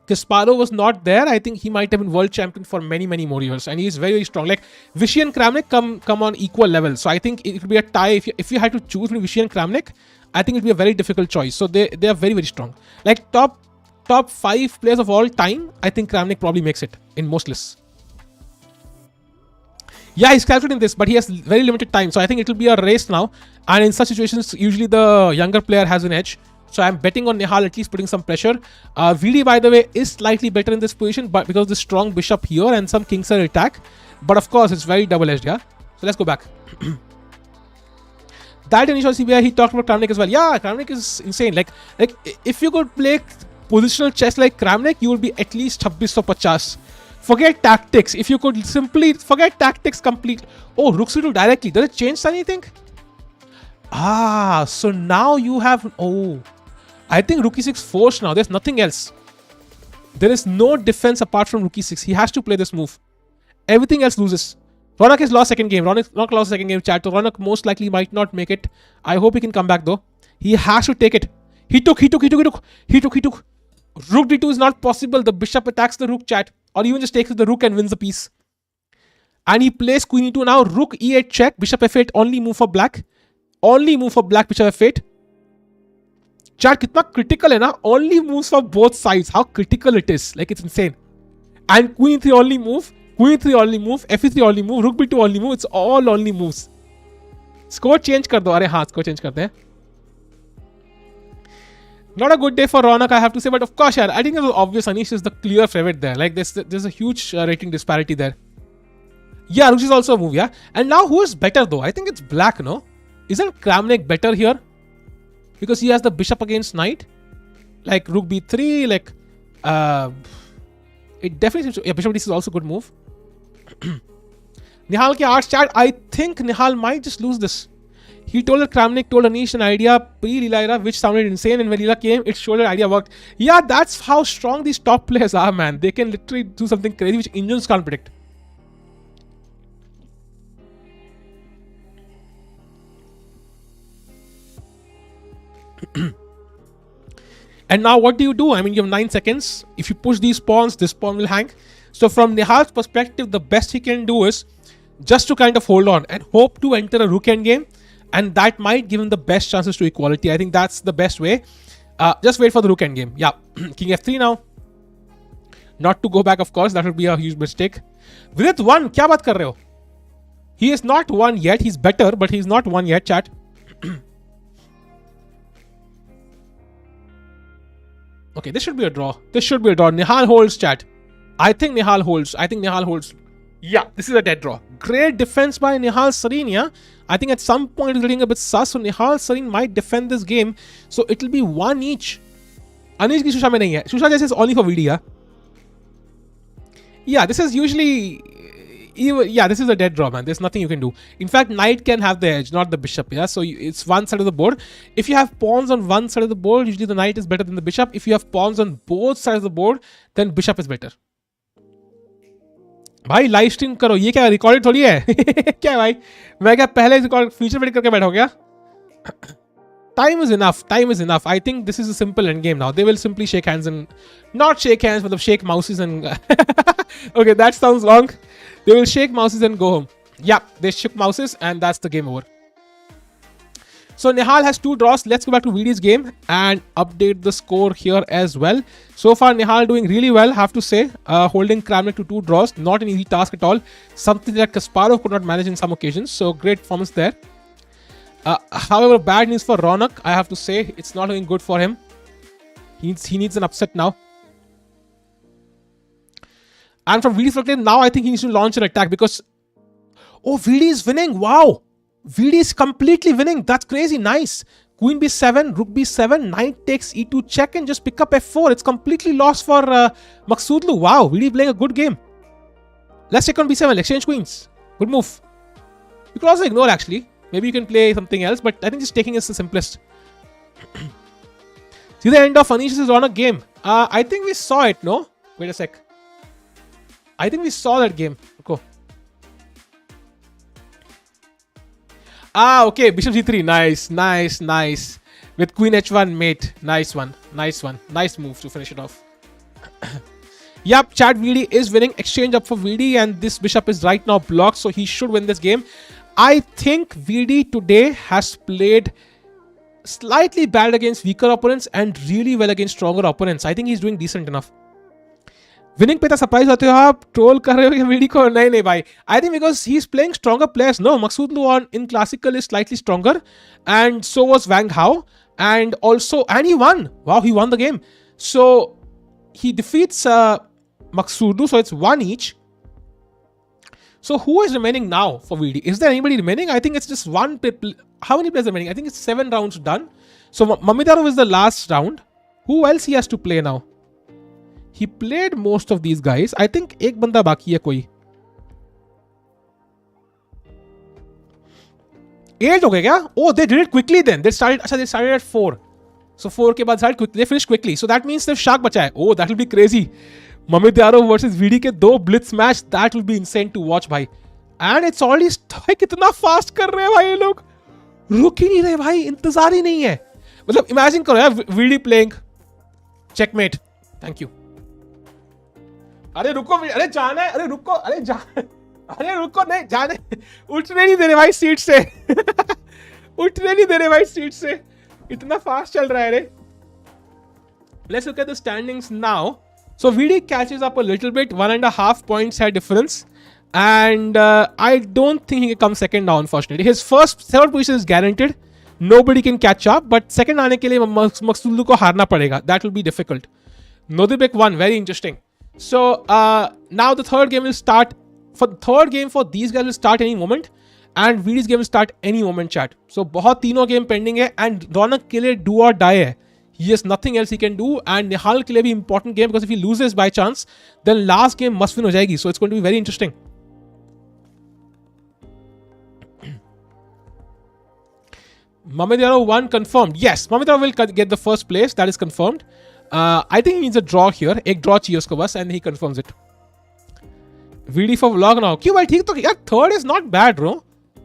Kasparov was not there, I think he might have been world champion for many, many more years. And he's very, very strong. Like, Vishy and Kramnik come on equal level. So I think it would be a tie. If you had to choose between Vishy and Kramnik, I think it would be a very difficult choice. So they are very, very strong. Like, top 5 players of all time, I think Kramnik probably makes it in most lists. Yeah, he's calculating this, but he has very limited time. So I think it will be a race now. And in such situations, usually the younger player has an edge. So I'm betting on Nihal at least putting some pressure. VD, by the way, is slightly better in this position, but because of the strong bishop here and some kingside attack. But of course, it's very double-edged, yeah? So let's go back. That initial CBI, he talked about Kramnik as well. Yeah, Kramnik is insane. Like if you could play positional chess like Kramnik, you would be at least 2650. Forget tactics. If you could simply forget tactics completely. Oh, Rook C2 directly. Does it change anything? Ah, so now you have... Oh, I think Rook E6 forced now. There's nothing else. There is no defense apart from Rook E6. He has to play this move. Everything else loses. Raunak has lost second game. Raunak lost second game, chat. So Raunak most likely might not make it. I hope he can come back though. He has to take it. He took. Rook D2 is not possible. The bishop attacks the rook, chat. Or even just takes the rook and wins the piece. And he plays Queen E2 now. Rook E8 check. Bishop F8. Only move for black. Only move for black. Bishop F8. Chat, kitna critical hai na? Only moves for both sides. How critical it is. Like, it's insane. And Queen E3 only move. Queen E3 only move. F3 only move. Rook B2 only move. It's all only moves. Score change kar do. Arey haan, score change karte hain. Not a good day for Raunak, I have to say, but of course, yeah, I think it was obvious. Anish is the clear favorite there. Like, there's a huge rating disparity there. Yeah, Rook is also a move, yeah. And now who is better though? I think it's black, no? Isn't Kramnik better here? Because he has the bishop against knight. Like Rook B3, like it definitely seems to, yeah, bishop D6 is also a good move. Nihal ke arts chat, I think Nihal might just lose this. He told Kramnik told Anish an idea pre-Leela era which sounded insane, and when Leela came, it showed the idea worked. Yeah, that's how strong these top players are, man. They can literally do something crazy which engines can't predict. And now what do you do? I mean, you have 9 seconds. If you push these pawns, this pawn will hang. So from Nihal's perspective, the best he can do is just to kind of hold on and hope to enter a rook endgame. And that might give him the best chances to equality. I think that's the best way. Just wait for the rook endgame. Yeah. King F3 now. Not to go back, of course. That would be a huge mistake. Vidit won. Kya baat kar rahe ho? He is not won yet. He's better, but he's not won yet, chat. Okay, this should be a draw. This should be a draw. Nihal holds, chat. I think Nihal holds. Yeah, this is a dead draw. Great defense by Nihal Sarin, yeah. I think at some point it's getting a bit sus, so Nihal Sarin might defend this game. So it'll be 1 each. Anish ki Shusha mein nahi hai. Shusha Chess is only for VD, yeah. Yeah, this is usually... Yeah, this is a dead draw, man. There's nothing you can do. In fact, knight can have the edge, not the bishop, yeah. So it's one side of the board. If you have pawns on one side of the board, usually the knight is better than the bishop. If you have pawns on both sides of the board, then bishop is better. भाई live stream करो, ये क्या recorded थोड़ी है? क्या है भाई, मैं क्या पहले रिकॉर्ड फ्यूचर प्रेडिक्ट करके बैठा हो गया? Time is enough. I think this is a simple end game now. They will simply shake hands and not shake hands, but shake mouses and okay, that sounds long. They will shake mouses and go home. Yeah, they shook mouses and that's the game over. So Nihal has 2 draws. Let's go back to VD's game and update the score here as well. So far, Nihal doing really well, have to say. Holding Kramnik to 2 draws. Not an easy task at all. Something that Kasparov could not manage in some occasions. So great performance there. However, bad news for Raunak. I have to say, it's not looking good for him. He needs an upset now. And from VD's perspective, now I think he needs to launch an attack because... Oh, VD is winning. Wow. VD is completely winning. That's crazy. Nice. Queen b7, rook b7, knight takes e2 check and just pick up f4. It's completely lost for Maghsoodloo. Wow, VD playing a good game. Let's check on b7. Exchange queens. Good move. You can also ignore actually. Maybe you can play something else, but I think just taking is the simplest. See the end of Anish's Raunak game. I think we saw it, no? Wait a sec. I think we saw that game. Go. Okay. Bishop g3. Nice. With queen h1 mate. Nice one. Nice move to finish it off. Yep, chat, VD is winning. Exchange up for VD, and this bishop is right now blocked, so he should win this game. I think VD today has played slightly bad against weaker opponents and really well against stronger opponents. I think he's doing decent enough. Winning पे तो surprise होते हो आप, troll कर रहे हो ये VD को? नहीं भाई. I think because he's playing stronger players. No, Maghsoodloo on in classical is slightly stronger, and so was Wang Hao, and he won. Wow, he won the game. So he defeats Maghsoodloo, so it's 1 each. So who is remaining now for VD? Is there anybody remaining? I think it's just one. How many players are remaining? I think it's 7 rounds done. So Mamedyarov is the last round. Who else he has to play now? He played most of these guys. I think एक बंदा बाकी है कोई. 8 हो गए क्या? Oh, they did it quickly then. They started at 4. So 4 के बाद started quickly. They finished quickly. So that means सिर्फ Shak बचा है. Oh, that will be crazy. Mamedyarov versus VD के 2 blitz match. That will be insane to watch भाई. And it's already भाई कितना fast कर रहे हैं भाई ये लोग. रुक ही नहीं रहे भाई. इंतजार ही नहीं है. मतलब imagine करो यार, VD playing checkmate. Thank you. अरे रुको, अरे जाना है, अरे रुको, अरे रुको, नहीं जाने, उठने नहीं दे रहे भाई सीट से. उठने नहीं दे रहे भाई सीट से. इतना फास्ट चल रहा है रे. Let's look at the standings now. So VD catches up a little bit, 1.5 points had difference, and I don't think he can come second now. Unfortunately, his third position is guaranteed. Nobody can catch up, but second आने के लिए Maghsoodloo को हारना पड़ेगा. That will be difficult. Nodibek won. Very interesting. So now the third game will start. For the third game for these guys will start any moment, and VD's game will start any moment. Chat. So बहुत तीनों game pending है, and Raunak के लिए do or die है. He has nothing else he can do, and Nihal के लिए भी important game because if he loses by chance, then last game must win हो जाएगी. So it's going to be very interesting. Mamedyarov won confirmed. Yes, Mamedyarov will get the first place. That is confirmed. I think he needs a draw here. एक draw चाहिए उसको बस, and he confirms it. VD for vlog now. क्यों भाई, ठीक तो यार, third is not bad, bro.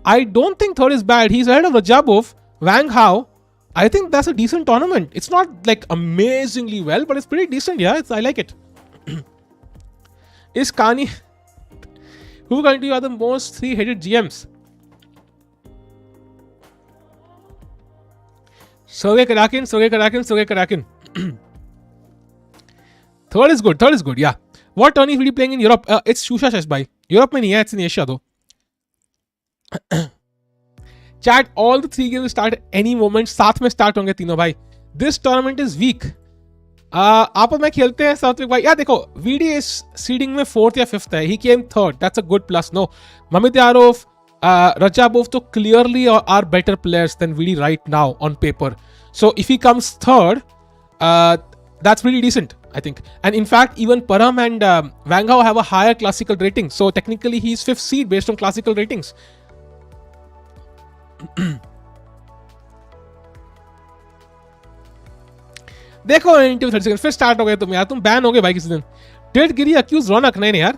I don't think third is bad. He's ahead of Rajdabov, Wang Hao. I think that's a decent tournament. It's not like amazingly well, but it's pretty decent. Yeah, I like it. Is Kani? Who currently are the most 3-headed GMs? Sergey Karakin. Third is good. Yeah. What tourney will you playing in Europe? It's Shusha Chess by. Europe में नहीं है, it's in Asia though. Chat, all the 3 games will start at any moment. साथ में start होंगे तीनों भाई. This tournament is weak. आप और मैं खेलते हैं साथ में भाई. यार देखो, VD is seeding में 4th या 5th है. He came 3rd. That's a good plus. No, Mamedyarov, Rajdabov तो clearly are better players than VD right now on paper. So if he comes 3rd, that's pretty decent, I think. And in fact, even Parham and Wang Hao have a higher classical rating. So technically, he's 5th seed based on classical ratings. देखो 30 seconds फिर start हो गए तुम यार. तुम ban हो गए भाई किसी दिन. Did Giri accuse Raunak? नहीं यार.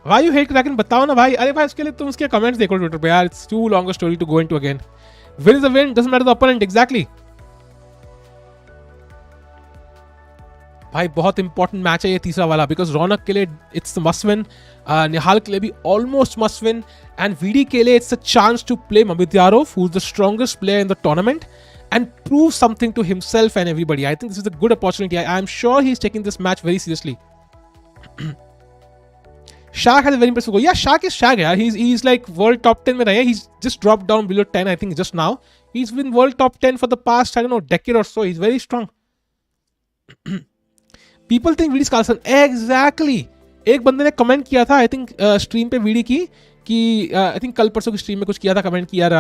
Why you hate Kraken? बताओ ना भाई. अरे भाई उसके लिए तुम उसके कमेंट्स देखो ट्विटर पे यार. It's too long a story to go into again. Win is a win. Doesn't matter the opponent. Exactly. भाई बहुत इंपॉर्टेंट मैच है ये तीसरा वाला, बिकॉज रौनक के लिए इट्स मस्ट विन, निहाल के लिए भी almost must win, and VD के लिए it's a chance to play Mamedyarov, who is the strongest player in the tournament, and prove something to himself and everybody. I think this is a good opportunity. I am sure he's taking this match very seriously. Shak has a very impressive goal. Yeah, Shak is Shak. Yeah, he's like world top 10 में रहे. He's just dropped down below 10. I think just now. He's been world top 10 for the past, I don't know, decade or so. He's very strong. People think VD Carlson. Exactly. एक बंदे ने comment किया था, I think stream पे VD की, कि आई थिंक कल परसों की स्ट्रीम में कुछ किया था कमेंट कि यार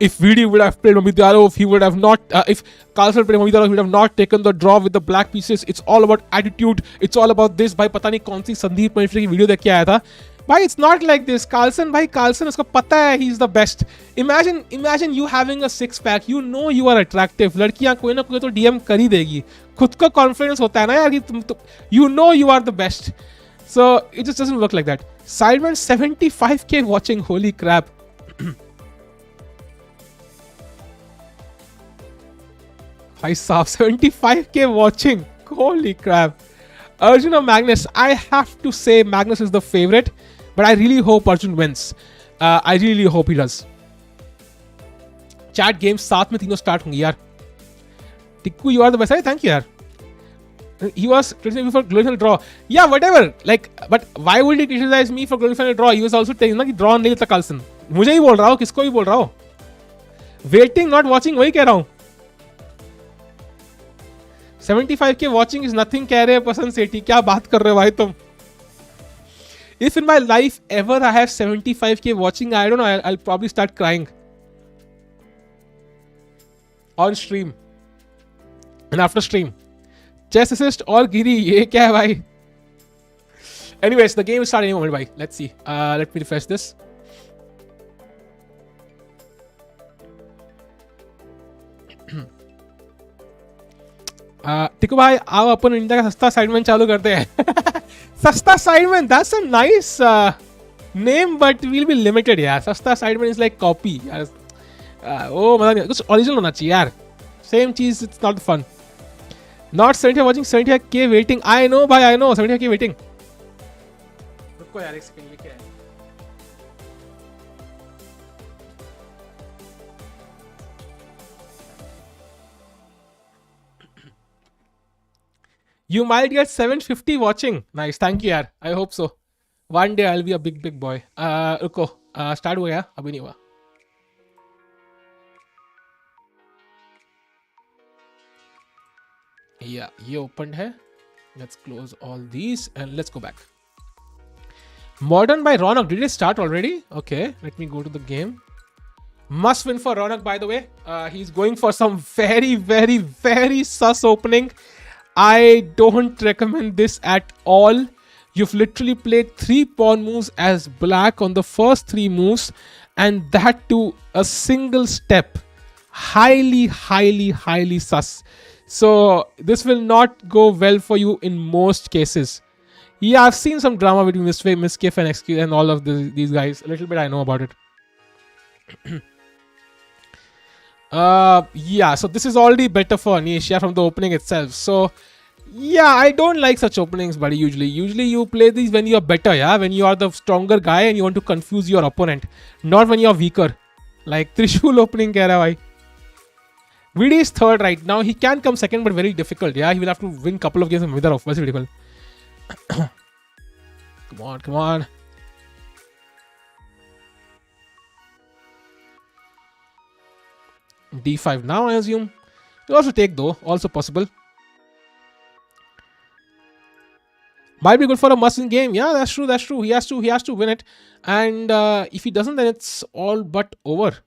if VD would have played Mamedyarov, he would have not. If Carlson played Mamedyarov, he would have not taken the draw with the black pieces. It's all about attitude. It's all about this. भाई पता नहीं कौन सी संदीप महेश्वरी की video देख के आया था. भाई it's not like this. Carlson भाई, Carlson उसको पता है he's the best. Imagine you having a 6-pack. You know you are attractive. लड़कियां कोई ना कोई तो DM कर ही देगी. खुद को कॉन्फिडेंस होता है ना यार कि तुम you know you are the best. So it just doesn't work like that. Sideman 75k watching. Holy crap. भाई साहब 75k watching. Holy crap. Arjun or Magnus? I have to say Magnus is the favorite, but I really hope Arjun wins. I really hope he does. Chat games साथ में तीनों start होंगी यार. Tikku, you are the best. Thank you यार. He was criticizing me for glorified draw. Yeah, whatever. Like, but why would he criticize me for glorified draw? He was also telling ना कि draw नहीं लेता Carlsen. मुझे ही बोल रहा हो, किसको ही बोल रहा हो? Waiting, not watching, वही कह रहा हूँ. 75k watching is nothing कह रहे हैं पसंद सेठी. क्या बात कर रहे हो भाई तुम? If in my life ever I have 75k watching, I don't know, I'll probably start crying. On stream. And after stream. Chess assist or Giri, ये क्या है भाई? Anyways, the game is starting in a moment, bhai. Let's see. Let me refresh this. टिकू भाई आओ अपन India का सस्ता Sidemen चालू करते हैं. सस्ता Sidemen, that's a nice name, but we'll be limited यार. सस्ता साइडमैन is like copy यार. ओ मतलब कुछ ओरिजिनल होना चाहिए यार. Same चीज, it's not fun. Not 70 watching, 70k waiting. I know भाई, I know 70k waiting. रुको यार एक सेकंड, ये क्या है? You might get 750 watching. Nice, thank you यार. I hope so. One day I'll be a big boy. रुको, start हुआ या अभी नहीं हुआ. Yeah, ये opened है. Let's close all these and let's go back. Modern by Raunak. Did it start already? Okay, let me go to the game. Must win for Raunak, by the way. He's going for some very sus opening. I don't recommend this at all. You've literally played 3 pawn moves as black on the first 3 moves, and that to a single step. Highly sus. So this will not go well for you in most cases. Yeah, I've seen some drama between Miskiff and XQ and all of these guys. A little bit I know about it. Yeah, so this is already better for Anish from the opening itself. So yeah, I don't like such openings, buddy. Usually you play these when you're better, yeah, when you are the stronger guy and you want to confuse your opponent, not when you're weaker. Like Trishul opening keh raha hai bhai. Vidit is third right now. He can come second, but very difficult. Yeah, he will have to win couple of games with Mamedyarov. Very difficult. Come on. D5 now, I assume. You also take though. Also possible. Might be good for a must-win game. Yeah, that's true. He has to win it. And if he doesn't, then it's all but over.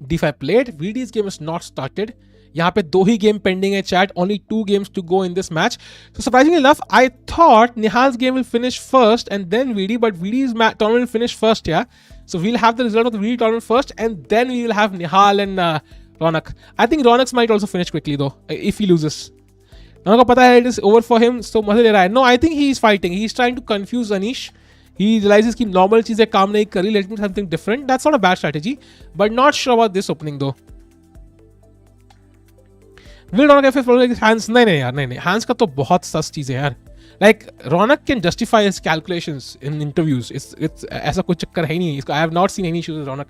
D5 played. VD's game is not started. यहाँ पे 2 ही game pending है chat. Only 2 games to go in this match. So surprisingly enough, I thought Nihal's game will finish first and then VD, but VD's tournament will finish first, yeah. So we'll have the result of the VD tournament first, and then we will have Nihal and Raunak. I think Raunak's might also finish quickly though, if he loses. Raunak को पता है it is over for him, so मजे ले रहा है. No, I think he is fighting. He is trying to confuse Anish. He realizes कि normal चीजें काम नहीं करी. Let me do something different. That's not a bad strategy, but not sure about this opening though. Will Raunak have his hands? नहीं यार. Hands का तो बहुत सस चीजें यार. Like Raunak can justify his calculations in interviews. It's ऐसा कोई चक्कर है ही नहीं. I have not seen any issues with Raunak.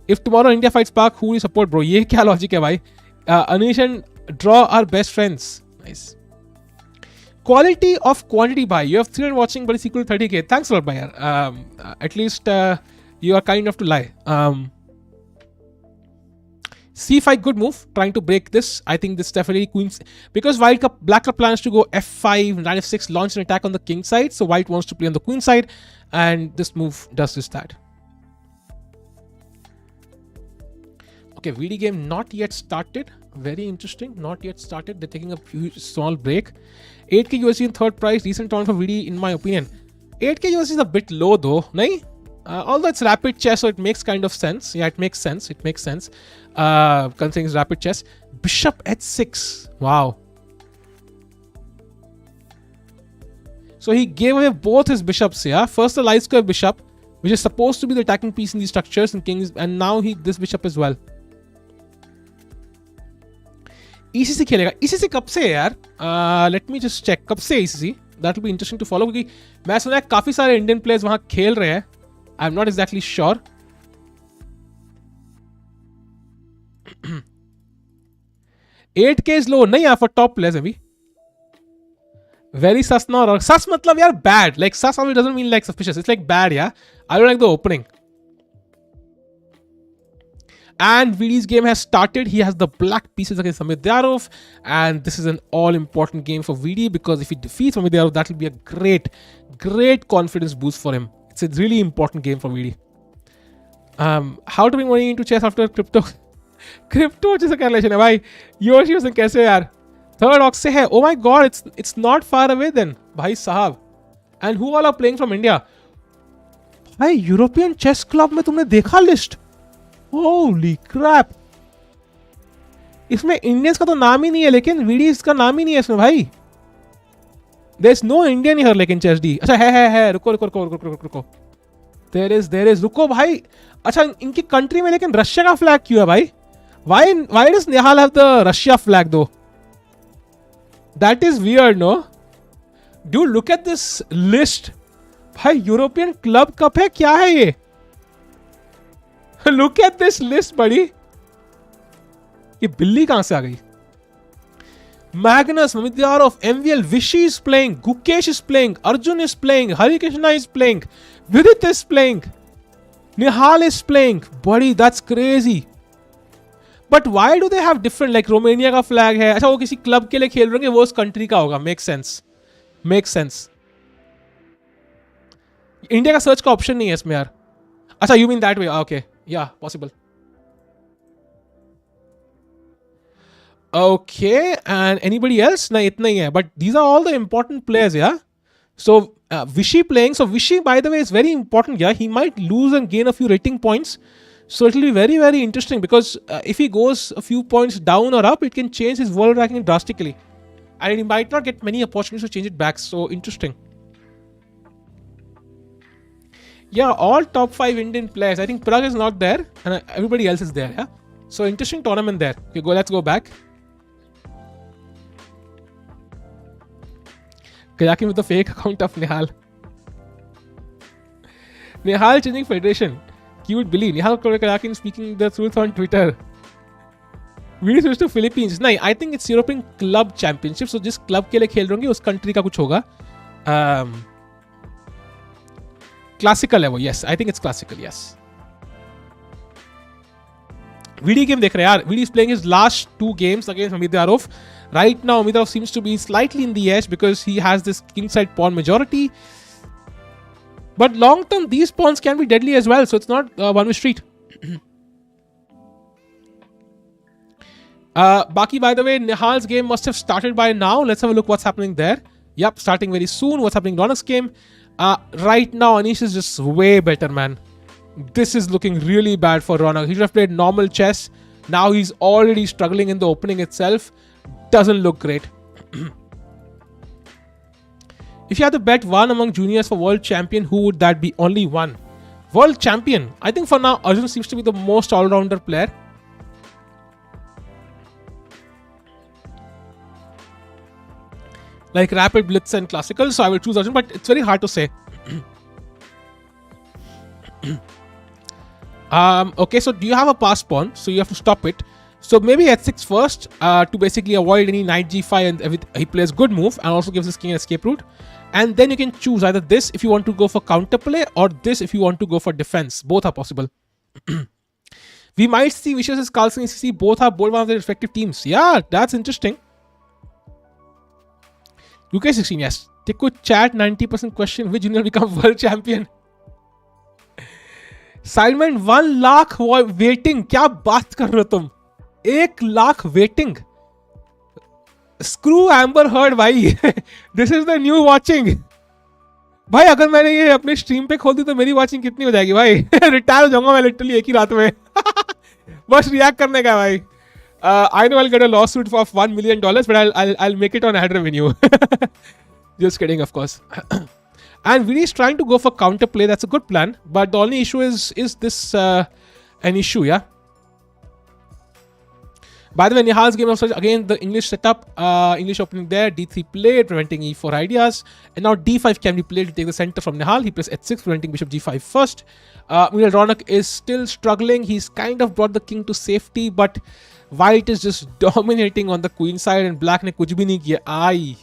If tomorrow India fights Pak, who will you support, bro? ये क्या logic है भाई? Anish and Draw are best friends. Nice. Quality of quantity, bhai. You have 300 watching, but it's equal to 30k. Thanks a lot, bhai. At least you are kind enough to lie. C5, good move. Trying to break this. I think this definitely queens, because black plans to go f5, knight f6, launch an attack on the king side. So white wants to play on the queen side, and this move does just that. Okay, VD game not yet started. Very interesting. Not yet started. They're taking a huge small break. 8k USD in third prize. Recent turn for VD, in my opinion. 8k USD is a bit low though, nahi? Although it's rapid chess, so it makes kind of sense. Yeah, it makes sense. Considering it's rapid chess. Bishop h6. Wow. So he gave away both his bishops, yeah. First the light square bishop, which is supposed to be the attacking piece in these structures and kings, and now this bishop as well. ECC खेलेगा. ECC कब से है यार? Let me just check. कब से ECC? That will be interesting to follow क्योंकि मैं सुना है काफी सारे इंडियन प्लेयर्स वहां खेल रहे हैं. I'm not exactly sure. 8K is low. नहीं यार for top players अभी. Very sus now. Or sus मतलब यार bad. Like sus always doesn't mean like suspicious. It's like bad, yeah. I don't like the opening. And Vidit's game has started. He has the black pieces against Mamedyarov, and this is an all-important game for Vidit because if he defeats Mamedyarov, that will be a great confidence boost for him. It's a really important game for Vidit. How to bring money into chess after crypto? Crypto जैसा कर लेना भाई. Yoshi उसने कैसे यार? Third ox से है. Oh my God, it's not far away then, भाई साहब. And who all are playing from India? भाई यूरोपियन चेस क्लब में तुमने देखा लिस्ट? Holy crap! इसमें इंडियंस का तो नाम ही नहीं है, लेकिन वीडीज का नाम ही नहीं है इसमें भाई. There is no Indian here लेकिन चेस डी. अच्छा है. रुको. There is. रुको भाई. अच्छा इनकी कंट्री में लेकिन रशिया का फ्लैग क्यों है भाई? Why does Nihal have the Russia flag though? That is weird, no? Dude, look at this list. भाई यूरोपियन क्लब कप है, क्या है ये? Look at this list, buddy. ये बिल्ली कहां से आ गई? Magnus, Mamedyarov, MVL, Vishy is playing, Gukesh is playing, Arjun is playing, Hari Krishna is playing, Vidit is playing, Nihal is playing. Buddy, that's crazy. But why do they have different, like Romania का flag है? अच्छा वो किसी club के लिए खेल रहे हैं, वो उस कंट्री का होगा. Makes sense. इंडिया का सर्च का ऑप्शन नहीं है इसमें यार. अच्छा you mean that way? Okay. Yeah, possible. Okay, and anybody else? No, itna hi hai. But these are all the important players, yeah. So Vishy playing. So Vishy, by the way, is very important. Yeah, he might lose and gain a few rating points. So it will be very, very interesting because if he goes a few points down or up, it can change his world ranking drastically, and he might not get many opportunities to change it back. So interesting. Yeah, all top 5 Indian players. I think Parag is not there, and everybody else is there. Yeah, so interesting tournament there. Okay, let's go back. Kayaking with the fake account of Nihal. Nihal changing federation. Cute Billy. Nihal Kayaking speaking the truth on Twitter. We switch to Philippines. No, I think it's European Club Championship. So जिस club के लिए खेल रहे होंगे उस country का कुछ होगा. Classical है वो. Yes, I think it's classical. Yes. VD game देख रहे हैं यार. VD is playing his last 2 games against Mamedyarov. Right now, Mamedyarov seems to be slightly in the edge because he has this kingside pawn majority. But long term, these pawns can be deadly as well. So it's not one-way street. Baki, by the way, Nihal's game must have started by now. Let's have a look what's happening there. Yep, starting very soon. What's happening in Raunak's game? Right now, Anish is just way better, man. This is looking really bad for Raunak. He should have played normal chess. Now he's already struggling in the opening itself. Doesn't look great. If you had to bet one among juniors for world champion, who would that be? Only one. World champion. I think for now, Arjun seems to be the most all-rounder player. Like Rapid, Blitz and Classical. So I will choose Arjun, but it's very hard to say. Okay, so do you have a pass pawn? So you have to stop it. So maybe h6 first to basically avoid any knight g5, and he plays good move and also gives his king an escape route. And then you can choose either this if you want to go for counterplay or this if you want to go for defense. Both are possible. We might see Vicious Carlson and CC both have bold one of their respective teams. Yeah, that's interesting. UK16, yes. Tikku chat 90% question, which junior become world champion? Sideman 1 lakh waiting. क्या बात कर रहे हो तुम? 1 lakh waiting. Screw Amber Heard भाई. This is the new watching. भाई अगर मैंने ये अपने स्ट्रीम पे खोल दी तो मेरी वाचिंग कितनी हो जाएगी भाई? रिटायर हो जाऊंगा मैं लिटरली एक ही रात में. बस रिएक्ट करने का भाई. I know I'll get a lawsuit of $1 million, but I'll make it on ad revenue. Just kidding, of course. And Vidit is trying to go for counter play. That's a good plan. But the only issue is this an issue, yeah? By the way, Nihal's game of again the English setup, English opening there, d3 played, preventing e4 ideas, and now d5 can be played to take the center from Nihal. He plays h6, preventing bishop g5 first. Meanwhile, Raunak is still struggling. He's kind of brought the king to safety, but white is just dominating on the queen side, and black ne kuch bhi nahi kiya. Aye.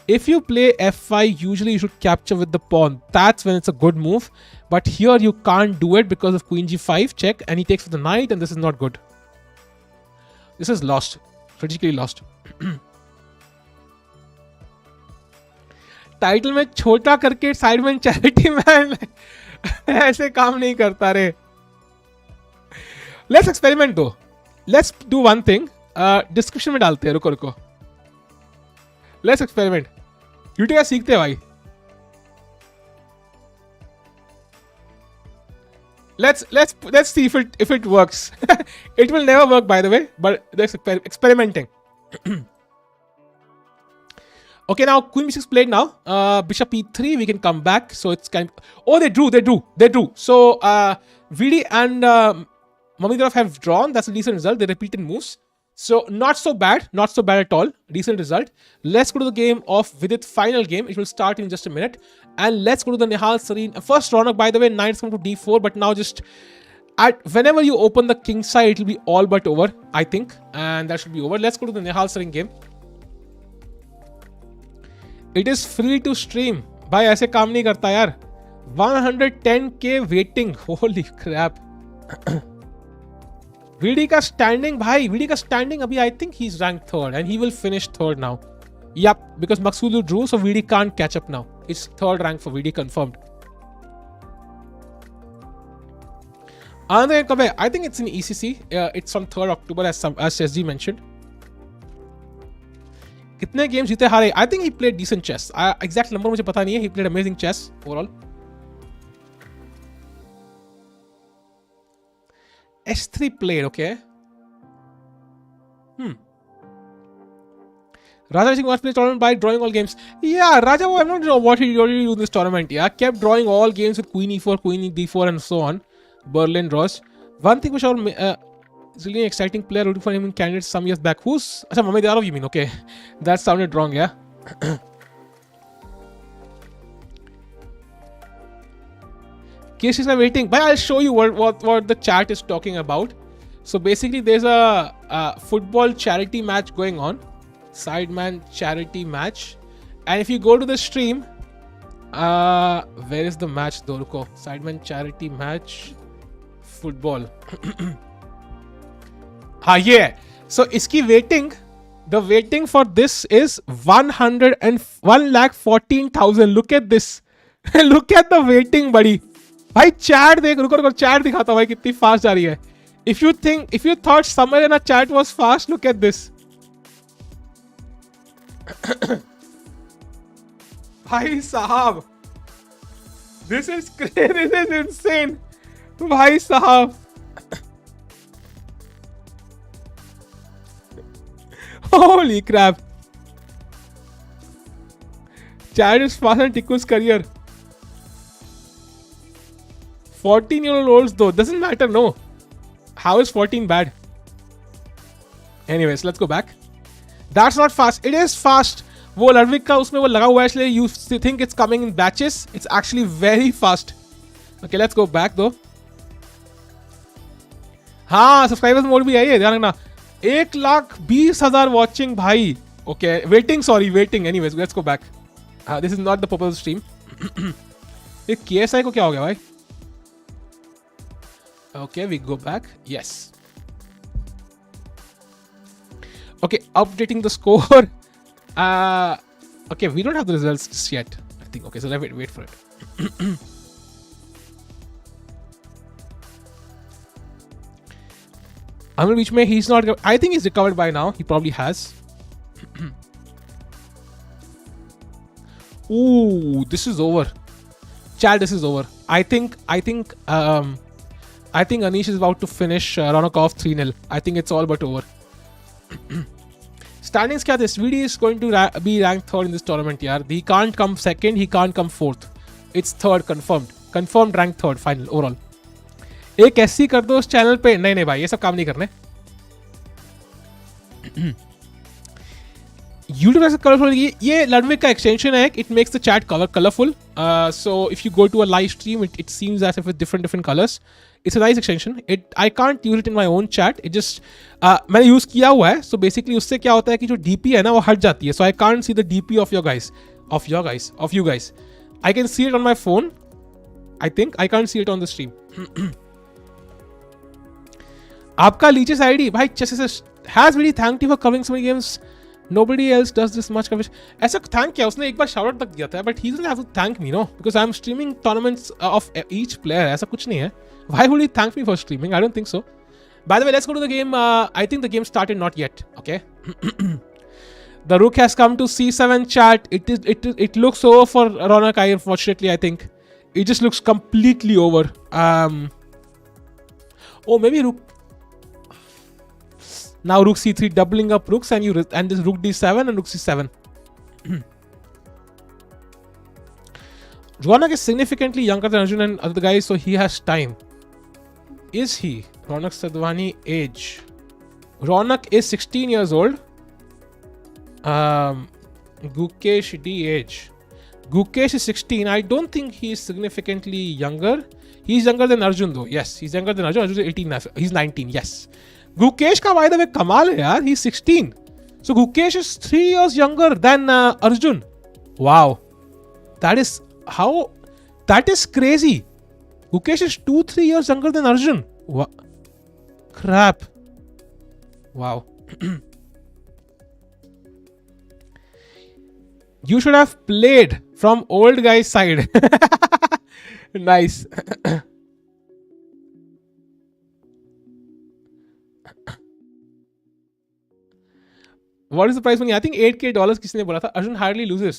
If you play f5, usually you should capture with the pawn. That's when it's a good move. But here you can't do it because of queen g5 check, and he takes for the knight, and this is not good. This is lost. Strategically lost. Title में छोटा करके side में charity man ऐसे काम नहीं करता रे. Let's experiment दो. Let's do one thing. Description में डालते हैं. रुको. Let's experiment. यूट्यूब का सीखते हैं भाई. Let's see if it works. It will never work, by the way, but there's experimenting. Okay, now queen b6 played now. Bishop e3, we can come back. So it's kind of... Oh, they drew. So Vidit and Mamedyarov have drawn. That's a decent result. They repeated moves. So not so bad at all. Decent result. Let's go to the game of Vidit final game. It will start in just a minute. And let's go to the Nihal Sarin. First Raunak, by the way, knight's come to d4, but now just whenever you open the king side, it will be all but over, I think. And that should be over. Let's go to the Nihal Sarin game. It is free to stream. भाई ऐसे काम नहीं करता यार. 110k waiting. Holy crap. Vidit ka standing, bhai. Vidit ka standing abhi, I think he's ranked 3rd and he will finish 3rd now. Yep, because Maghsoodloo drew, so Vidit can't catch up now. It's 3rd rank for Vidit confirmed. Another game, I think it's in ECC. It's on 3rd October as SG mentioned. कितने games जीते हारे? I think he played decent chess. Exact number मुझे पता नहीं है. He played amazing chess overall. S3 played, okay. Raja Singh wants to play tournament by drawing all games. Yeah, Raja, I'm not sure what he already do in this tournament. Yeah, kept drawing all games with queen e4, queen d4, and so on. Berlin draws. One thing which is really exciting player rooting for him in candidates some years back. Who's Mamedyarov? You mean? Okay, that sounded wrong. Yeah. Cases are waiting, but I'll show you what the chat is talking about. So basically, there's a football charity match going on. Sideman charity match, and if you go to the stream, where is the match though? Ruko. Sideman charity match football. Yeah. So iski waiting, the waiting for this is 1,14,000. Look at this. Look at the waiting, buddy. भाई chat देख. रुको chat दिखाता हूँ भाई कितनी fast जा रही है. If you thought somewhere in a chat was fast, look at this. भाई साहब, this is crazy. This is insane. भाई साहब. Holy crap. Chat is fast and Tiku's career. 14-year-olds though. Doesn't matter, no. How is 14 bad? Anyways, let's go back. That's not fast. It is fast. वो लड़विक का उसमें वो लगा हुआ है इसलिए you think it's coming in batches. It's actually very fast. Okay, let's go back though. हाँ, subscribers mode भी है, ध्यान रखना. 1,20,000 watching भाई. Okay, waiting. Anyways, let's go back. This is not the purpose of stream. ये KSI को क्या हो गया भाई? Okay, we go back. Yes. Okay, updating the score. Okay, we don't have the results just yet, I think. Okay, so let's wait for it. I'm gonna reach me. He's not. I think he's recovered by now. He probably has. Ooh, this is over. Chat, this is over. I think Anish is about to finish Raunak off 3-0. I think it's all but over. Standings क्या थे? VD is going to be ranked third in this tournament यार. He can't come second, he can't come fourth. It's third confirmed. Confirmed ranked third final overall. एक ऐसी कर दो उस channel पे. नहीं भाई, ये सब काम नहीं करने. YouTube ऐसा कलरफुल, ये लडविक का एक्सटेंशन है. It makes the chat colourful. So if you go to a live stream, it seems as if with different colours. It's a nice extension. I can't use it in my own chat. It just मैंने use किया हुआ है. So basically उससे क्या होता है कि जो डीपी है ना वो हट जाती है. So I can't see the DP of you guys. I can see it on my phone. I think I can't see it on the stream. आपका लीचेस आईडी भाई chess has really thanked you for covering so many games. Nobody else does this much coverage. ऐसा thank किया उसने, एक बार shout out तक दिया था, but he doesn't have to thank me, no, because I'm streaming tournaments of each player. ऐसा कुछ नहीं है. Why would he thank me for streaming? I don't think so. By the way, let's go to the game. I think the game started not yet. Okay. The rook has come to c7 chat. It looks over for Raunak. Unfortunately, I think it just looks completely over. Oh, maybe rook. Now rook c3, doubling up rooks, and this rook d7 and rook c7. Raunak is significantly younger than Arjun and other guys, so he has time. Is he? Raunak Sadhwani age. Raunak is 16 years old. Gukesh D age. Gukesh is 16. I don't think he is significantly younger. He's younger than Arjun though. Yes, he's younger than Arjun. Arjun is 18. He's 19. Yes. Gukesh का by the way कमाल है यार. He's 16. So Gukesh is 3 years younger than Arjun. Wow. That is crazy. Gukesh is 2-3 years younger than Arjun. Crap. Wow. You should have played from old guy's side. Nice. What is the price money? I think $8,000 किसी ने बोला था. Arjun hardly loses.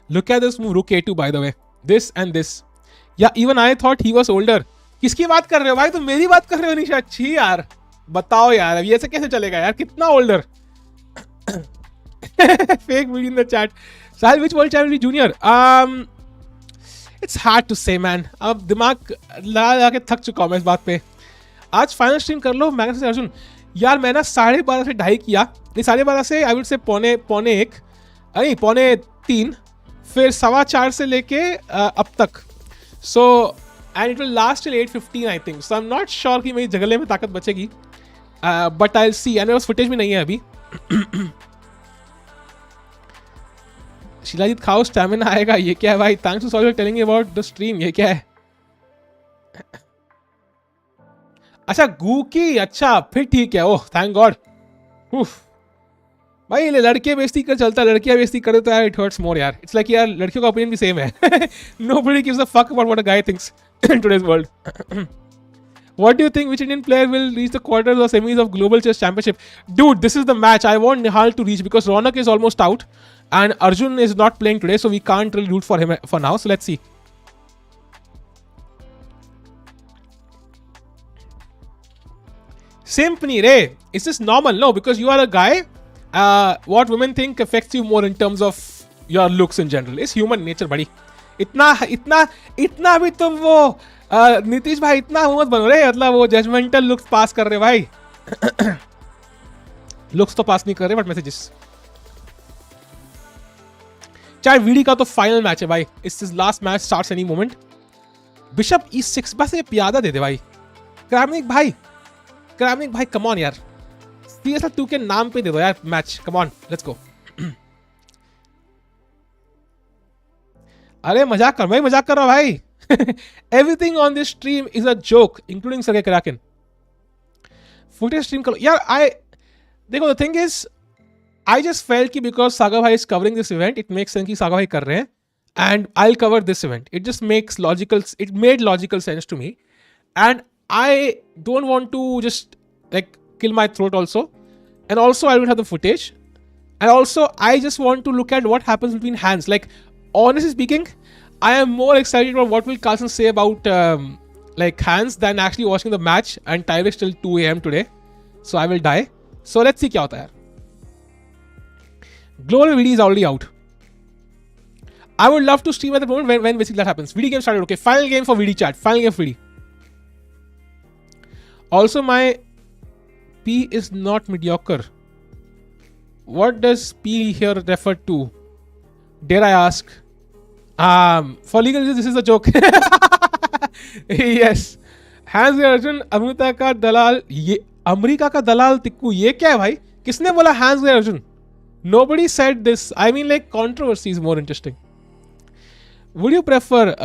Look at this move, rook a2 by the way. This and this. Yeah, even I thought he was older. किसकी बात कर रहे हो भाई? तुम मेरी बात कर रहे हो निशा? छी यार, बताओ यार, अब ये ऐसे कैसे चलेगा यार? कितना older? Fake video in the chat. Sahil, which world champion is junior? It's hard to say man. अब दिमाग लगा के थक चुका हूँ मैं इस बात पे. आज फाइनल स्ट्रीम कर लो मैग्नस से अर्जुन. यार मैं ना 12:30 से 2:30 किया. नहीं 12:30 से आई वुड से पौने 1, नहीं 3:45, फिर 4:15 से लेके अब तक. So and it will last till 8:15 I think. So I am not sure कि मेरी जगले में ताकत बचेगी. But I will see. And मेरे पास फुटेज भी नहीं है अभी. शिलाजीत खाओ, स्टैमिना आएगा. ये क्या है भाई? Thanks to solver telling about the stream. ये क्या है? अच्छा गू की. अच्छा फिर ठीक है. Oh thank God. भाई लड़के बेइज्जती कर चलता है, लड़कियां बेइज्जती करे तो यार इट हर्ट्स मोर यार. इट्स लाइक यार लड़कियों का ओपिनियन भी सेम है. Nobody gives a fuck about what a guy thinks in today's world. What do you think? Which Indian player will reach the quarters or semis of Global Chess Championship? Dude, this is the match I want Nihal to reach because Raunak is almost out and Arjun is not playing today, so we can't really root for him for now. So let's see. Simply, Ray, is this normal? No, because you are a guy. What women think affects you more in terms of your looks in general. It's human nature, buddy. इतना भी तुम वो नीतीश भाई इतना मत बनो रे. मतलब वो जजमेंटल लुक्स पास कर रहे भाई. लुक्स तो पास नहीं कर रहे बट मैसेजेस. चाहे वीडी का तो फाइनल मैच है भाई. It's this last match starts any moment. Bishop e6. बस ये प्यादा दे दे भाई. क्रैमनिक भाई कम ऑन यार. सीरियसली तू के नाम पे दे दो यार match. Come on let's go. अरे मजाक कर, मैं मजाक कर रहा हूं भाई. Everything on this stream is a joke, including Sergey Karakin. Footage stream करो यार. देखो the thing is, I just felt कि because Saga Bhai is covering this event, it makes sense कि Saga Bhai कर रहे हैं, and I'll cover this event. It just makes it made logical sense to me, and I don't want to just like kill my throat also, and also I don't have the footage, and also I just want to look at what happens between hands. Like honestly speaking, I am more excited about what will Carlsen say about like hands than actually watching the match, and time is till 2 a.m. today, so I will die. So let's see क्या होता है यार. Global VD is already out. I would love to stream at the moment when basically that happens. VD game started. Okay, final game for VD chat. Final game for VD. Also, my P is not mediocre. What does P here refer to? Dare I ask? For legal reasons, this is a joke. Yes. Hans Arjun, Amrita का दलाल, ये America का दलाल तिक्कू, ये क्या है भाई? किसने बोला Hans Arjun? Nobody said this. I mean, like, controversy is more interesting. Would you prefer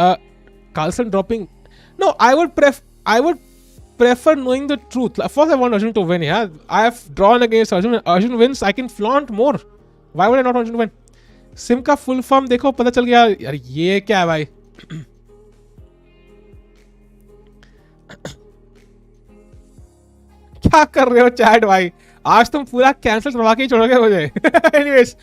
Carlsen dropping? No, I would prefer knowing the truth. Of course, I want Arjun to win. Yeah, I have drawn against Arjun. When Arjun wins, I can flaunt more. Why would I not want Arjun to win? SIM का full form देखो, पता चल गया यार. ये क्या है भाई? क्या कर रहे हो चैट भाई? आज तुम पूरा कैंसिल करवा के ही छोड़ोगे मुझे. एनीवेज,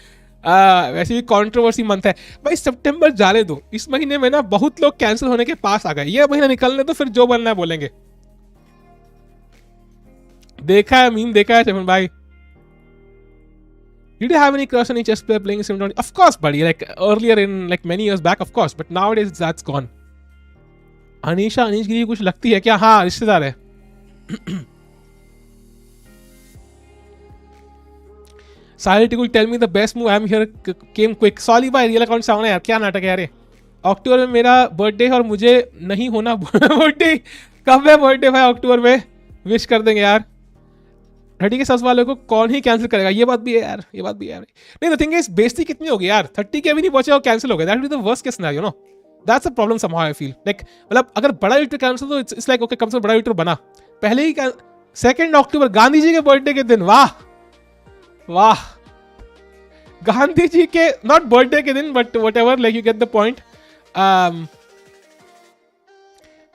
वैसे भी कंट्रोवर्सी मंथ है भाई. सितंबर जाने दो. इस महीने में ना बहुत लोग कैंसिल होने के पास आ गए. ये महीना निकलने दो, फिर जो बनना है बोलेंगे. देखा है मीम, देखा है चमन भाई. Did you have any crush on any chess player playing sim? Of course, buddy. Like earlier in like many years back, of course. But nowadays that's gone. Anish Giri कुछ लगती है क्या? हाँ, रिश्तेदार है. Sahil Tikul, tell me the best move. I'm here. Came quick. Sorry भाई, real account से आना यार. क्या नाटक है यार ये? अक्टूबर में मेरा बर्थडे है और मुझे नहीं होना बर्थडे. कब है बर्थडे भाई? अक्टूबर में विश कर देंगे यार. 30 के 7 वाले को कौन ही कैंसिल करेगा? ये बात भी है यार, ये बात भी है यार. नहीं, द थिंग इज बेइज्जती कितनी होगी यार? 30 के भी नहीं पहुंचे और कैंसिल हो गए. That will be the worst case scenario, no. That's a problem somehow I feel. Like मतलब अगर बड़ा यूट्यूबर कैंसिल तो इट्स लाइक ओके, कम से कम बड़ा यूट्यूबर बना. पहले ही 2 अक्टूबर गांधी जी के बर्थडे के दिन. वाह वाह. गांधी जी के नॉट बर्थडे के दिन, but whatever, like you get the point.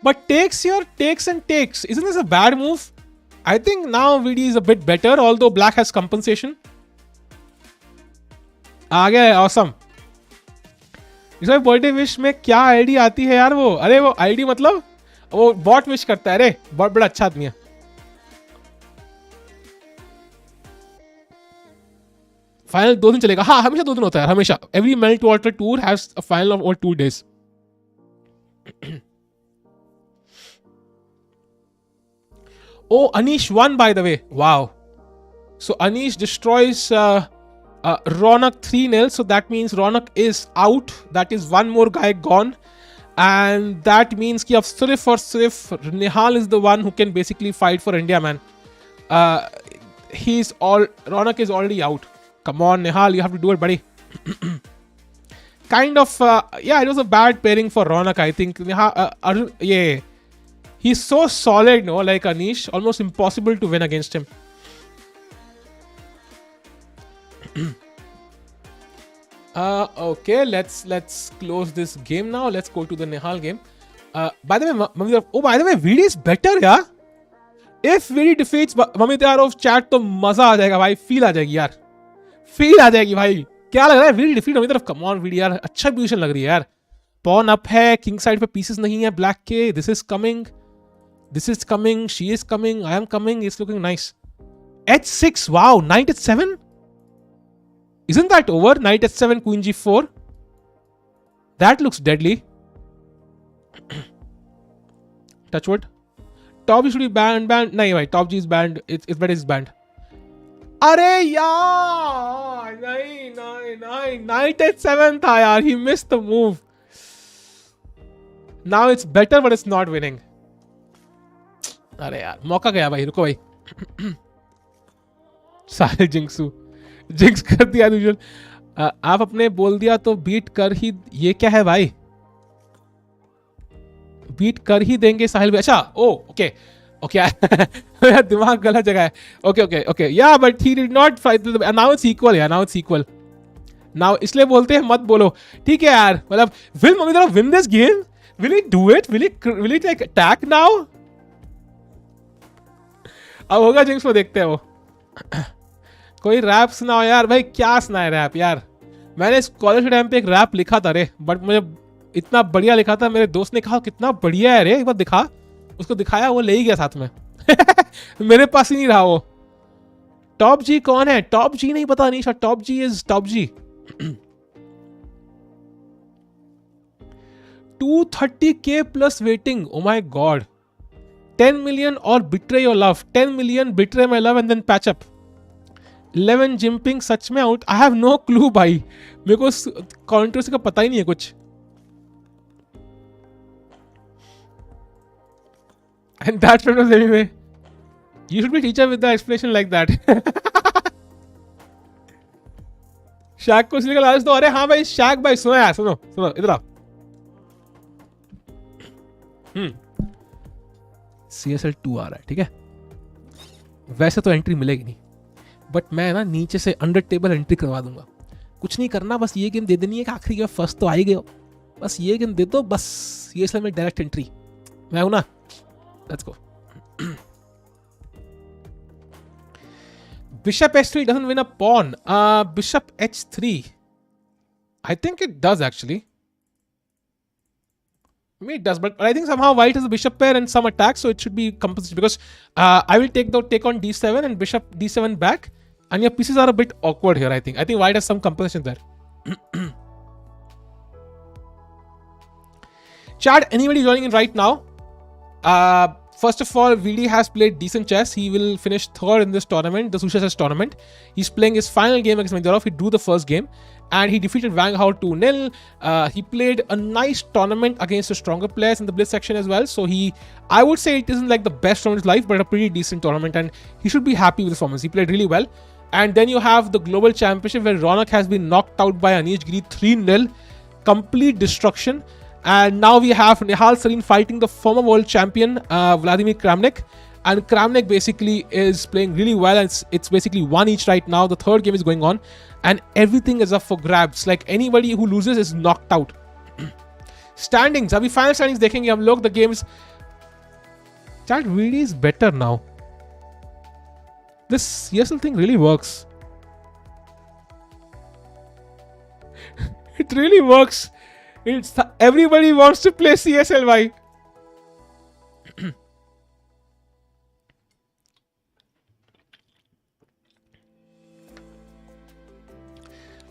But takes and takes. Isn't this a bad move? I think now VD is a bit better, although black has compensation. आ गया है, awesome. इसमें birthday wish में क्या ID आती है यार वो? अरे वो आईडी मतलब वो बॉट विश करता है. अरे बहुत बड़ा अच्छा आदमी है. फाइनल 2 दिन चलेगा. हाँ, हमेशा 2 दिन होता है, हमेशा. Every Melt to Alter tour has a final of over 2 days. Oh, Anish won, by the way. Wow. So Anish destroys Raunak 3-0. So that means Raunak is out. That is one more guy gone. And that means कि अब सिर्फ और सिर्फ Nihal is the one who can basically fight for India, man. Raunak is already out. Come on, Nihal, you have to do it, buddy. Kind of, yeah, it was a bad pairing for Raunak, I think. Nihal, yeah. He's so solid, no, like Anish. Almost impossible to win against him. Okay, let's close this game now. Let's go to the Nihal game. By the way, VD is better, yeah. If VD defeats Mamedyarov chat, तो मजा आ जाएगा भाई. Feel आ जाएगी यार. Feel आ जाएगी भाई. क्या लग रहा है? VD defeat Mamedyarov. Come on, VD यार. अच्छा पोजीशन लग रही है यार. पॉन अप है. किंग साइड पे पीसेस नहीं है ब्लैक के. This is coming. This is coming. She is coming. I am coming. It's looking nice. H6. Wow. Knight H7. Isn't that over? Knight H7, Queen G4. That looks deadly. Touchwood. Top G should be banned. No, right. Top G is banned. It's better is banned. अरे यार नहीं Knight H7 था यार. He missed the move. Now it's better, but it's not winning. अरे यार मौका गया भाई. रुको भाई. सारे जिंक्स कर दिया यूजुअल. आप अपने बोल दिया तो बीट कर ही. ये क्या है भाई? बीट कर ही देंगे साहिल भाई. अच्छा, ओ ओके मेरा दिमाग गलत जगह है. Okay yeah but he did not fight. Now it's equal यार. Now it's equal. नाउ इसलिए बोलते हैं मत बोलो. ठीक है यार. मतलब will Mamedyarov win this game? Will he do it? Will he take attack now? अब होगा जिंक्स में, देखते हैं वो. कोई रैप सुनाओ यार भाई. क्या सुनाए रैप यार? मैंने कॉलेज के टाइम पे एक रैप लिखा था रे, बट मुझे इतना बढ़िया लिखा था, मेरे दोस्त ने कहा कितना बढ़िया है रे, एक बार दिखा। उसको दिखाया, वो ले ही गया साथ में। मेरे पास ही नहीं रहा वो। टॉप जी कौन है? टॉप जी नहीं पता Anisha. Top G is top G. 230K plus waiting. Oh my god. 10 million और betray your love. 10 million betray my love and then patch up. 11 जिम्पिंग सच में out. I have no clue भाई, मेरे को कॉन्ट्रोवर्सी का पता ही नहीं है कुछ। And that friend was anyway. You should be teacher with the explanation like that. शैक को इसलिए लालच दो। अरे हाँ भाई शैक भाई सुनो यार, सुनो सुनो इधर आओ। CSL 2 आ रहा है, ठीक है। वैसे तो एंट्री मिलेगी नहीं, बट मैं ना नीचे से अंडर टेबल एंट्री करवा दूंगा। कुछ नहीं करना, बस ये गेम दे देनी है कि आखिरी गेम फर्स्ट तो आ ही गए हो, बस ये गेम दे दो, बस CSL में डायरेक्ट एंट्री। मैं हूं ना। Let's go. Bishop h3 doesn't win a pawn. Bishop h3. I think it does actually. I mean, it does, but I think somehow white has a bishop pair and some attack, so it should be compensated because I will take on d7 and bishop d7 back, and your pieces are a bit awkward here. I think white has some compensation there. Chat, anybody joining in right now? First of all, VD has played decent chess. He will finish third in this tournament, the Susha Chess tournament. He's playing his final game against Mamedyarov. He drew the first game and he defeated Wang Hao 2-0. He played a nice tournament against the stronger players in the Blitz section as well. So I would say it isn't like the best tournament of his life, but a pretty decent tournament, and he should be happy with his performance. He played really well. And then you have the Global Championship where Raunak has been knocked out by Anish Giri 3-0. Complete destruction. And now we have Nihal Sarin fighting the former world champion Vladimir Kramnik, and Kramnik basically is playing really well, and it's basically one each right now. The third game is going on and everything is up for grabs. Like anybody who loses is knocked out. Standings, abhi final standings dekhenge hum log. The games chat really is better now. This CSL thing really works. It really works. Everybody wants to play CSL, भाई.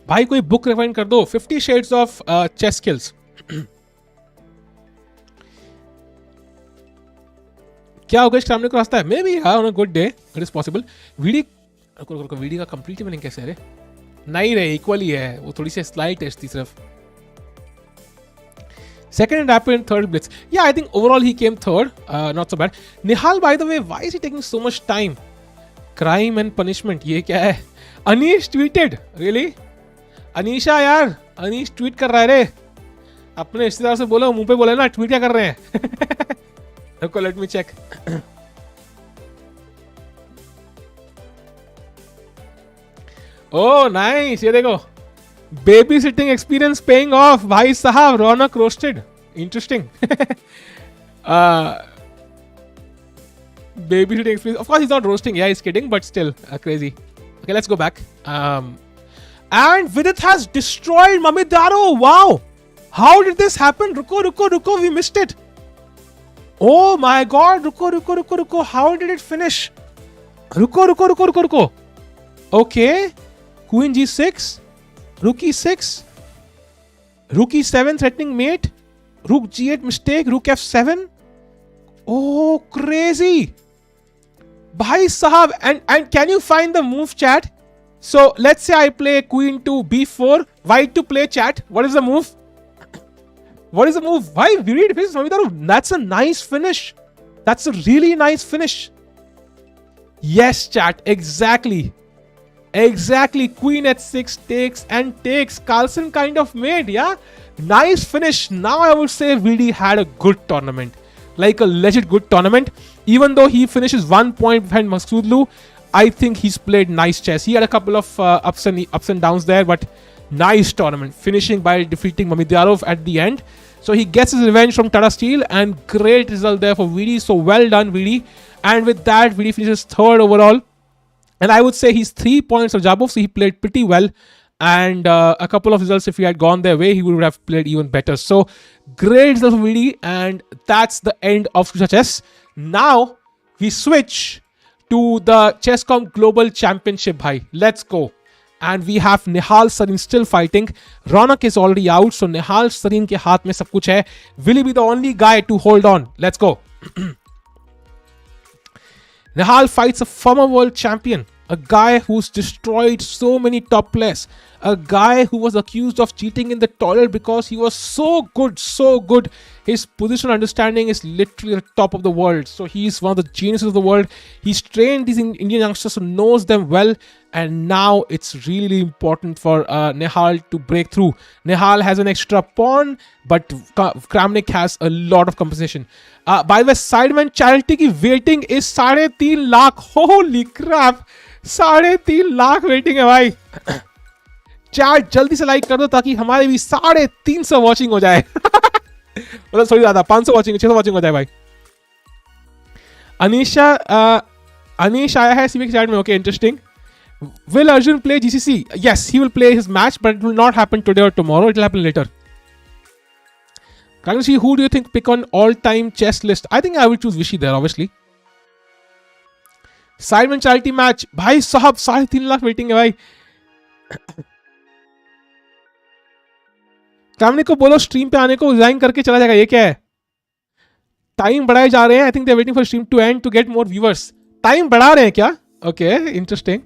भाई कोई book recommend कर दो. 50 Shades of Chess Skills. क्या होगा इस सामने को रास्ता है? Maybe on a good day it is possible. वीडी का कंप्लीट मीनिंग कैसे है रे? नहीं रे, इक्वली है वो, थोड़ी सी स्लाइट है सिर्फ. Second and Rapid and third Blitz. Yeah, I think overall he came third. Not so bad. Nihal, by the way, why is he taking so much time? Crime and punishment. ये क्या है? Anish tweeted. Really? Anisha यार, Anish tweet कर रहा है रे. अपने रिश्तेदार से बोलो, मुंह पे बोले ना, ट्वीट क्या कर रहे हैं? रुको, let me check. Oh, nice. ये देखो. Babysitting experience paying off. भाई साहब, रौनक roasted. Interesting. Babysitting experience. Of course, he's not roasting. Yeah, he's kidding, but still crazy. Okay, let's go back. And Vidit has destroyed Mamedyarov. Wow. How did this happen? Ruko. We missed it. Oh my God. Ruko. How did it finish? Ruko. Okay. Queen G6. Rook E6, Rook E7 threatening mate, Rook G8 mistake, Rook F7. Oh, crazy. Bhai sahab, and can you find the move, chat? So let's say I play Queen to B4, White to play, chat. What is the move? What is the move? Why? That's a nice finish. That's a really nice finish. Yes, chat. Exactly. Queen h6 takes. Carlsen kind of made, yeah. Nice finish. Now I would say VD had a good tournament, like a legit good tournament. Even though he finishes 1 point behind Maghsoodloo, I think he's played nice chess. He had a couple of ups and downs there, but nice tournament, finishing by defeating Mamedyarov at the end. So he gets his revenge from Tata Steel, and great result there for VD. So well done, VD. And with that, VD finishes third overall. And I would say he's 3 points of Rajdabov, so he played pretty well. And a couple of results, if he had gone their way, he would have played even better. So great results for Vidi, and that's the end of Shusha Chess. Now we switch to the Chesscom Global Championship, bhai. Let's go. And we have Nihal Sarin still fighting. Raunak is already out, so Nihal Sarin ke haath mein sab kuch hai. Will he be the only guy to hold on? Let's go. Nihal fights a former world champion, a guy who's destroyed so many top players, a guy who was accused of cheating in the toilet because he was so good, so good. His positional understanding is literally the top of the world. So he's one of the geniuses of the world. He's trained these Indian youngsters, so knows them well. And now it's really important for Nihal to break through. Nihal has an extra pawn, but Kramnik has a lot of compensation. By the way, Sideman charity ki waiting is 3.5 lakh. Holy crap! 3.5 lakh waiting hai bhai. Chat जल्दी से like कर दो ताकि हमारे भी 350 watching हो जाए. मतलब सॉरी ज्यादा 500 वॉचिंग 600 वॉचिंग हो जाए भाई. अनीश आया है सीवी के चैट में. Okay, interesting. Will Arjun play GCC? Yes, he will play his match, but it will not happen today or tomorrow. It will happen later. Can you see who do you think pick on all-time chess list? I think I will choose Vishy there, obviously. Sideman charity match. भाई साहब 3.5 lakh waiting है भाई. Kramnik को बोलो stream पे आने को, resign करके चला जाएगा. ये क्या है? टाइम बढ़ाए जा रहे हैं. I think they're waiting for stream to end to get more viewers. Time बढ़ा रहे हैं क्या? Okay, interesting.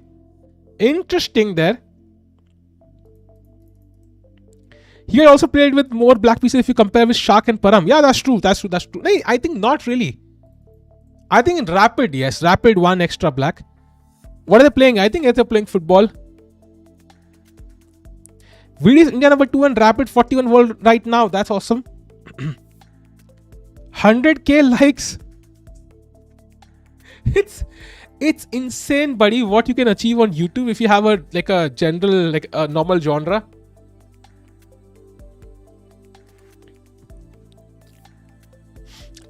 Interesting there. He had also played with more black pieces if you compare with Shark and Parham. Yeah, that's true. That's true. That's true. No, I think not really. I think in Rapid, yes. Rapid 1 extra black. What are they playing? I think they're playing football. VD is India number 2 and Rapid 41 world right now. That's awesome. 100k likes. It's insane, buddy, what you can achieve on YouTube if you have a general, like a normal genre.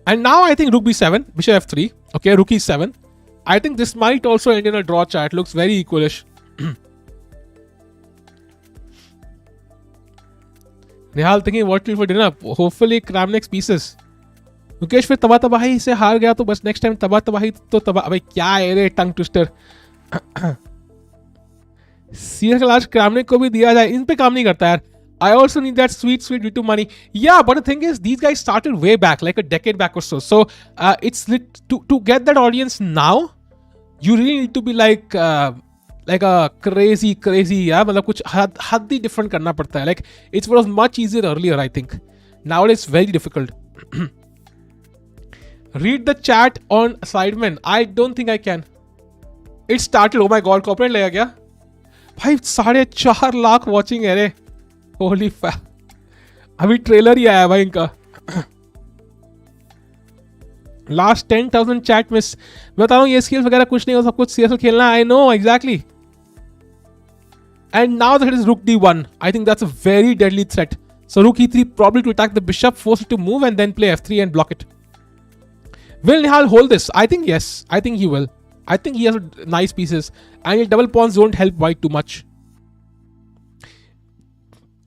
And now I think Rook B7, Bishop F3. Okay, Rook E7. I think this might also end in a draw chat. Looks very equalish. Nihal thinking what to do for dinner. Hopefully Kramnik's pieces. Mukesh फिर तबाह तबाही से हार गया तो बस next time तबाह तबाही तो तबाह. भाई क्या है रे tongue twister. Serious class Kramnik को भी दिया जाए. इन पे काम नहीं करता यार. I also need that sweet YouTube money. Yeah, but the thing is, these guys started way back, like a decade back or so. So it's to get that audience now, you really need to be like a crazy, yeah. मतलब कुछ हद ही different करना पड़ता है. Like it was much easier earlier, I think. Nowadays it's very difficult. Read the chat on Sideman. I don't think I can. It started. Oh my god, copyright लगा क्या? भाई 4.5 lakh watching है रे. Holy fuck. अभी trailer ही आया भाई इनका. Last 10,000 chat miss. मैं बता रहा हूँ ये skills वगैरह कुछ नहीं हो, सब कुछ CSL खेलना. I know exactly. And now that it is Rook D1, I think that's a very deadly threat. So Rook E3 probably to attack the bishop, force it to move, and then play F3 and block it. Will Nihal hold this? I think yes. I think he will. I think he has nice pieces. And his double pawns don't help white too much.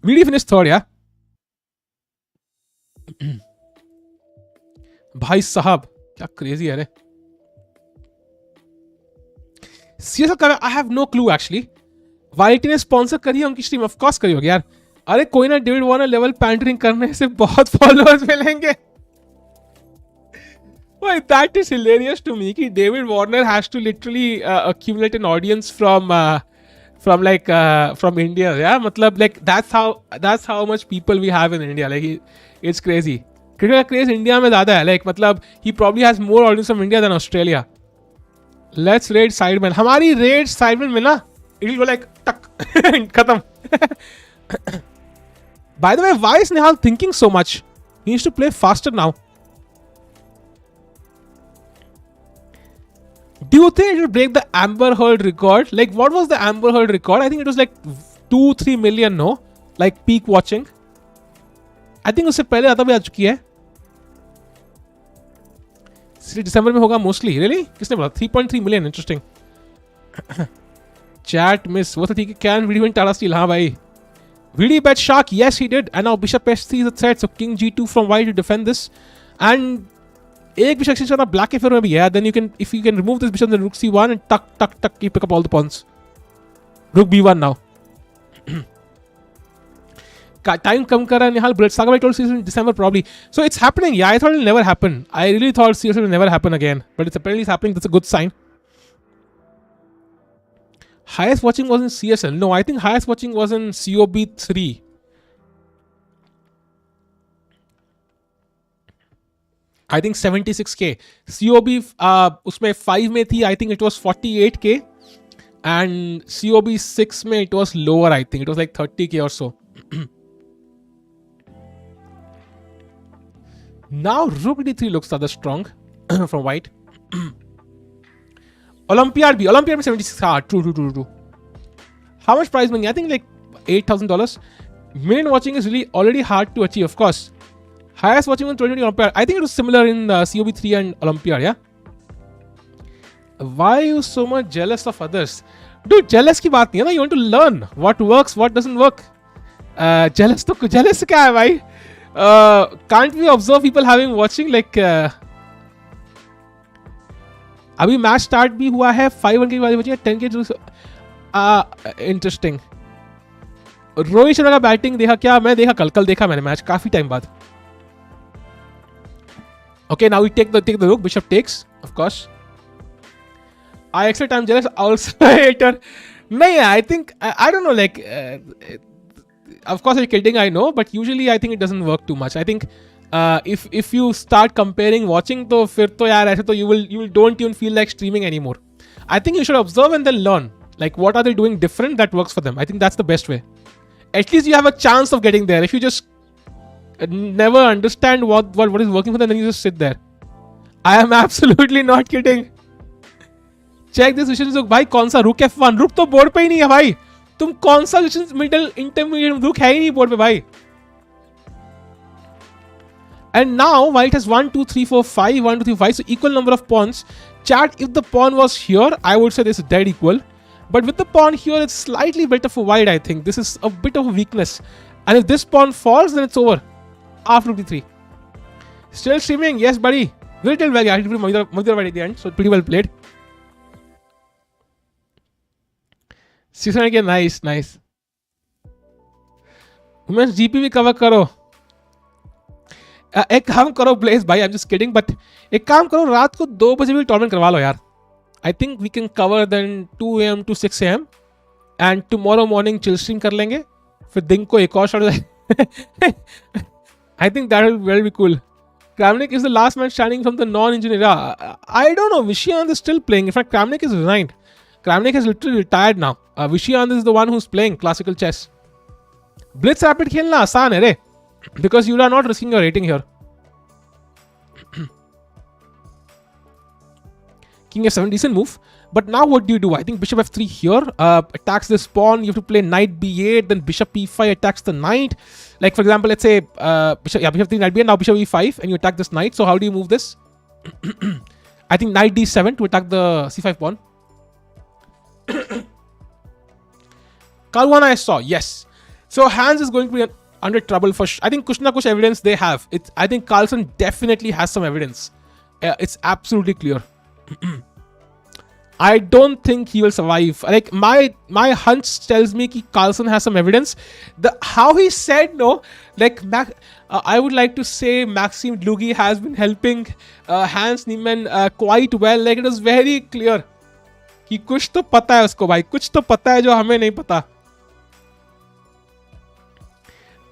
VD finished third, yeah? भाई साहब क्या crazy है रे. CSL का I have no clue actually. वाइटी ने sponsor करी है उनकी स्ट्रीम. ऑफ कोर्स करी होगी यार. अरे कोई ना डेविड वार्नर लेवल पैंटरिंग करने से बहुत फॉलोअर्स मिलेंगे. Well, that is hilarious to me. Ki David Warner has to literally accumulate an audience from India. Yeah, matlab like that's how much people we have in India. Like it's crazy. Cricket का craze India में ज़्यादा है. Like मतलब he probably has more audience from India than Australia. Let's raid Sideman. हमारी raid Sideman में ना it will go like tuck खत्म. By the way, why is Nihal thinking so much? He needs to play faster now. Do you think it will break the Amber Heard record? Like, what was the Amber Heard record? I think it was like 2-3 million, no? Like peak watching. I think उससे पहले ज़्यादा भी आ चुकी है. दिसंबर में होगा mostly. Really? किसने बोला? 3.3 million. Interesting. Chat miss. वो तो ठीक है. Can Vidi win Tata Steel? हाँ भाई. Vidi bet Shark. Yes, he did. And now Bishop S3 is a threat. So King G2 from white to defend this. And एक Bishop exchange करना black के favor में भी है. Then you can, if you can remove this Bishop, then Rook C1 and tuck, you pick up all the pawns. Rook B1 now. Time come कर रहा है निहाल. Saga I told series in December probably. So it's happening. Yeah, I thought it will never happen. I really thought series will never happen again. But it's apparently happening. That's a good sign. Highest watching was in CSL. No, I think highest watching was in COB3. I think 76k. COB उसमें 5 में थी. I think it was 48k. And COB6 में it was lower. I think it was like 30k or so. Now Rook D3 looks rather strong from white. Olympiad B. Olympiad B 76. Ah, true. How much prize money? I think like $8,000. Million watching is really already hard to achieve, of course. Highest watching on 2020 Olympiad. I think it was similar in COB3 and Olympiad, yeah? Why are you so much jealous of others? Dude, jealous की बात नहीं है ना. You want to learn what works, what doesn't work. Jealous क्या है भाई? Can't we observe people having watching like अभी match start भी हुआ है. 5 की वाली बची है. 10 के इंटरेस्टिंग. रोहित शर्मा का बैटिंग देखा क्या? मैं देखा कल देखा मैंने मैच काफी टाइम बाद. Okay, now we take the rook. Bishop takes, of course. I accept I'm jealous. Also hater. No, I think I don't know. Like, of course, you're kidding. I know, but usually I think it doesn't work too much. I think if you start comparing watching, तो फिर तो यार ऐसे तो you will don't even feel like streaming anymore. I think you should observe and then learn. Like, what are they doing different that works for them? I think that's the best way. At least you have a chance of getting there. If you just never understand what is working for them, then you just sit there. I am absolutely not kidding. Check this vision look. भाई कौन सा rook f1? rook तो board पे ही नहीं है भाई. तुम कौन सा middle intermediate rook है ही नहीं board पे भाई. And now white has 1, 2, 3, 4, 5, 1, 2, 3, 5. So equal number of pawns. Chat, if the pawn was here, I would say this is dead equal. But with the pawn here, it's slightly better for white, I think. This is a bit of a weakness. And if this pawn falls, then it's over. After rook d3. Still streaming? Yes, buddy. Very well. Yeah, Mamedyarov at the end. So pretty well played. 600 again. Nice. Women's GP भी cover करो. एक काम करो Blaze भाई. I'm just kidding. But एक काम करो रात को 2 बजे भी टूर्नामेंट करवा लो यार. I think we can cover then 2 AM to 6 AM. And tomorrow morning chill stream कर लेंगे. फिर दिन को एक और shot. I think that will be cool. Kramnik is the last man standing from the non-engineer era. I don't know. Vishyant is still playing. In fact, Kramnik is resigned. Kramnik has literally retired now. Vishyant is the one who's playing classical chess. Blitz Rapid खेलना आसान है रे. Because you are not risking your rating here. King f7, decent move. But now what do? I think bishop f3 here attacks this pawn. You have to play knight b8, then bishop e5 attacks the knight. Like for example, let's say bishop 3, knight b8, now bishop e5, and you attack this knight. So how do you move this? I think knight d7 to attack the c5 pawn. Caruana I saw, yes. So Hans is going to be under trouble for. I think kuch na kuch evidence they have. I think Carlsen definitely has some evidence. It's absolutely clear. I don't think he will survive. Like my hunch tells me that Carlsen has some evidence. How he said no, like I would like to say Maxim Dlugi has been helping Hans Niemann quite well. Like it was very clear. कि कुछ तो पता है उसको भाई. कुछ तो पता है जो हमें नहीं पता.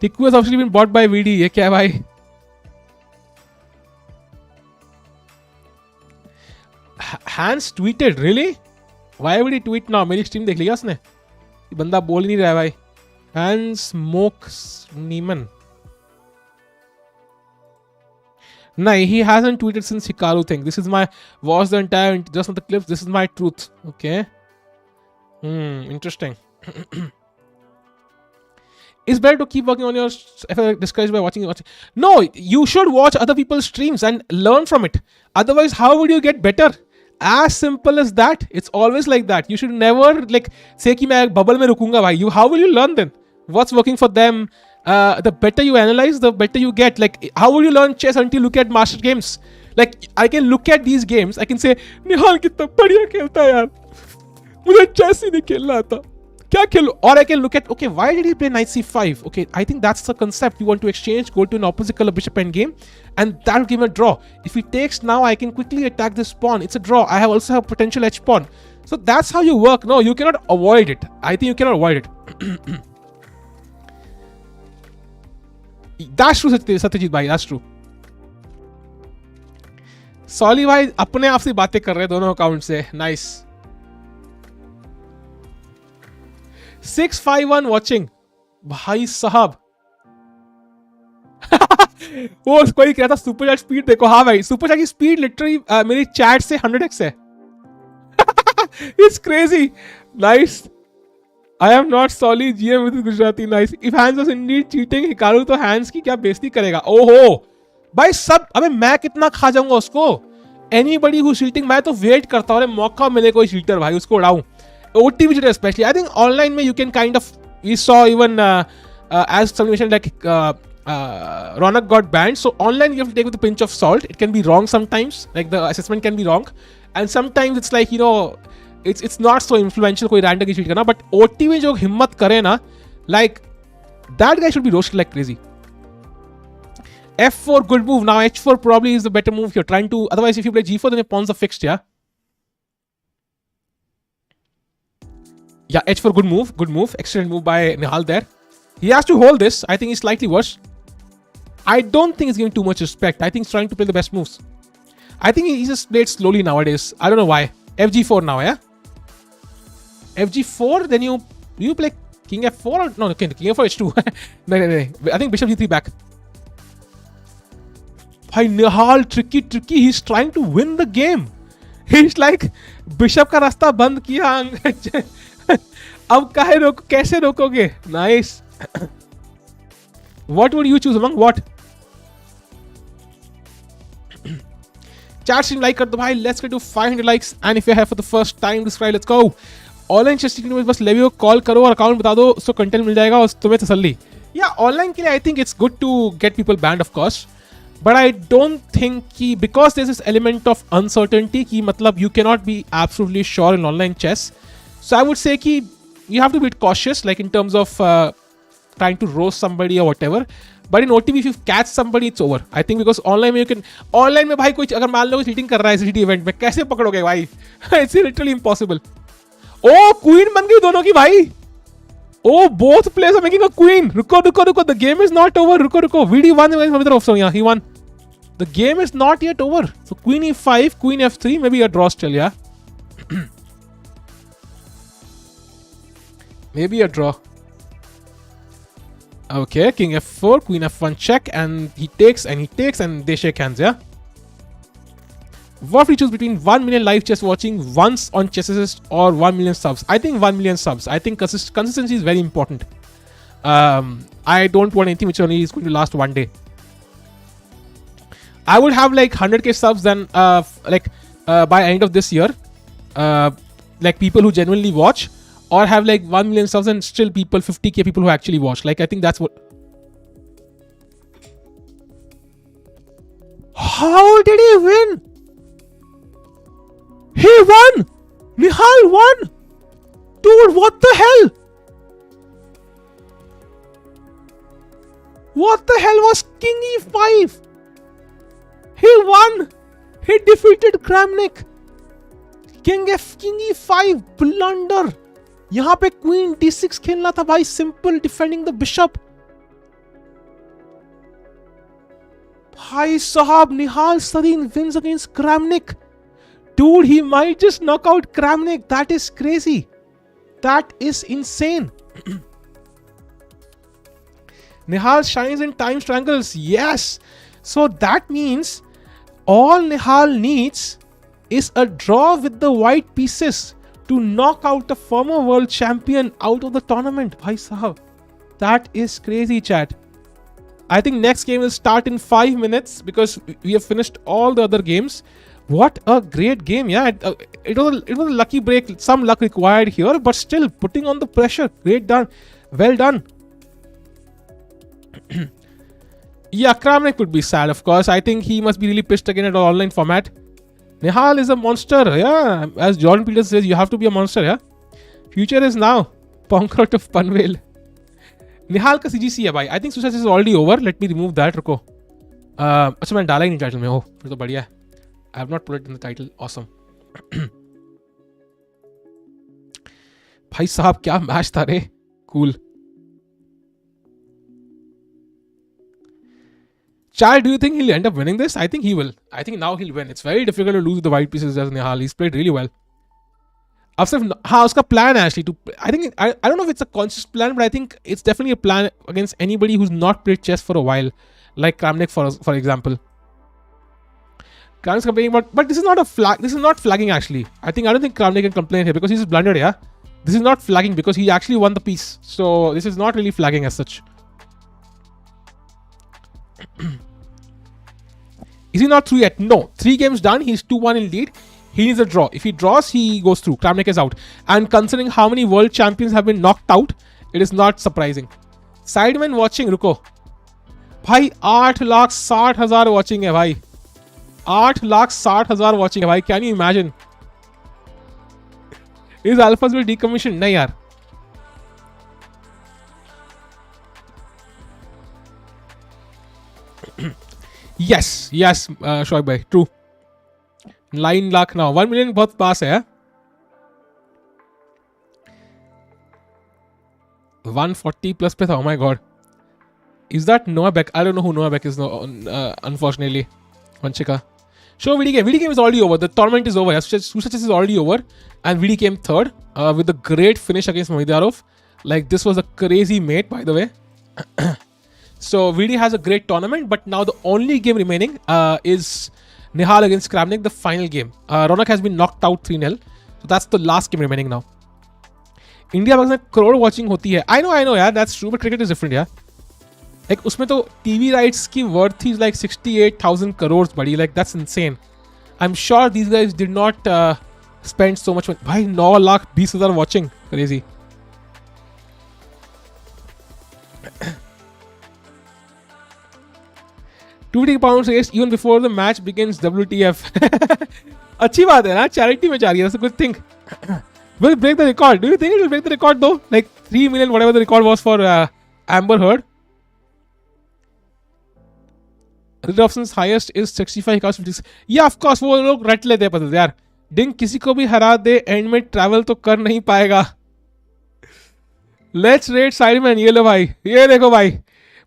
Tikku has obviously been bought by VD. ये क्या है भाई? Hans tweeted, really? Why would he tweet now? मेरी stream देख लिया उसने. ये बंदा बोल ही नहीं रहा है भाई. Hans Niemann. No, he hasn't tweeted since Hikaru thing. This is my was the entire just not the clips. This is my truth. Okay. Interesting. It's better to keep working on your discouraged by watching. No, you should watch other people's streams and learn from it. Otherwise, how would you get better? As simple as that. It's always like that. You should never like say कि मैं bubble में रुकूंगा भाई. How will you learn then? What's working for them? The better you analyze, the better you get. Like, how will you learn chess until you look at master games? Like, I can look at these games. I can say, Nihal कितना बढ़िया खेलता है यार. मुझे chess ही नहीं खेलना आता. क्या खेलो? Or I can look at, okay, why did he play knight c5? Okay, I think that's the concept. You want to exchange, go to an opposite color bishop endgame, and that will give him a draw. If he takes now, I can quickly attack this pawn. It's a draw. I have also have potential h pawn. So that's how you work. No, you cannot avoid it. I think you cannot avoid it. That's true, Satyajit bhai. That's true. सॉली भाई अपने आप से बातें कर रहे हैं दोनों account से. नाइस. 651 वॉचिंग भाई साहब. वो कोई कह रहा था सुपर चैट स्पीड देखो. हाँ भाई, सुपर चैट की स्पीड लिटरली मेरी चैट से 100x है. It's crazy. Nice. I am not Solly GM with Gujarati. Nice. If Hans was indeed cheating, Hikaru तो Hans की क्या बेइज्जती करेगा. ओहो भाई सब. अबे मैं कितना खा जाऊंगा उसको. Anybody who's cheating, मैं तो वेट करता हूँ मौका मिले कोई चीटर भाई उसको उड़ाऊं. OTV cheater especially. I think online में you can kind of, we saw even as some mentioned like Raunak got banned. So online you have to take with a pinch of salt. It can be wrong sometimes. Like the assessment can be wrong, and sometimes it's like it's not so influential कोई random की cheat करना. But OTV जो हिम्मत करे ना, like that guy should be roasted like crazy. F4 good move. Now H4 probably is the better move here. Trying to, otherwise if you play G4 then your pawns are fixed. Yeah. Yeah, H4 good move. Good move. Excellent move by Nihal there. He has to hold this. I think he's slightly worse. I don't think he's giving too much respect. I think he's trying to play the best moves. I think he's just played slowly nowadays. I don't know why. FG4 now, yeah? FG4, then you play King F4 or no, King F4 H2. no. I think Bishop G3 back. Bhai Nihal, tricky. He's trying to win the game. He's like, Bishop का रास्ता बंद किया. अब कैसे रोकोगे? Nice. What would you choose among what? Chat stream like कर दो भाई. Let's get to 500 likes. And if you're here for the first time, subscribe. Let's go. Online chess team में बस लेवियो कॉल करो और अकाउंट बता दो, उसको कंटेंट मिल जाएगा और तुम्हें तसल्ली. या ऑनलाइन के लिए I think it's good to get people banned of course, but I don't think कि because there is this element of uncertainty कि मतलब you can not be absolutely sure in online chess. So I would say कि you have to be cautious like in terms of trying to roast somebody और whatever. But in OTV if you catch somebody it's over. I think because online में you can, online में भाई कोई अगर मान लो cheating कर रहा है सिटी इवेंट में, कैसे पकड़ोगे भाई? It's literally impossible. O queen बन गई दोनों की भाई. Oh both players are making a queen. रुको the game is not over. रुको VD won. Mamedyarov, so yeah, he won. The game is not yet over. So queen E5, queen F3, maybe a draw still, yeah. Maybe a draw. Okay, king F4, queen F1 check, and he takes and they shake hands, yeah. What we choose between 1 million live chess watching once on Chess Assist or 1 million subs? I think 1 million subs. I think consistency is very important. I don't want anything which only is going to last one day. I would have like 100k subs then by end of this year, like people who genuinely watch, or have like 1 million subs and still 50k people who actually watch. Like I think that's what. How did he win? He won! Nihal won! Dude, what the hell? What the hell was king E5? He won! He defeated Kramnik. King E5 blunder. यहाँ पे queen D6 खेलना था भाई. Simple defending the bishop. भाई साहब, Nihal Sarin wins against Kramnik. Dude, he might just knock out Kramnik. That is crazy. That is insane. Nihal shines in time triangles. Yes. So that means all Nihal needs is a draw with the white pieces to knock out a former world champion out of the tournament. Bhai sahab. That is crazy, chat. I think next game will start in 5 minutes because we have finished all the other games. What a great game, yeah. It was a lucky break, some luck required here, but still putting on the pressure. Great done, well done. Yeah, Kramnik could be sad, of course. I think he must be really pissed again at the online format. Nihal is a monster, yeah. As Jordan Peters says, you have to be a monster, yeah. Future is now. Ponk out of Panvel. Nihal का CGC है भाई. I think Susha Chess is already over. Let me remove that. रुको. अच्छा मैंने डाला ही नहीं title में. फिर तो बढ़िया है. I have not put it in the title. Awesome. भाई साहब क्या मैच था रे. Cool. Chad, do you think he'll end up winning this? I think he will. I think now he'll win. It's very difficult to lose the white pieces as Nihal. He's played really well. अब सिर्फ हाँ उसका plan है actually to I think I don't know if it's a conscious plan, but I think it's definitely a plan against anybody who's not played chess for a while, like Kramnik for example. Kramnik's complaining about, but this is not a flag. This is not flagging actually. I don't think Kramnik can complain here because he's blundered. Yeah, this is not flagging because he actually won the piece. So this is not really flagging as such. Is he not through yet? No. 3 games done. He's 2-1 in lead. He needs a draw. If he draws, he goes through. Kramnik is out. And considering how many world champions have been knocked out, it is not surprising. Sidemen watching, रुको. भाई 8,60,000 watching है भाई. 8,60,000 watching है भाई. Can you imagine? Is Alphas will decommission? नहीं यार. Yes, Shoaib bhai, true. 9 lakh now. 1 million बहुत पास है. 140 plus पे था. Oh my god. Is that Noah Beck? I don't know who Noah Beck is, unfortunately. Vanchika. Show VD game. VD game is already over. The tournament is over. Susha Chess is already over. And VD came third with a great finish against Mamedyarov. Like, this was a crazy mate, by the way. So, VD has a great tournament. But now the only game remaining is Nihal against Kramnik, the final game. Raunak has been knocked out 3-0. So, that's the last game remaining now. India में crore watching होती है. I know, yeah, that's true. But cricket is different, yeah. Like, उसमें तो TV rights की worth is like 68,000 crores, buddy. Like, that's insane. I'm sure these guys did not spend so much money. भाई 9,20,000 watching. Crazy. £250 raised even before the match begins. WTF. अच्छी बात है ना, charity में जा रही है. That's a good thing. Will break the record. Do you think it will break the record though? Like 3 million, whatever the record was for Amber Heard. Dobson's highest is 65 cows 56. Yeah, of course, वो लोग रट लेते हैं पता यार. डिंग किसी को भी हरा दे एंड में ट्रैवल तो कर नहीं पाएगा. Let's red Sidemen. ये लो भाई, ये देखो भाई,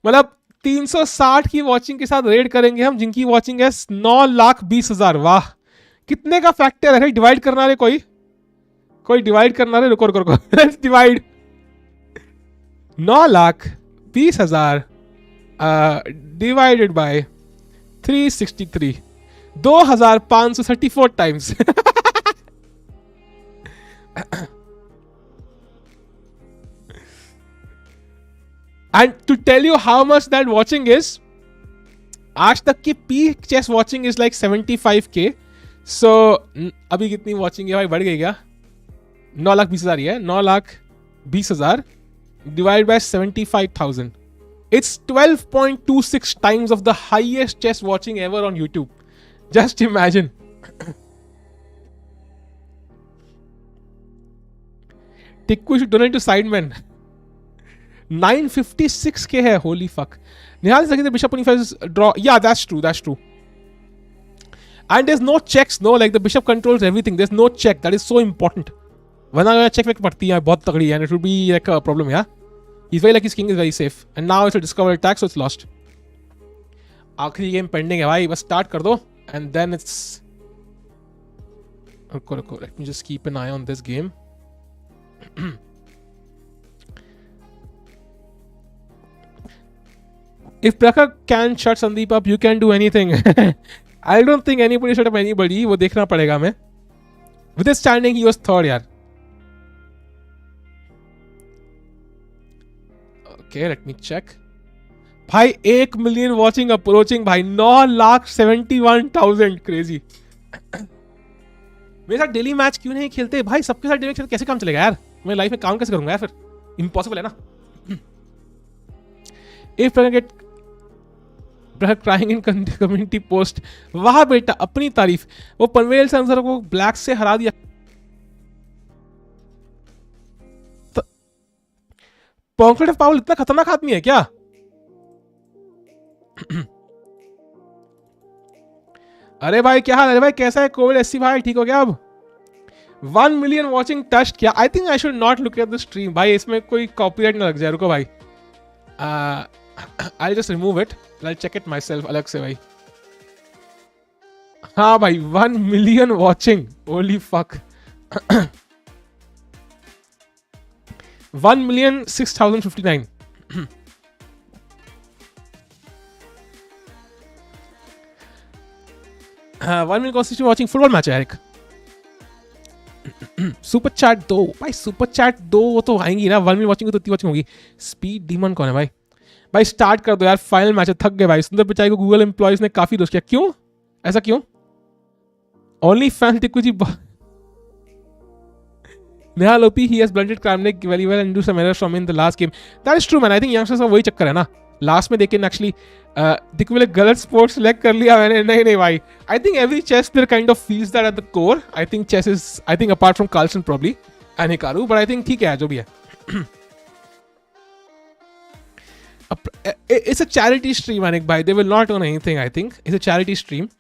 मतलब 360 की वॉचिंग के साथ रेड करेंगे हम, जिनकी वॉचिंग है 9,20,000. वाह, कितने का फैक्टर है? डिवाइड करना रे कोई डिवाइड करना रे. रुको let's divide. 9,20,000 divided by 363. 2,534 times. And to tell you how much that watching is, आज तक की peak chess watching is like 75k. So अभी कितनी watching है भाई? बढ़ गई क्या? 9,20,000 ही है. 9,20,000 divided by 75,000. It's 12.26 times of the highest chess watching ever on YouTube. Just imagine. Tikku should donate to Sidemen. 956k hai. Holy fuck. Nihal is against the bishop on e5 draw. Yeah, that's true. And there's no checks, no, like the bishop controls everything. There's no check. That is so important. वरना check वेक पड़ती है बहुत तगड़ी है, and it would be like a problem, yeah. He's very like his king is very safe. And now it's a discover attack, so it's lost. आखिरी game pending है भाई, बस स्टार्ट कर दो. And then it's... रुको. Let me just keep an eye on this game. If Prakhar can shut Sandeep up, you can do anything. I don't think anybody shut up anybody. वो देखना पड़ेगा हमें. With his standing, he was third, यार. Okay, let me check. भाई 1 million watching approaching भाई. 9,71,000. Crazy. मेरे साथ daily match क्यों नहीं खेलते भाई? सबके साथ डेली मैच कैसे काम चलेगा यार? मैं लाइफ में काम कैसे करूंगा यार? फिर इम्पॉसिबल है ना. If get crying in community post. वाह बेटा, अपनी तारीफ. वो पनवेल संसर को ब्लैक से हरा दिया. पॉन्क्रेट ऑफ पावल इतना खतरनाक आदमी है क्या? अरे भाई क्या हाल है भाई? कैसा है कोविड एससी भाई? ठीक हो गया अब? 1 मिलियन वॉचिंग टच किया. I think I should not look at the stream भाई. इसमें कोई कॉपीराइट ना लग जाए. रुको भाई, I just remove it. I check it myself अलग से भाई. हाँ भाई, 1 million watching. Holy fuck. 1,006,059. 1 million constitution watching football match है एक. सुपर चैट 2 भाई. सुपर चैट 2 वो तो आएंगी ना. 1 मिलियन वॉचिंग तो 3 वॉचिंग होगी. स्पीड डीमन कौन है भाई? भाई स्टार्ट कर दो यार. फाइनल मैच है. थक गए भाई. सुंदर पिचाई को गूगल एम्प्लॉयज ने काफी दोष किया. क्यों ऐसा क्यों? Only fan Tikku ji. Nihal OP, he has blunted Kramnik very well and do some errors from in the last game. That is true man. I think youngsters का वही चक्कर है ना. लास्ट में देखे एक्चुअली दिख बोले गलत स्पोर्ट सिलेक्ट कर लिया मैंने. नहीं भाई. I think every chess player kind of feels that at the core. I think chess is, I think apart from Carlsen probably and Hikaru, but I think ठीक है जो भी है. It's a charity stream, Anik bhai. They will not earn anything, I think. It's a charity stream.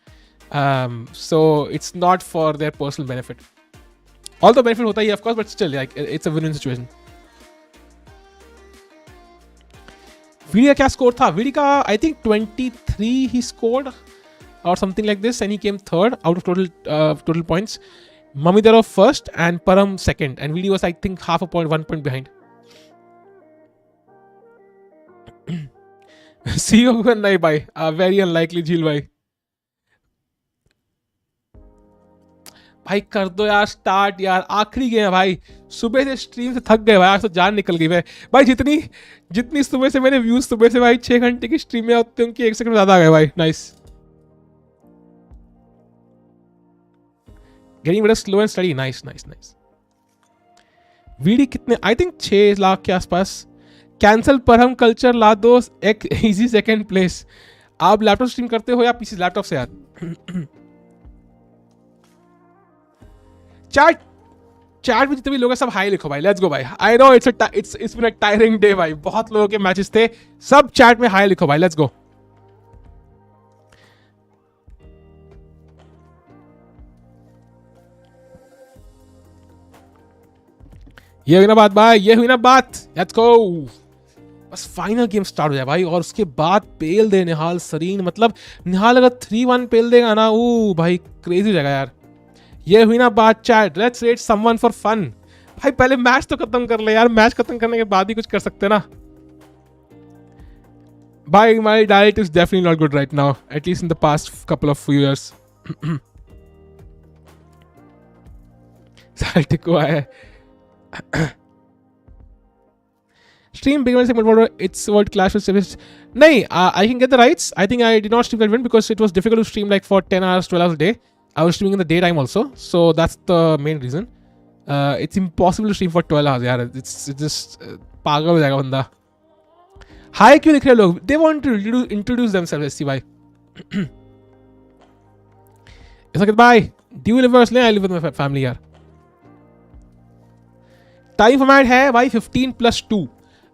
So it's not for their personal benefit. Although benefit hota hi, of course, but still, like, it's a win-win situation. Vidit का क्या score था? Vidit का I think 23 he scored or something like this, and he came third out of total points. Mamedyarov first and Parham second, and Vidit was I think half a point, 1 point behind. See you नहीं भाई. Very unlikely झील भाई. भाई कर दो यार start यार. आखिरी गेम है भाई. सुबह से स्ट्रीम से थक गए भाई. आज तो जान निकल गई भाई. जितनी सुबह से मैंने व्यूज सुबह से भाई 6 घंटे की स्ट्रीम में होते उनकी 1 सेकंड ज्यादा आ गए भाई. Nice. Getting better slow and study. Nice. VD कितने? आई थिंक 6 लाख के आसपास. कैंसल परहम कल्चर ला दो. एक इजी सेकंड प्लेस. आप लैपटॉप स्ट्रीम करते हो या पीसी? लैपटॉप से यार. चैट में जितने भी लोग हैं सब हाई लिखो भाई. लेट्स गो भाई. I know it's been a tiring day भाई. बहुत लोगों के मैचेस थे. सब चैट में हाई लिखो भाई. लेट्स गो. ये हुई ना बात भाई. ये हुई ना बात. Let's go. बस फाइनल गेम स्टार्ट हो जाए भाई और उसके बाद पेल दे निहाल सरीन. मतलब निहाल अगर 3-1 पेल देगा ना, ओ भाई क्रेजी हो जाएगा यार. ये हुई ना बात chat. Let's rate someone for fun. भाई पहले मैच तो खत्म कर ले यार. मैच खत्म करने के बाद ही कुछ कर सकते ना भाई. My diet is definitely not good right now, at least in the past couple of few years. टिको है. Stream beginner segment order. It's World Clash with Service. Nahi, I can get the rights. I think I did not stream that event because it was difficult to stream like for 10 hours, 12 hours a day. I was streaming in the daytime also, so that's the main reason. It's impossible to stream for 12 hours. यार, it's just पागल हो जाएगा बंदा. Hi क्यों लिख रहे लोग? They want to introduce themselves. See भाई. It's like bye. Do you live with us? I live with my family यार. टाइम फॉर्मेट है भाई 15+2.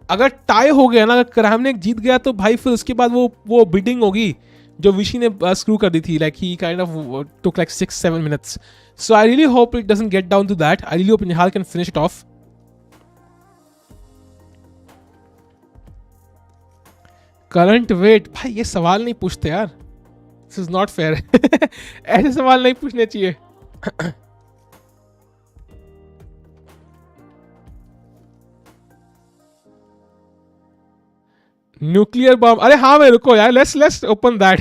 अगर टाई हो गया ना, अगर क्रैमनिक जीत गया तो भाई फिर उसके बाद वो बिडिंग होगी जो विशी ने स्क्रू कर दी थी. Like he kind of took like 6-7 minutes. So I really hope it doesn't get down to that. I really hope Nihal can finish it off. Current wait भाई ये सवाल नहीं पूछते यार. This is not fair. ऐसे सवाल नहीं पूछने चाहिए. Nuclear bomb. अरे हाँ मैं रुको यार. Let's open that.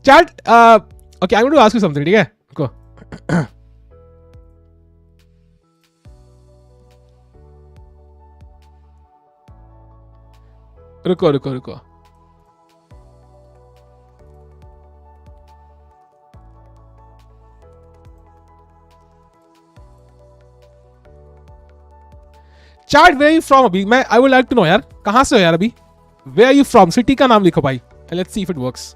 Chat. Okay I want to ask you something. ठीक है रुको. रुको. चैट वेयर यू फ्रॉम अभी मैं I would like to know यार, कहां से हो यार अभी? Where are you from? City का नाम लिखो भाई, let's see if it works.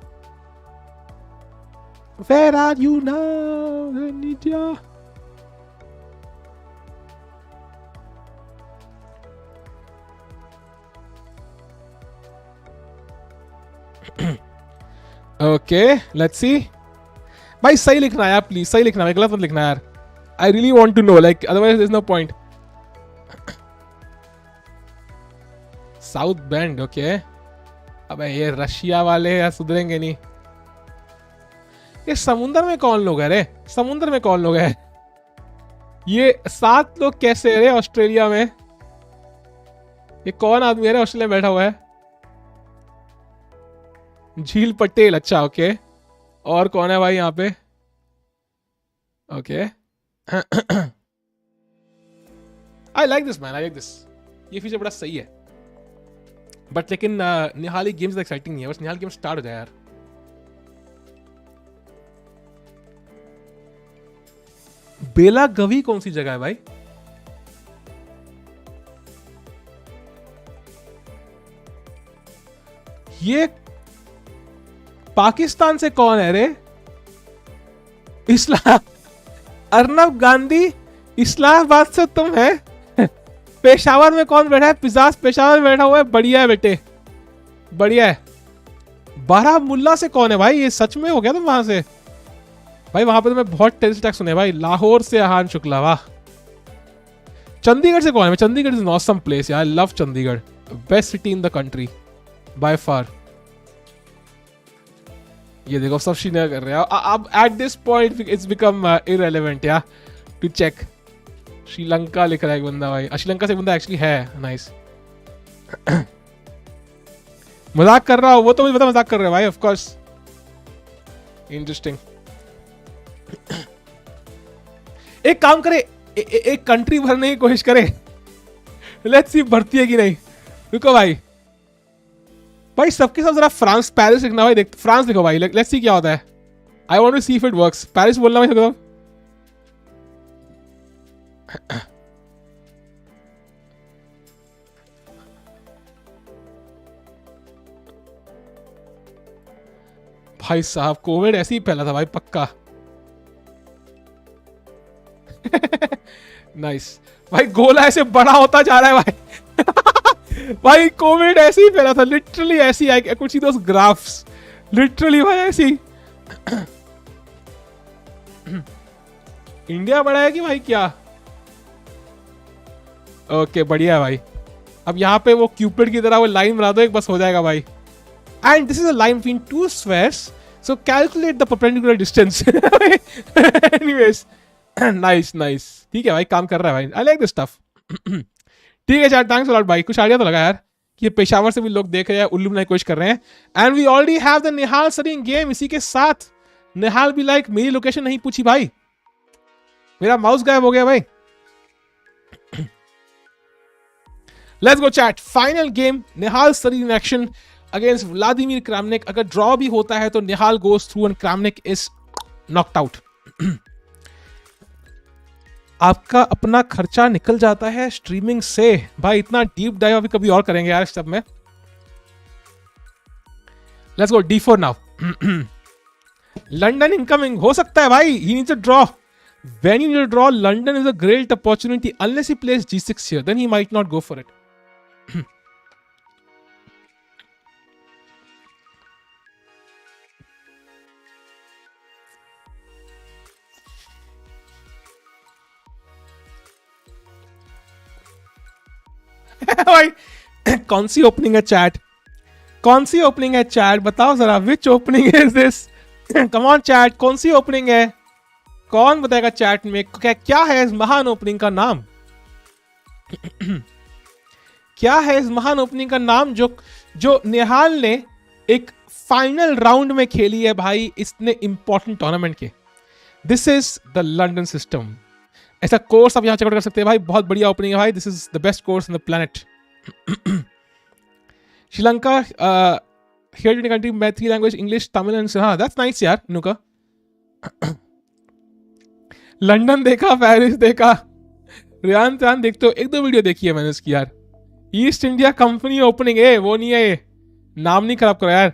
Where are you now India? Okay let's see. भाई सही लिखना है यार, प्लीज सही लिखना है, गलत मत लिखना यार. I really want to know, like otherwise there is no point. South Bend, okay. अबे ये रशिया वाले यार सुधरेंगे नहीं. ये समुंदर में कौन लोग है रे? समुंदर में कौन लोग है? ये 7 लोग कैसे है रे ऑस्ट्रेलिया में? ये कौन आदमी है रे ऑस्ट्रेलिया में बैठा हुआ है? झील पटेल, अच्छा ओके. और कौन है भाई यहाँ पे? Okay. I like this man, I like this. ये फीचर बड़ा सही है. बट लेकिन निहाली गेम्स एक्साइटिंग नहीं है, बस निहाल गेम स्टार्ट हो जाए यार. बेलागवी कौन सी जगह है भाई? ये पाकिस्तान से कौन है रे? अर्नब गांधी इस्लामाबाद से तुम है? पेशावर में कौन बैठा है? पिजाज पेशावर में बैठा हुआ है. बढ़िया है बेटे, बढ़िया है. बारामुल्ला से कौन है भाई? ये सच में हो गया तुम वहां से? भाई वहां पे तो मैं बहुत टेररिस्ट अटैक सुने भाई. लाहौर से आहान शुक्ला, वाह. चंडीगढ़ से कौन है? Chandigarh is an awesome place यार, I love Chandigarh. Best city in the country by far. ये देखो सब श्रीनगर कर रहे हैं. अब at this point it's become irrelevant या टू चेक. श्रीलंका लिख रहा है एक बंदा भाई. श्रीलंका से बंदा एक्चुअली है. नाइस. मजाक कर रहा हूँ, वो तो मुझे पता मजाक कर रहे हैं भाई, ऑफ कोर्स. इंटरेस्टिंग. एक काम करे, एक कंट्री भरने की कोशिश करे. लेट्स सी भरती है कि नहीं. रुको भाई, भाई सबके सब जरा फ्रांस पेरिस लिखना भाई. देख फ्रांस लिखो भाई, लेट्स सी क्या होता है. I want to see if it works. Paris बोलना भाई सबको. भाई साहब कोविड ऐसे ही फैला था भाई पक्का. नाइस. भाई गोला ऐसे बड़ा होता जा रहा है भाई. भाई कोविड ऐसे ही फैला था, लिटरली ऐसी. I could see those graphs, literally भाई ऐसी. इंडिया बड़ा है कि भाई क्या? ओके बढ़िया है भाई. अब यहाँ पे वो क्यूपिड की तरह वो लाइन बना दो एक, बस हो जाएगा भाई. And this is a line between two squares, so calculate the perpendicular distance. Anyways, nice nice. ठीक है भाई, काम कर रहा है भाई. I like this stuff. ठीक है यार, थैंक्स अ लॉट भाई. कुछ आइडिया तो लगा यार कि ये पेशावर से भी लोग देख रहे हैं, उल्लू बनाने की कोशिश कर रहे हैं. And we already have the Nihal Sarin game. इसी के साथ निहाल भी लाइक मेरी लोकेशन नहीं पूछी भाई. मेरा माउस गायब हो गया भाई. Let's go chat. Final game Nihal Sarin in action against Vladimir Kramnik. अगर ड्रॉ भी होता है तो Nihal goes through and Kramnik is knocked out. आपका अपना खर्चा निकल जाता है स्ट्रीमिंग से. भाई इतना डीप डाइव अभी कभी और करेंगे यार इस सब में. Let's go D4 now. London incoming हो सकता है भाई. He needs a draw. When you need a draw, London is a great opportunity unless he plays G6 here. Then he might not go for it. भाई कौन सी opening है chat? कौन सी ओपनिंग है चैट? बताओ जरा. Which opening is this? Come on chat, कौन सी ओपनिंग है? कौन बताएगा चैट में? क्या है इस महान ओपनिंग का नाम? क्या है इस महान ओपनिंग का नाम जो निहाल ने एक फाइनल राउंड में खेली है भाई इतने इंपॉर्टेंट टूर्नामेंट के? This is the London system. ऐसा कोर्स आप यहां चेकआउट कर सकते हैं भाई. बहुत बढ़िया ओपनिंग है भाई. This is the best course in the planet. Sri Lanka here in country में 3 लैंग्वेज इंग्लिश तमिल एंड. हाँ दैट्स नाइस यार. नुका लंदन देखा, पेरिस देखा, रियान त्यान देखते हो, एक दो वीडियो देखी है मैंने उसकी यार. ईस्ट इंडिया कंपनी ओपनिंग है, वो नहीं है ये. नाम नहीं खराब करो यार.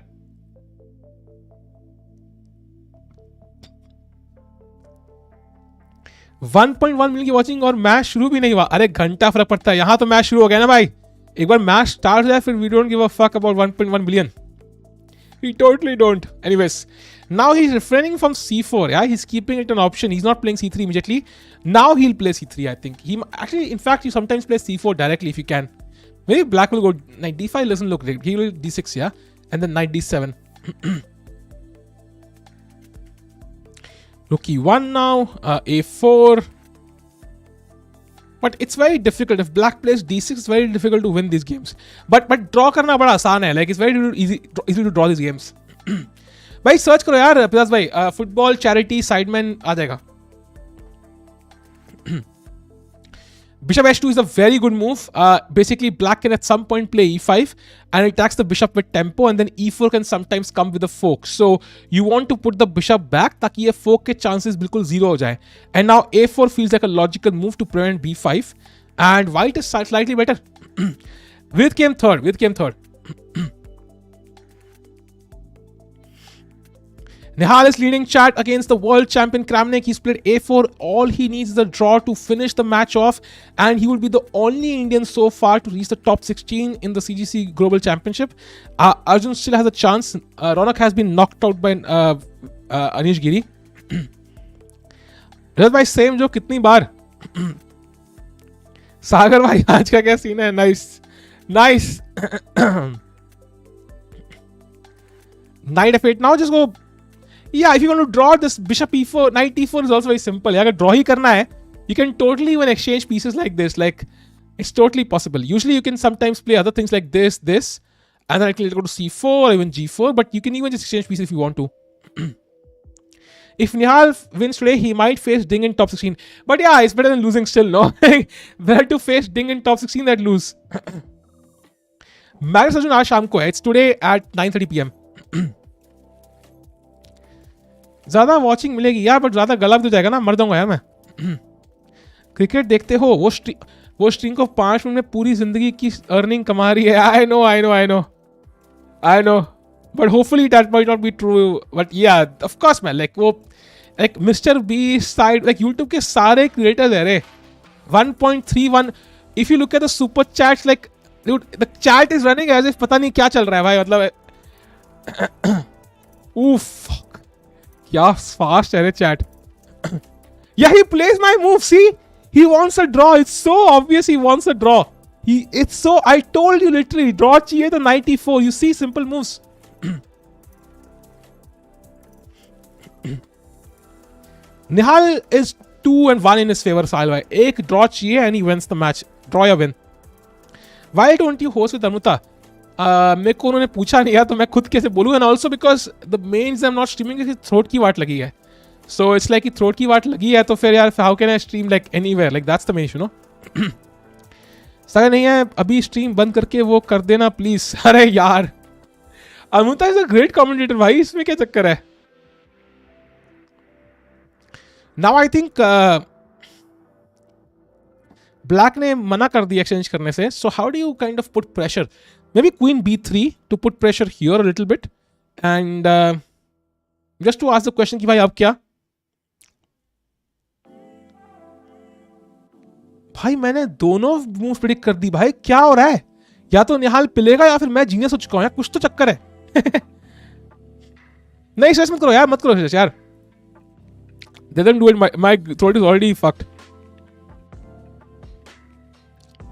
$1.1 मिलियन की वॉचिंग और मैच शुरू भी नहीं हुआ. अरे घंटा फर्क पड़ता है, यहां तो मैच शुरू हो गया ना भाई. एक बार मैच स्टार्ट हो जाए फिर we don't give a fuck about 1.1 million. We totally don't. Anyways, now he's refraining from c4. Yeah, he's keeping it an option. He's not playing c3 immediately. Now he'll play c3. I think he actually, in fact, you sometimes play c4 directly if you can. Maybe black will go knight d5. Doesn't look great. He will d6, yeah, and then knight d7. Rook e1 now. A4. But it's very difficult. If black plays d6, it's very difficult to win these games. But draw करना बड़ा आसान है. Like it's very easy to draw these games. भाई search करो यार पिदास भाई, football charity Sidemen आ जाएगा. Bishop h2 is a very good move. Basically, black can at some point play e5 and attacks the bishop with tempo, and then e4 can sometimes come with a fork. So you want to put the bishop back ताकि ये fork के chances बिल्कुल zero हो जाए. And now a4 feels like a logical move to prevent b5, and white is slightly better. Vidit came third. Nihal is leading chat against the world champion Kramnik. He's played a4. All he needs is a draw to finish the match off, and he will be the only Indian so far to reach the top 16 in the CGC Global Championship. Arjun still has a chance. Raunak has been knocked out by Anish Giri. रजत भाई same जो कितनी बार. सागर भाई आज का क्या scene है. Nice. Knight f8. Now just go. Yeah, if you want to draw this bishop e4, knight e4 is also very simple. अगर draw ही करना है, you can totally even exchange pieces like this. Like it's totally possible. Usually you can sometimes play other things like this, and then I can go to c4 or even g4. But you can even just exchange pieces if you want to. If Nihal wins today, he might face Ding in top 16. But yeah, it's better than losing still, no? Better to face Ding in top 16 than lose. Magnus Arjun आज शाम को है. It's today at 9:30 PM. ज्यादा watching मिलेगी यार, but ज्यादा गला भी तो जाएगा ना, मर जाऊंगा यार मैं. क्रिकेट देखते हो? वो स्ट्रिंग को 5 मिनट में पूरी जिंदगी की अर्निंग कमा रही है. I know but hopefully that might not be true. But yeah of course man, like वो like mister B side, like YouTube के सारे क्रिएटर्स है रे. 1.31. If you look at the super chats, like the chat is running as if पता नहीं क्या चल रहा है भाई. मतलब उफ, क्या फास्ट है रे chat. Yeah, he plays my move. See, he wants a draw. It's so obvious he wants a draw. It's so. I told you literally. Draw चाहिए तो knight e4. You see, simple moves. Nihal is 2-1 in his favor. Sahil bhai. एक draw चाहिए and he wins the match. Draw या win. Why don't you host with Amruta? मेरे को उन्होंने पूछा नहीं है तो मैं खुद कैसे बोलूँ. And also because the main I am not streaming, throat की वाट लगी है. सो इट्स लाइक थ्रोट की वाट लगी है तो फिर यार how can I stream like anywhere, like that's the main issue, no. सगा नहीं है अभी, स्ट्रीम बंद करके वो कर देना प्लीज. अरे यार Amrita is a great commentator भाई, इसमें क्या चक्कर है. नाउ आई थिंक ब्लैक ने मना कर दिया एक्सचेंज करने से. So how do you kind of put pressure? Maybe queen b3 to put pressure here a little bit, and just to ask the question कि भाई अब क्या. भाई मैंने दोनों मूव्स प्रेडिक्ट कर दी भाई, क्या हो रहा है? या तो निहाल पिलेगा या फिर मैं जीनियस हो चुका हूं यार, कुछ तो चक्कर है. नहीं स्ट्रेस मत करो यार, मत करो स्ट्रेस यार. Didn't do it. My throat is already fucked.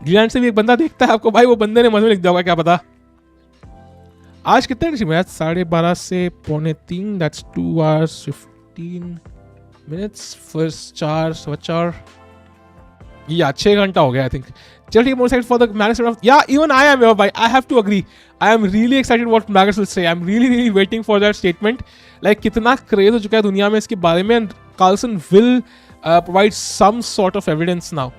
Gland से भी एक बंदा देखता है आपको भाई, वो बंदे ने मजे में लिख दिया होगा, क्या पता. आज कितने घंटे मैच? 12:30 से 2:45. That's 2 hours 15 minutes. फर्स्ट 4 या 6 घंटा हो गया आई थिंक. चलिए more excited for the Magnus off. Yeah even I am भाई, I have to agree. I am really excited what Magnus will say. I am really waiting for that statement. Like कितना craze हो चुका है दुनिया में इसके बारे में, and Carlsen will provide some sort of evidence now.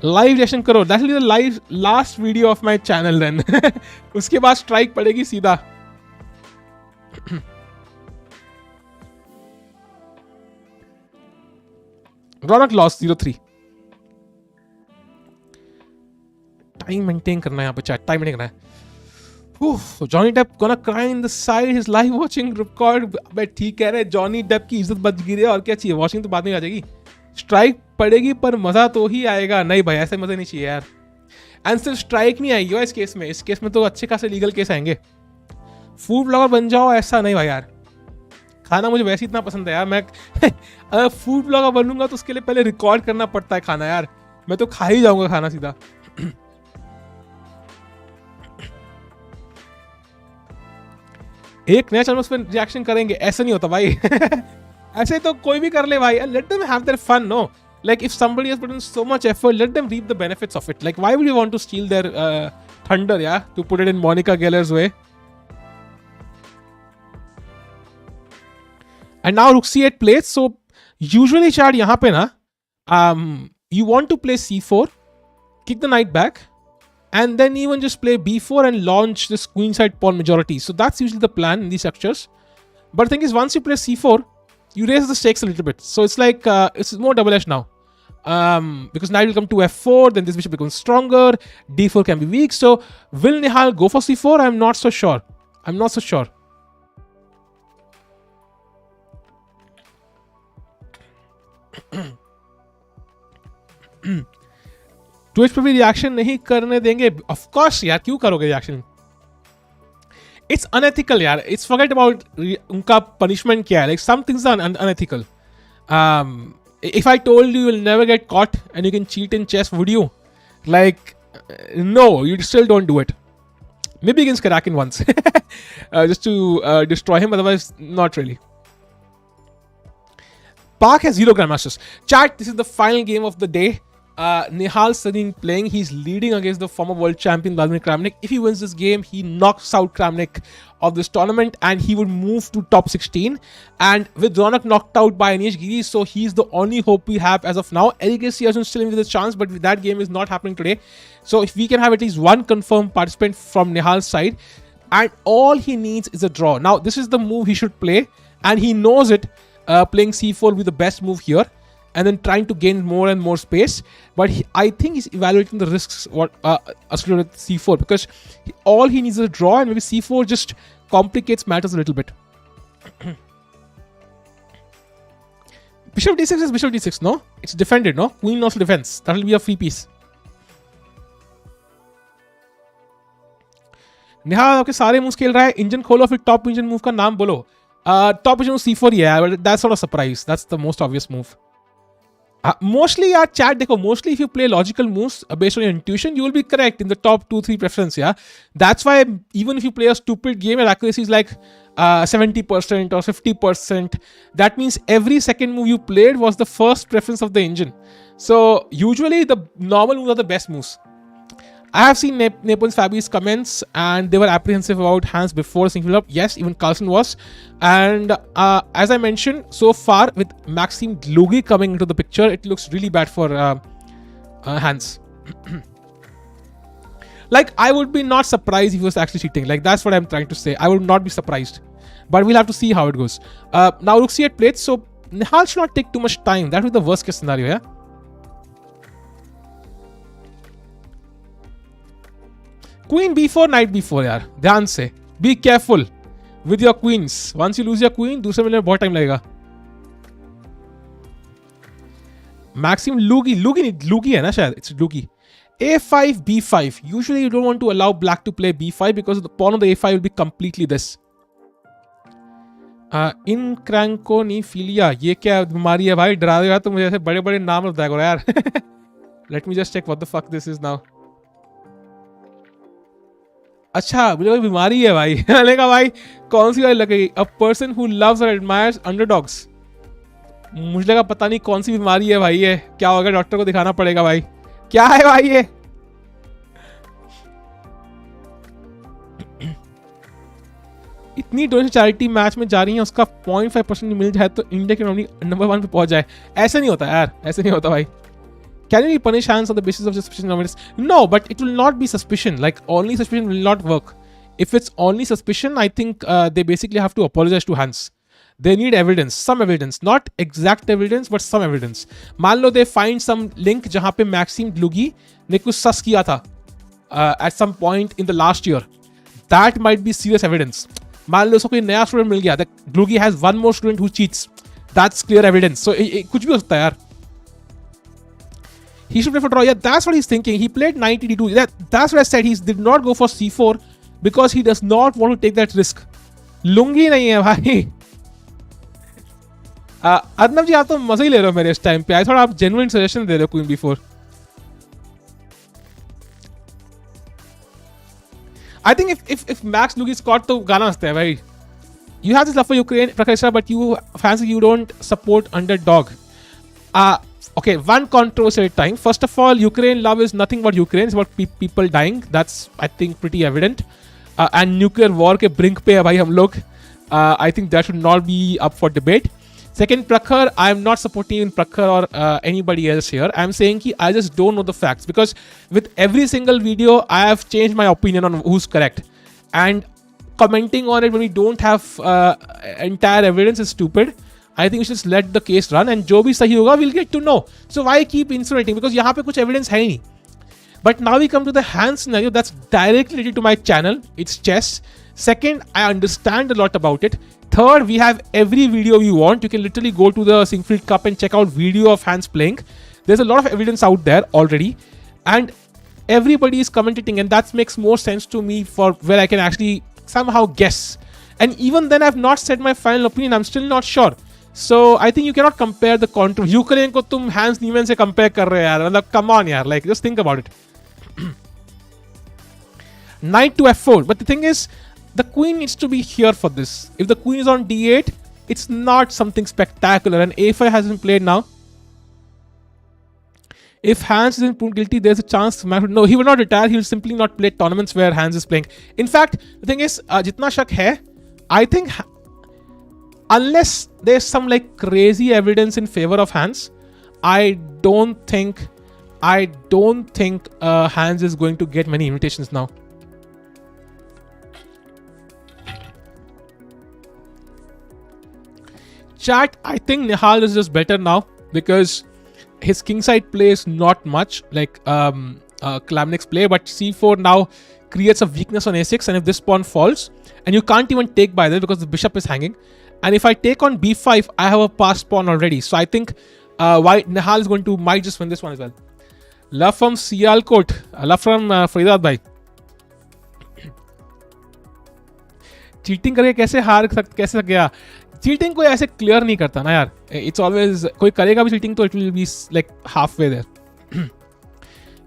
Live reaction करो. That will be the live last video of my channel then. उसके बाद स्ट्राइक पड़ेगी सीधा. रौनक लॉस 0-3. टाइम मेंटेन करना है यहाँ पे चैट. टाइम मेंटेन करना है. Johnny Depp gonna cry in the side his live watching record. अबे ठीक कह रहे. जॉनी डेप की इज्जत बच गई है और क्या चाहिए. वॉचिंग तो बाद में आ जाएगी. स्ट्राइक पड़ेगी पर मजा तो ही आएगा. नहीं भाई ऐसे मजे नहीं चाहिए यार. एंड सिर्फ स्ट्राइक नहीं आएगी इस केस में. इस केस में तो अच्छे खासे लीगल केस आएंगे. फूड ब्लॉगर बन जाओ ऐसा नहीं भाई यार. खाना मुझे वैसे इतना पसंद है यार. मैं अगर फूड ब्लॉगर बनूंगा तो उसके लिए पहले रिकॉर्ड करना पड़ता है खाना यार. मैं तो खा ही जाऊंगा खाना सीधा. एक नया चैनल उस पर रिएक्शन करेंगे ऐसा नहीं होता भाई. ऐसे तो कोई भी कर ले भाई. Let them have their fun. No, like if somebody has put in so much effort, let them reap the benefits of it. Like why would you want to steal their thunder, yeah, to put it in Monica Geller's way. And now rook c8 plays. So usually chat yahan pe na you want to play c4, kick the knight back, and then even just play b4 and launch this queenside pawn majority. So that's usually the plan in these structures. But the thing is, once you play c4, you raise the stakes a little bit. So it's like it's more double-edged now. Because knight will come to f4, then this bishop becomes stronger. d4 can be weak. So will Nihal go for c4? I'm not so sure. I'm not so sure. Twitch पे भी reaction नहीं करने देंगे. Of course यार, क्यों करोगे reaction. It's unethical यार. It's forget about उनका पनिशमेंट क्या है. Like some things are unethical. if I told you will never get caught and you can cheat in chess, would you? Like, no, you still don't do it. Maybe against Karakin once. Just to destroy him, otherwise not really. Park has 0 grandmasters. Chat, this is the final game of the day. Nihal Sarin playing. He's leading against the former world champion Vladimir Kramnik. If he wins this game, he knocks out Kramnik of this tournament and he would move to top 16. And with Raunak knocked out by Anish Giri, so he's the only hope we have as of now. LKC hasn't still in with a chance, but that game is not happening today. So if we can have at least one confirmed participant from Nihal's side, and all he needs is a draw. Now, this is the move he should play, and he knows it. Playing c4 will be the best move here, and then trying to gain more and more space. But I think he's evaluating the risks associated with c4, because all he needs is a draw, and maybe c4 just complicates matters a little bit. Bishop d6 is bishop d6, no? It's defended, no? Queen also defends. That will be a free piece. निहाल आपके सारे moves खेल रहा है. Engine खोलो, फिर top engine move का नाम बोलो. Top इंजन c4 ही है, but that's not a surprise. That's the most obvious move. Mostly यार chat देखो, mostly if you play logical moves based on your intuition, you will be correct in the top 2-3 preference. Yeah, that's why even if you play a stupid game, your accuracy is like 70% or 50%. That means every second move you played was the first preference of the engine. So usually the normal moves are the best moves. I have seen Naples Fabi's comments and they were apprehensive about hands before single up. Yes, even Carlsen was. And as I mentioned, so far with Maxim Dlugi coming into the picture, it looks really bad for hands. Like, I would be not surprised if he was actually cheating. Like, that's what I'm trying to say. I would not be surprised. But we'll have to see how it goes. Now, rook c8 plates. So, Nihal should not take too much time. That would be the worst case scenario, yeah? Queen b4, knight b4 यार. ध्यान से. Be careful with your queens. Once you lose your queen, दूसरे मिलने में बहुत time लगेगा. Maxim Lugi है ना शायद. It's Lugi. a5, b5. Usually you don't want to allow black to play b5 because the pawn on the a5 will be completely this. Incranconephilia. ये क्या बीमारी है भाई? डरा देगा तो मुझे ऐसे बड़े-बड़े नाम बताया करो यार. Let me just check what the fuck this is now. अच्छा, मुझे कोई बीमारी है भाई. मैंने कहा भाई कौन सी वाली लगेगी. A person who loves or admires underdogs. मुझे लगा पता नहीं कौन सी बीमारी है भाई. ये क्या होगा, डॉक्टर को दिखाना पड़ेगा भाई. क्या है भाई ये? इतनी डोनेशन चैरिटी मैच में जा रही है, उसका 0.5% मिल जाए तो इंडिया के नंबर 1 पे पहुंच जाए. ऐसे नहीं होता यार, ऐसे नहीं होता भाई. Can you punish hands on the basis of suspicion? No, but it will not be suspicion. Like, only suspicion will not work. If it's only suspicion, I think they basically have to apologize to hands. They need evidence, some evidence, not exact evidence, but some evidence. मान लो they find some link जहाँ पे Maxime Dlugy ने कुछ sus किया था at some point in the last year. That might be serious evidence. मान लो उसको कोई नया student मिल गया. Dlugy has one more student who cheats. That's clear evidence. So कुछ भी हो सकता है यार. He should play for draw. Yeah, that's what he's thinking. He played knight d2. That's what I said. He did not go for c4 because he does not want to take that risk. लूंगी नहीं है भाई. अर्नब जी आप तो मजा ही ले रहे हो मेरे इस टाइम पे. आई थॉट आप जेन्युइन सजेशन दे रहे हो queen b4. I think if Max Dlugy scored तो गाना हंसते हैं भाई. You have this love for Ukraine, Prakasha, but you fancy you don't support underdog. Okay, one controversy at a time. First of all, Ukraine love is nothing but Ukraine. It's about people dying. That's, I think, pretty evident. And nuclear war के brink पे है भाई हम लोग. I think that should not be up for debate. Second, Prakhar, I am not supporting even Prakhar or anybody else here. I am saying कि I just don't know the facts because with every single video, I have changed my opinion on who's correct. And commenting on it when we don't have entire evidence is stupid. I think we should just let the case run and जो भी सही होगा we'll get to know. So why keep insinuating? Because यहाँ पे कुछ evidence है ही नहीं. But now we come to the hand scenario that's directly related to my channel. It's chess. Second, I understand a lot about it. Third, we have every video we want. You can literally go to the Siegfried Cup and check out video of hands playing. There's a lot of evidence out there already. And everybody is commentating and that makes more sense to me for where I can actually somehow guess. And even then I've not said my final opinion. I'm still not sure. So I think you cannot compare the contour. Ukraine को तुम Hans Niemann से compare कर रहे हो यार. मतलब come on यार. Like just think about it. Knight to f4. But the thing is, the queen needs to be here for this. If the queen is on d8, it's not something spectacular. And a5 has been played now. If Hans isn't proved guilty, there's a chance. No, he will not retire. He will simply not play tournaments where Hans is playing. In fact, the thing is, jitna shak hai, I think unless there's some like crazy evidence in favor of Hans, I don't think Hans is going to get many invitations now. Chat, I think Nihal is just better now because his kingside play is not much like Kramnik's play, but c4 now creates a weakness on a6, and if this pawn falls, and you can't even take by that because the bishop is hanging, and if I take on b5, I have a passed pawn already. So I think Nihal is going to might just win this one as well. Love from Sialkot, love from Faridad bhai. Cheating करके कैसे गया? Cheating कोई ऐसे clear नहीं करता ना यार. It's always कोई करेगा भी चीटिंग तो it will be like halfway there.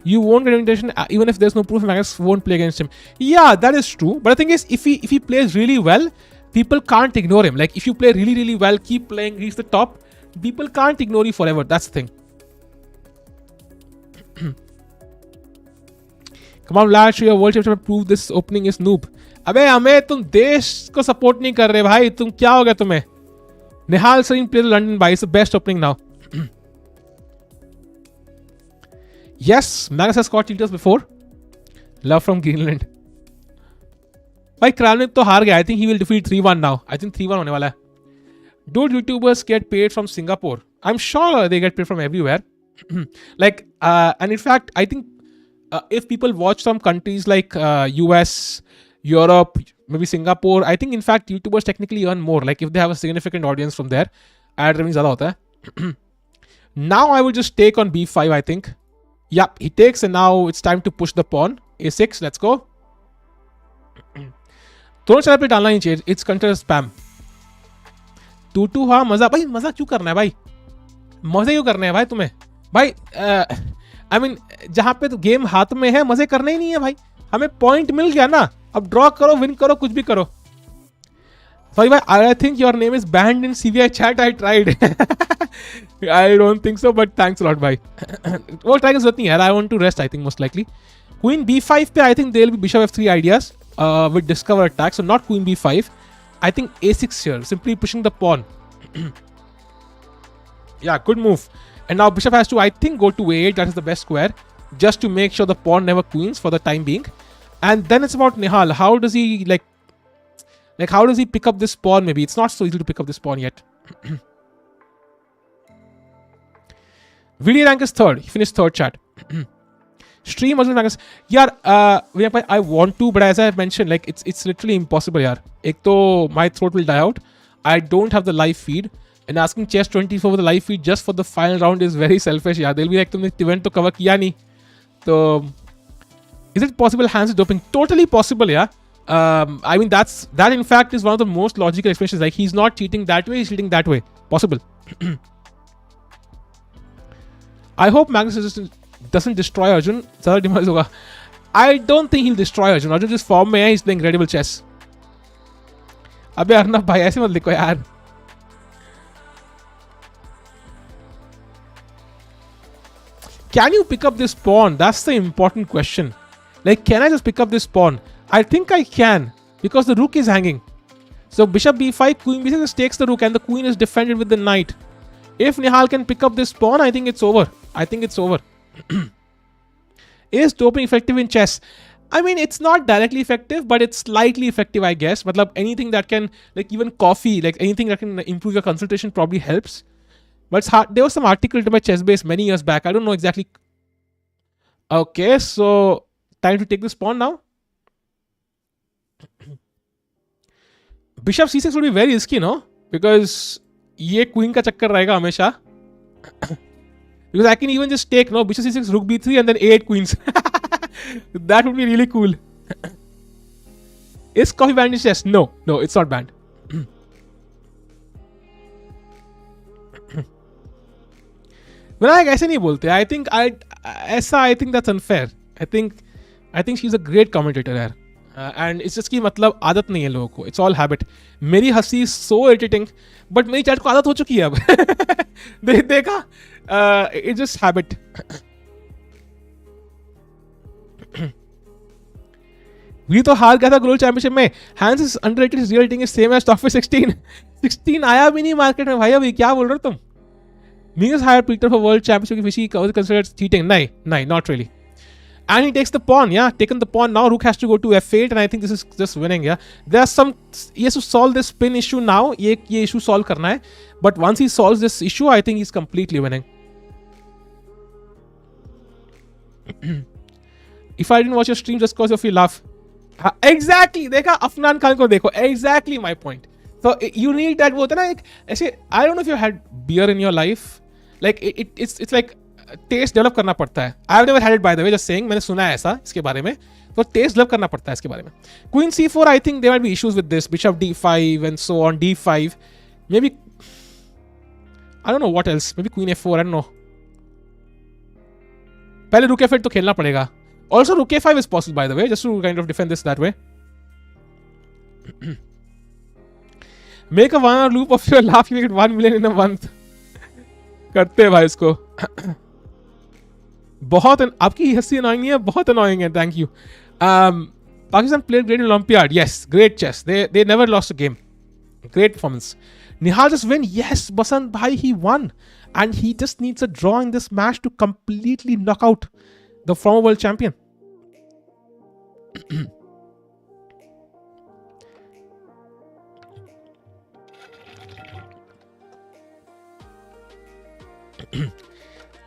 You won't get an invitation even if there's no proof. Magnus won't play against him. Yeah, that is true. But the thing is, if he plays really well, people can't ignore him. Like if you play really well, keep playing, reach the top, people can't ignore you forever. That's the thing. Come on, lad, show your world championship prove this opening is noob. अबे हमें तुम देश को support नहीं कर रहे भाई. तुम क्या हो गया तुम्हें? Nihal Sarin plays London by. It's the best opening now. Yes, Magnus has caught cheaters before. Love from Greenland. भाई Kramnik तो हार गया. I think he will defeat 3-1 now. I think 3-1 होने वाला है. Do YouTubers get paid from Singapore? I'm sure they get paid from everywhere. Like, and in fact, I think if people watch from countries like US, Europe, maybe Singapore, I think in fact YouTubers technically earn more. Like if they have a significant audience from there, ad revenue ज़्यादा होता है. Now I will just take on b5. I think. Yep, he takes, and now it's time to push the pawn. a6. Let's go. दोनों channel पे डालना ही चाहिए. It's considered spam. 2-2 हाँ मजा भाई. मजा क्यों करना है भाई? मजे क्यों करने हैं भाई तुम्हें? भाई I mean जहाँ पे तो गेम हाथ में है मजे करने ही नहीं है भाई. हमें पॉइंट मिल गया ना. अब ड्रॉ करो, विन करो, कुछ भी करो. Sorry bhai, I think your name is banned in CVI chat. I tried. I don't think so, but thanks a lot bhai. Well, try is nothing. I want to rest, I think most likely. Queen b5 pe I think there will be bishop f3 ideas with discover attack. So not queen b5. I think a6 here, simply pushing the pawn. Yeah, good move. And now bishop has to, I think, go to a8. That is the best square, just to make sure the pawn never queens for the time being. And then it's about Nihal. How does he like? Like, how does he pick up this pawn? Maybe it's not so easy to pick up this pawn yet. VD rank is third. He finished third, chat. Stream also rank is... Yeah, I want to, but as I mentioned, like, it's literally impossible, yaar. Ek to my throat will die out. I don't have the live feed. And asking Chess 24 for the live feed just for the final round is very selfish, yeah. They'll be like, तुमने event तो cover किया नहीं. So, is it possible Hans is doping? Totally possible, yeah. I mean, that in fact is one of the most logical explanations. Like, he's not cheating that way, he's cheating that way. Possible. I hope Magnus doesn't destroy Arjun. I don't think he'll destroy Arjun. Arjun just form में है, he's playing incredible chess. अबे अर्नब भाई ऐसे मत लिखो यार. Can you pick up this pawn? That's the important question. Like, can I just pick up this pawn? I think I can, because the rook is hanging. So bishop b5, queen b6 just takes the rook and the queen is defended with the knight. If Nihal can pick up this pawn, I think it's over. Is doping effective in chess? I mean, it's not directly effective, but it's slightly effective, I guess. Matlab, anything that can, like even coffee, like anything that can improve your concentration probably helps. But it's hard. There was some article to my chess base many years back. I don't know exactly. Okay, so time to take this pawn now. Bishop c6 will be very risky, no? Because ये queen का चक्कर रहेगा हमेशा. Because I can even just take, no, bishop c6, rook b3 and then a8 queens. That would be really cool. Is coffee banned in chess? No, it's not banned. Vinayak ऐसे नहीं बोलते. I think that's unfair. I think she's a great commentator यार. And it's just कि मतलब आदत नहीं है लोगों को. It's all habit. मेरी हंसी is so irritating, but मेरी चैट को आदत हो चुकी है अब. देखा? It's just habit. We तो हार गया था ग्लोबल चैंपियनशिप में. Hans is underrated. His real rating is same as top 16. 16 आया भी नहीं मार्केट में भाई. अभी क्या बोल रहे हो तुम? Means higher Peter for world championship if he considers cheating. No, not really. And he takes the pawn, yeah. Taken the pawn. Now rook has to go to f8, and I think this is just winning, yeah. There's some... He has to solve this spin issue now. ये issue solve करना है. But once he solves this issue, I think he's completely winning. If I didn't watch your stream just because of your laugh. Exactly. देखा अफनान खान को देखो. Exactly my point. So you need that. वो होता है ना एक ऐसे. I don't know if you had beer in your life. Like it's like test develop करना पड़ता है. I have never had it by the way, just saying. मैंने सुना है ऐसा इसके बारे में. तो टेस्ट डेवलप करना पड़ता है इसके बारे में. Queen c4, I think there might be issues with this. Bishop d5 and so on. d5 maybe. I don't know what else. Maybe queen f4. I don't know. पहले rook f8 तो खेलना पड़ेगा. Also rook a5 is possible by the way, just to kind of defend this that way. Make a 1 hour loop of your laugh, you get 1 million in a month. करते हैं भाई इसको. बहुत आपकी हंसी अनोइंग है, बहुत अनोइंग है. Thank you. Pakistan played great in Olympiad. Yes, great chess. They never lost a game. Great performance. Nihal just win. Yes, Basant bhai, he won, and he just needs a draw in this match to completely knock out the former world champion.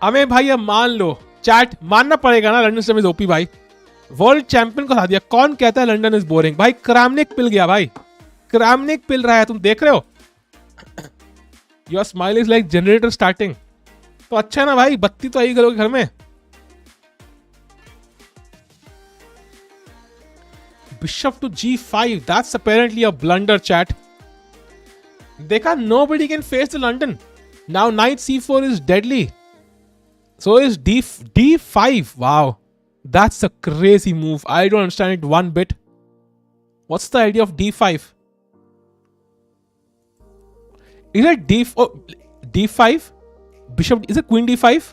अमे भाई अब मान लो. Chat मानना पड़ेगा ना, London is OP भाई. World champion को हरा दिया. कौन कहता है लंडन इज बोरिंग? भाई क्रामनिक पिल गया भाई. क्रामनिक पिल रहा है, तुम देख रहे हो. Your smile is like generator starting. तो अच्छा ना भाई, बत्ती तो आई करोगे घर में. Bishop to g5, that's apparently a blunder. Chat देखा, nobody can face the London. Now knight c4 is deadly. So is d5. Wow, that's a crazy move. I don't understand it one bit. What's the idea of d5? Is it d5? Bishop, is it queen d5?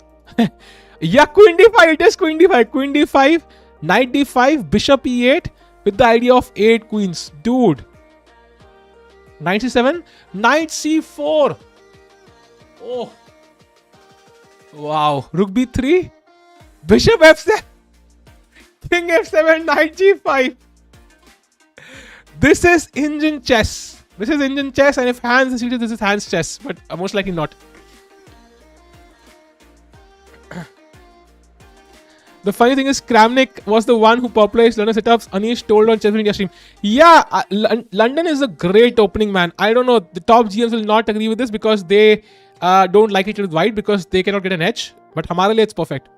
Yeah, queen d5. It is queen d5. Queen d5, knight d5, bishop e8 with the idea of 8 queens. Dude. Knight c7, knight c4. Oh. Wow. Rook b3, bishop f7, king f7, knight g5. This is engine chess. This is engine chess, and if hands is seated, this is hands chess, but most likely not. The funny thing is, Kramnik was the one who popularized London setups. Anish told on Chess India stream. Yeah, London is a great opening, man. I don't know. The top GMs will not agree with this because they don't like it with white because they cannot get an edge. But hamare liye it's perfect.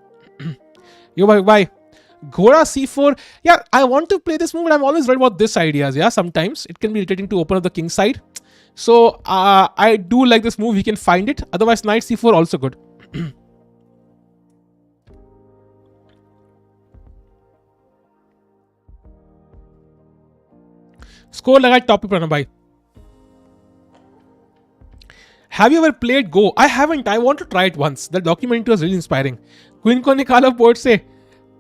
Yo, bye. Ghoda c4. Yeah, I want to play this move, but I'm always worried about this ideas. Yeah, sometimes it can be irritating to open up the king side. So I do like this move. He can find it. Otherwise, knight c4 also good. Score laga top pe Pranam bhai. Have you ever played Go? I haven't. I want to try it once. The documentary was really inspiring. Queen ko nikala board se.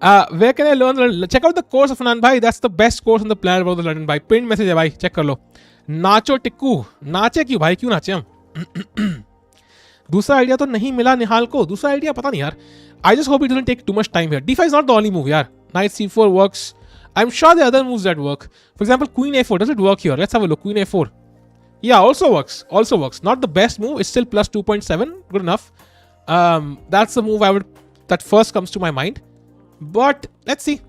Where can I learn? Check out the course of Anand bhai. That's the best course on the planet about the London bhai. Pinned message hai bhai. Check kar lo. Nacho Tikku. नाचे क्यों भाई? क्यों नाचे हम? दूसरा idea तो नहीं मिला निहाल को. दूसरा आइडिया पता नहीं यार. I just hope it doesn't take too much time here. D5 is not the only move यार. Knight c4 works. I'm sure there are other moves that work. For example, Queen a4. Does it work here? Let's have a look. Queen a4. Yeah, also works. Also works. Not the best move. It's still plus 2.7. Good enough. That's the move that first comes to my mind. But let's see.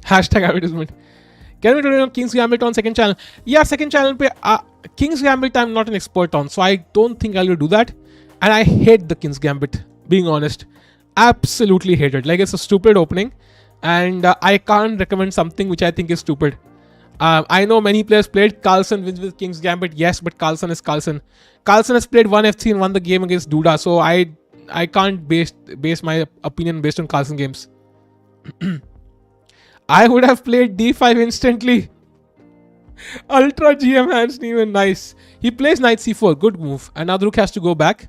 Hashtag advertisement. Can we do King's Gambit on second channel? Yeah, second channel. King's Gambit I'm not an expert on. So I don't think I'll do that. And I hate the King's Gambit. Being honest. Absolutely hate it. Like it's a stupid opening. And I can't recommend something which I think is stupid. I know many players played. Carlsen wins with King's Gambit. Yes, but Carlsen is Carlsen. Carlsen has played 1f3 and won the game against Duda. So I can't base my opinion based on Carlsen games. I would have played d5 instantly. Ultra GM hands even nice. He plays knight c4. Good move. And now the rook has to go back.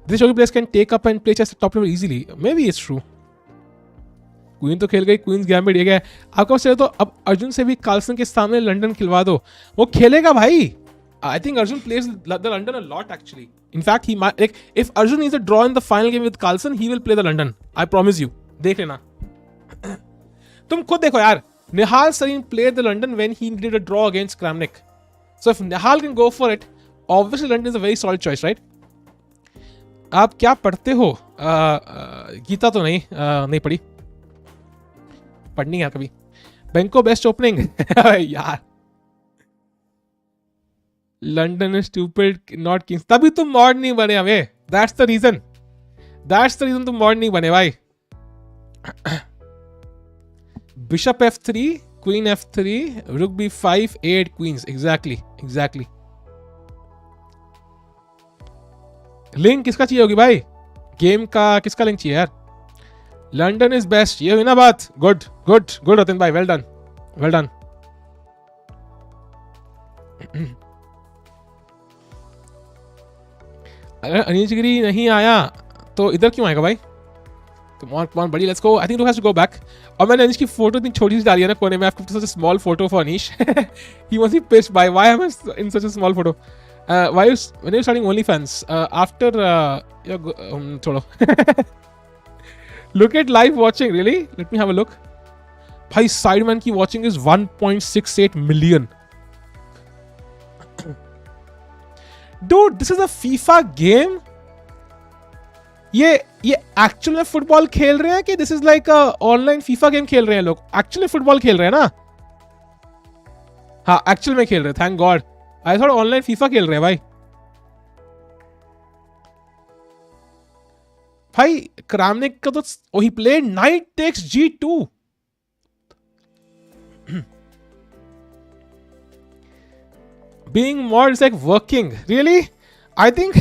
This shogi players can take up and play chess at top level easily. Maybe it's true. Queen तो खेल गई. Queen's gambit ये क्या है? आपको चले तो अब अर्जुन से भी कार्लसन के सामने लंदन खिलवा दो. वो खेलेगा भाई. I think Arjun plays the London a lot actually. In fact, he might, like, if Arjun needs a draw in the final game with Carlsen, he will play the London. I promise you. देख लेना. तुम खुद देखो यार. Nihal Sarin played the London when he needed a draw against Kramnik. So if Nihal can go for it, obviously London is a very solid choice, right? आप क्या पढ़ते हो? गीता तो नहीं पढ़ी. पढ़नी यार कभी. Benko best opening. यार. London is stupid, not Kings. तभी तुम mod नहीं बने अबे. That's the reason. That's the reason तुम mod नहीं बने भाई. Bishop f3, Queen f3, Rook b5, a8 queens. Exactly. Link किसका चाहिए होगी भाई? गेम का किसका लिंक चाहिए यार? London is best. ये हुई ना बात. गुड रतन भाई. Well done. अगर अनीश गिरी नहीं आया तो इधर क्यों आएगा भाई? Come on, buddy, let's go. I think Rook has to go back. और मैंने अनीश की फोटो इतनी छोटी सी डाली है ना कोने में. I've kept such a small photo for Anish. He must be pissed by why am I in such a small photo? When are you starting OnlyFans? After छोड़ो. Look at live watching. Really? Let me have a look. भाई Sideman की watching is 1.68 million. Dude, this is a FIFA game. ये actual में football खेल रहे हैं कि this is like online FIFA game खेल रहे हैं लोग? एक्चुअली फुटबॉल खेल रहे हैं ना? हाँ, एक्चुअल में खेल रहे हैं. Thank god. I thought online FIFA खेल रहे हैं भाई. क्रामनिक का तो ही played knight takes g2. Being mod is like working. Really? I think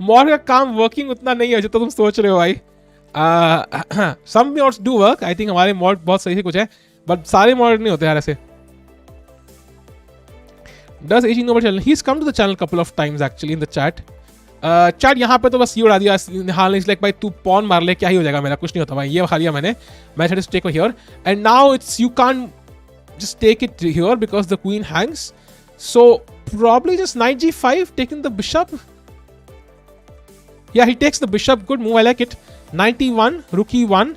mod का काम working उतना नहीं है जो तुम सोच रहे हो भाई. Some mods do work. I think हमारे mod बहुत सही से कुछ है, but सारे mod नहीं होते यार ऐसे. Does AG know about channel? He's come to the channel couple of times actually in the chat. Chat यहाँ पे तो बस ये उड़ा दिया. निहाल इज लाइक भाई तू पॉन मार ले, क्या ही हो जाएगा मेरा, कुछ नहीं होता भाई. ये खा लिया मैंने. मैं tried to take it here and now it's you can't just take it here because the queen hangs. So probably just knight g5 taking the bishop. Yeah, he takes the bishop. Good move. I like it. 91, rook e1,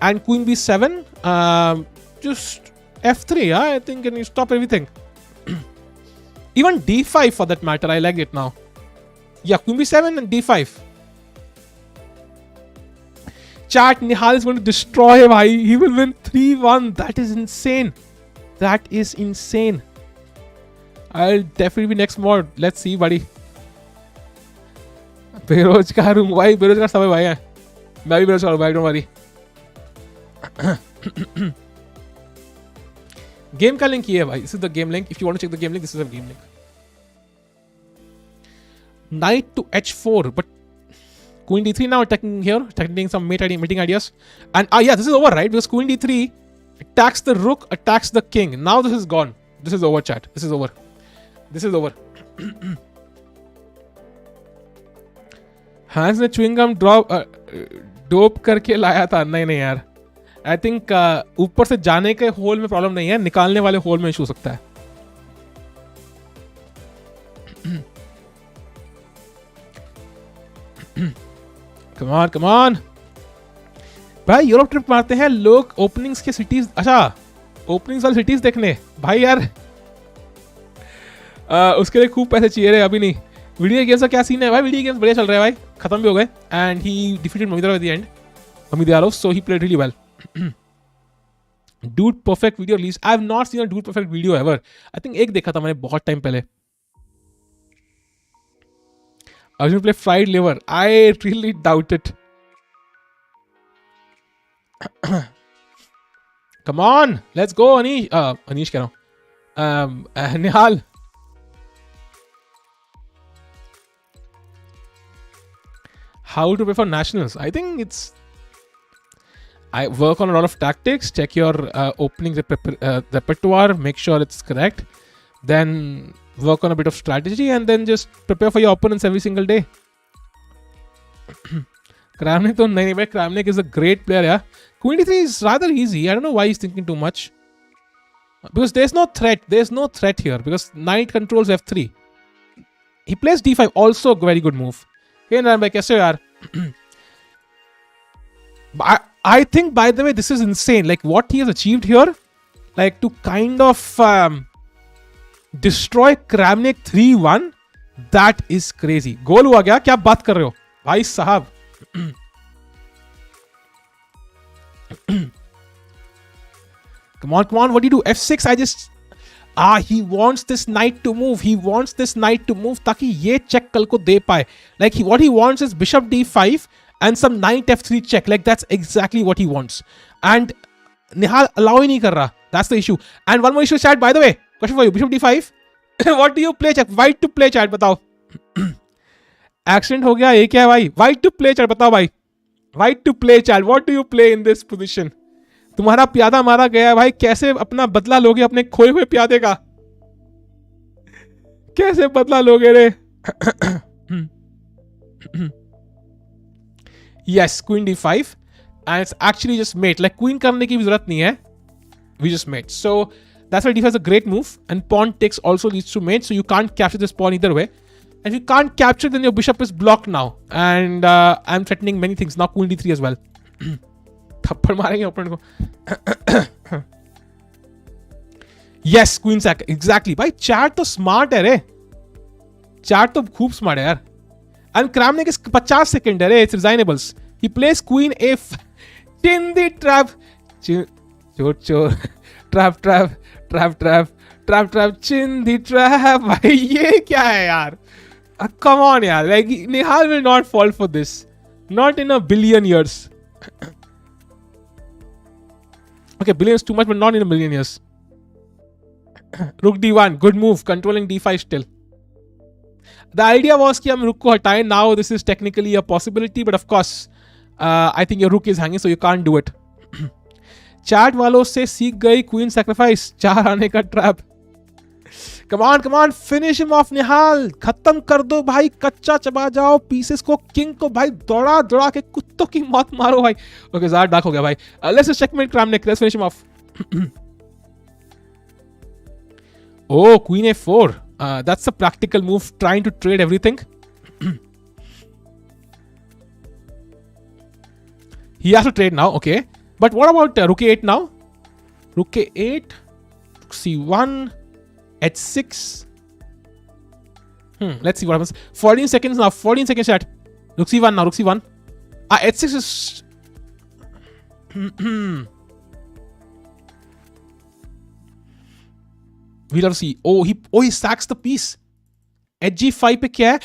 and queen b7. Just f3. Yeah, I think can you stop everything. Even d5 for that matter. I like it now. Yeah, queen b7 and d5. Chat, Nihal is going to destroy him. He will win 3-1. That is insane. That is insane. I'll definitely be next mod. Let's see, buddy. बेरोजगार हूँ भाई, बेरोजगार सब भाई है. मैं भी बेरोजगार हूँ भाई, don't worry. गेम का लिंक ये है भाई. This is the game link. If you want to check the game link, this is the game link. Knight to h4, but queen d3 now attacking here, attacking some mating ideas. And yeah, this is over, right? Because queen d3 attacks the rook, attacks the king. Now this is gone. This is over, chat. This is over. This is over. Hans ने chewing gum dope करके लाया था. नहीं यार, I think ऊपर से जाने के होल में प्रॉब्लम नहीं है, निकालने वाले होल में इशू हो सकता है. कम ऑन भाई, यूरोप ट्रिप मारते हैं लोग ओपनिंग्स के सिटीज. अच्छा, ओपनिंग्स वाली सिटीज देखने भाई यार. उसके लिए खूब पैसे चाहिए रे. अभी नहीं. वीडियो गेम्स का क्या सीन है भाई? वीडियो गेम्स बढ़िया चल रहा है भाई, खत्म भी हो गए. And he defeated Mamedyarov at the end. Mamedyarov, so he played really well. Dude perfect video release. I have not seen a dude perfect video ever. I think एक देखा था मैंने बहुत टाइम पहले. Arjun play fried liver. I really doubt it. Come on, let's go, Anish. Anish कह रहा हूँ. निहाल. How to play for nationals? I think I work on a lot of tactics. Check your opening repertoire. Make sure it's correct. Then work on a bit of strategy, and then just prepare for your opponents every single day. Kramnik to nahi bhai. Kramnik is a great player. Yeah. Queen d3 is rather easy. I don't know why he's thinking too much. Because there's no threat. There's no threat here because knight controls f3. He plays d5. Also a very good move. Hey Naran bhai, kaise ho yaar? I think, by the way, this is insane. Like what he has achieved here, like to kind of destroy Kramnik 3-1. That is crazy. गोल हुआ क्या? क्या बात कर रहे हो भाई साहब? Come on. What do you do? f6. I just he wants this knight to move. He wants this knight to move ताकि ये check कल को दे पाए. Like what he wants is bishop d5 and some knight f3 check. Like that's exactly what he wants. And Nihal allow ही नहीं कर रहा. That's the issue. And one more issue, chat. By the way, question for you. Bishop d5. What do you play, chat? White to play, chat. बताओ. Accident हो गया. ये क्या है भाई? White to play, chat. बताओ भाई. White to play, chat. What do you play in this position? तुम्हारा प्यादा मारा गया है भाई. कैसे अपना बदला लोगे अपने खोए हुए प्यादे का? कैसे बदला लोगे रे? Yes, queen d5, and it's actually just mate. Like queen करने की भी जरूरत नहीं है. We just mate. So that's why d5 is a great move. And pawn takes also leads to mate. So you can't capture this pawn either way. And if you can't capture, then your bishop is blocked now. And I'm threatening many things now. Queen d3 as well. थप्पड़ मारेंगे opponent को. Yes, queen sack. Exactly. भाई chat तो smart है रे. Chat तो खूब smart है यार. And Kramnik is 50 seconds है रे. It's resignables. He plays queen a5. In the trap. चोर. Trap. Chin the trap. भाई ये क्या है यार? Come on यार. Like Nihal will not fall for this. Not in a billion years. Okay, billion is too much, but not in a million years. Rook d1, good move, controlling d5 still. The idea was कि हम rook को हटाएं. Now this is technically a possibility, but of course, I think your rook is hanging, so you can't do it. Chat वालों से सीख गई queen sacrifice. 4 आने का trap. Come on, finish him off, Nihal. खत्म कर दो भाई, कच्चा चबा जाओ पीसेस को. किंग को भाई दौड़ा के कुत्तों की मौत मारो भाई. Okay, ज़्यादा डार्क हो गया भाई. Let's just checkmate Kramnik. Let's finish him off. Oh, queen a4. That's a practical move, trying to trade everything. He has to trade now. Okay. But what about rook a8 now? Rook a8, c1, h6. Let's see what happens. 14 seconds now. 14 seconds chat. Rook c1 now. Rook c1. H6 is... We'll have to see. Oh, he sacks the piece. Hg5 पे क्या है?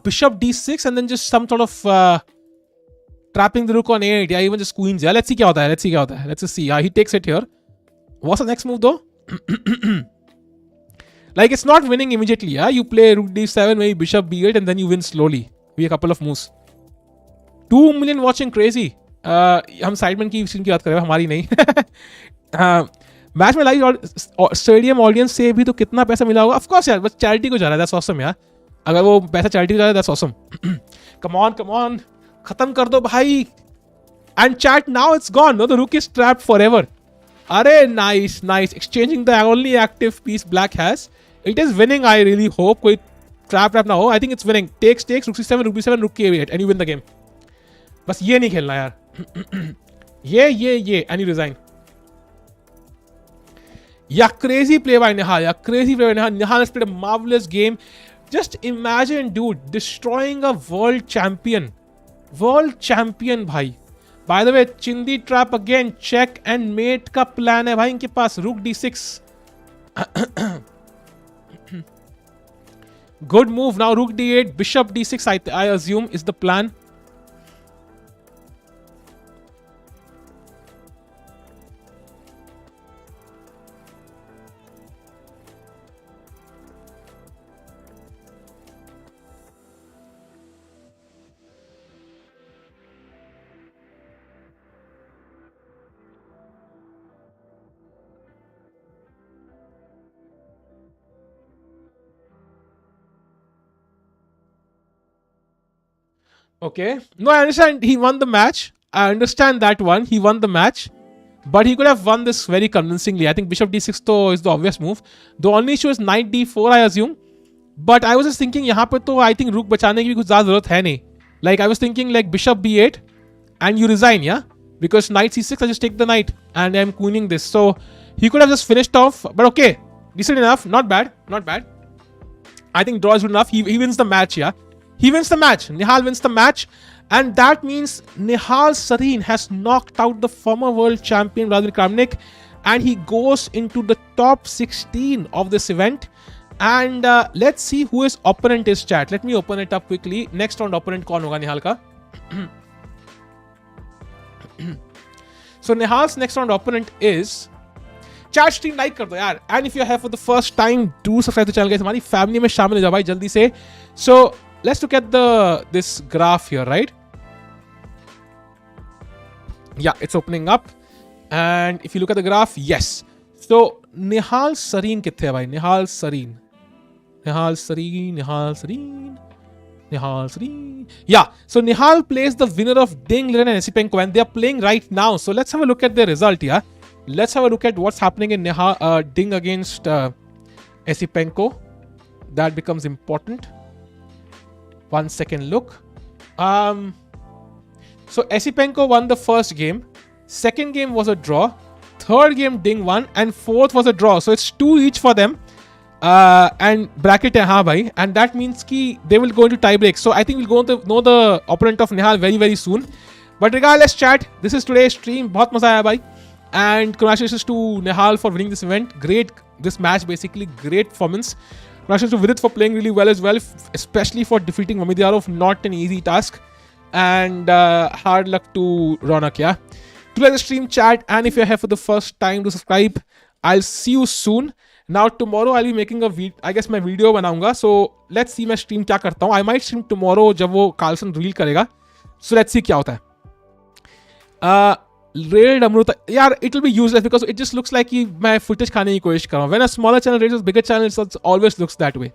Bishop d6 and then just some sort of trapping the rook on a8. Yeah, even just queens. Yeah, let's see क्या होता है. Let's just see. He takes it here. What's the next move though? Like it's not winning immediately. Yeah, you play rook d7, maybe bishop b8, and then you win slowly. We a couple of moves. 2 million watching, crazy. हम Sidemen की की बात कर रहे हैं, हमारी नहीं. Match में लाइव स्टेडियम ऑडियंस से भी तो कितना पैसा मिला होगा? ऑफ कोर्स यार, बस चैरिटी को जा रहा है. दैट्स ऑसम यार. अगर वो पैसा चैरिटी को जा रहा है, दैट्स ऑसम. कम ऑन खत्म कर दो भाई. And chat now it's gone. No, the rook is trapped forever. अरे nice. Exchanging the only active piece black has. It is winning. I really hope कोई ट्रैप ना हो. I think it's winning. Takes rook c7, rook b7, rook a8 and you win the game. बस ये नहीं खेलना यार. ये and you resign. Yeah, crazy play by Nihal. Nihal has played a marvelous game. Just imagine, dude, destroying a world champion. Bhai. By the way, Chindi trap again. Check and mate का plan है भाई इनके पास. Rook d6. Good move. Now rook d8, bishop d6. I assume is the plan. Okay. No, I understand he won the match. I understand that one. He won the match. But he could have won this very convincingly. I think bishop d6 though is the obvious move. The only issue is knight d4, I assume. But I was just thinking, यहाँ पे तो I think rook बचाने की भी कुछ ज़्यादा ज़रूरत है नहीं. Like I was thinking like bishop b8 and you resign, yeah? Because knight c6, I just take the knight and I'm queening this. So he could have just finished off. But okay, decent enough. Not bad. I think draw is good enough. He wins the match, yeah? He wins the match. Nihal wins the match. And that means Nihal Sarin has knocked out the former world champion Vladimir Kramnik. And he goes into the top 16 of this event. And let's see who his opponent is, chat. Let me open it up quickly. Next round opponent कौन होगा Nihal का? So Nihal's next round opponent is... Chat stream like कर दो यार. And if you're here for the first time, do subscribe to the channel guys. हमारी family में शामिल हो जाओ भाई जल्दी से. So let's look at this graph here, right? Yeah, it's opening up. And if you look at the graph, yes. So Nihal Sarin कित्थे है भाई? Nihal Sarin. Yeah. So Nihal plays the winner of Ding Liren and Esipenko, and they are playing right now. So let's have a look at their result. Yeah. Let's have a look at what's happening in Ding against Esipenko. That becomes important. 1 second look. So Esipenko won the first game. Second game was a draw. Third game Ding won. And fourth was a draw. So it's 2 each for them. And bracket hai, haan bhai. And that means ki they will go into tie break. So I think we'll go to know the opponent of Nihal very, very soon. But regardless, chat, this is today's stream. Bahut maza aaya bhai. And congratulations to Nihal for winning this event. Great, this match basically, great performance. Congratulations to Vidit for playing really well as well, especially for defeating Mamedyarov. Not an easy task. And hard luck to Raunak, yeah. To like the stream, chat, and if you're here for the first time, to subscribe. I'll see you soon. Now tomorrow I'll be making a video. I guess मैं video बनाऊंगा. So let's see मैं stream क्या करता हूँ. I might stream tomorrow जब वो Carlson reveal करेगा. So let's see क्या होता है. Raid Amruta, यार, it will be useless because it just looks like कि मैं footage खाने की कोशिश कर रहा हूँ. When a smaller channel raids a bigger channel, it always looks that way.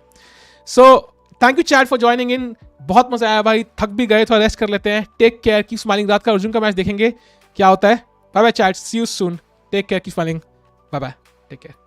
So thank you chat for joining in. बहुत मजा आया भाई. थक भी गए, थोड़ा रेस्ट कर लेते हैं. Take care, keep smiling. रात का अर्जुन का मैच देखेंगे क्या होता है. Bye bye chat. See you soon. Take care, keep smiling. Bye bye. Take care.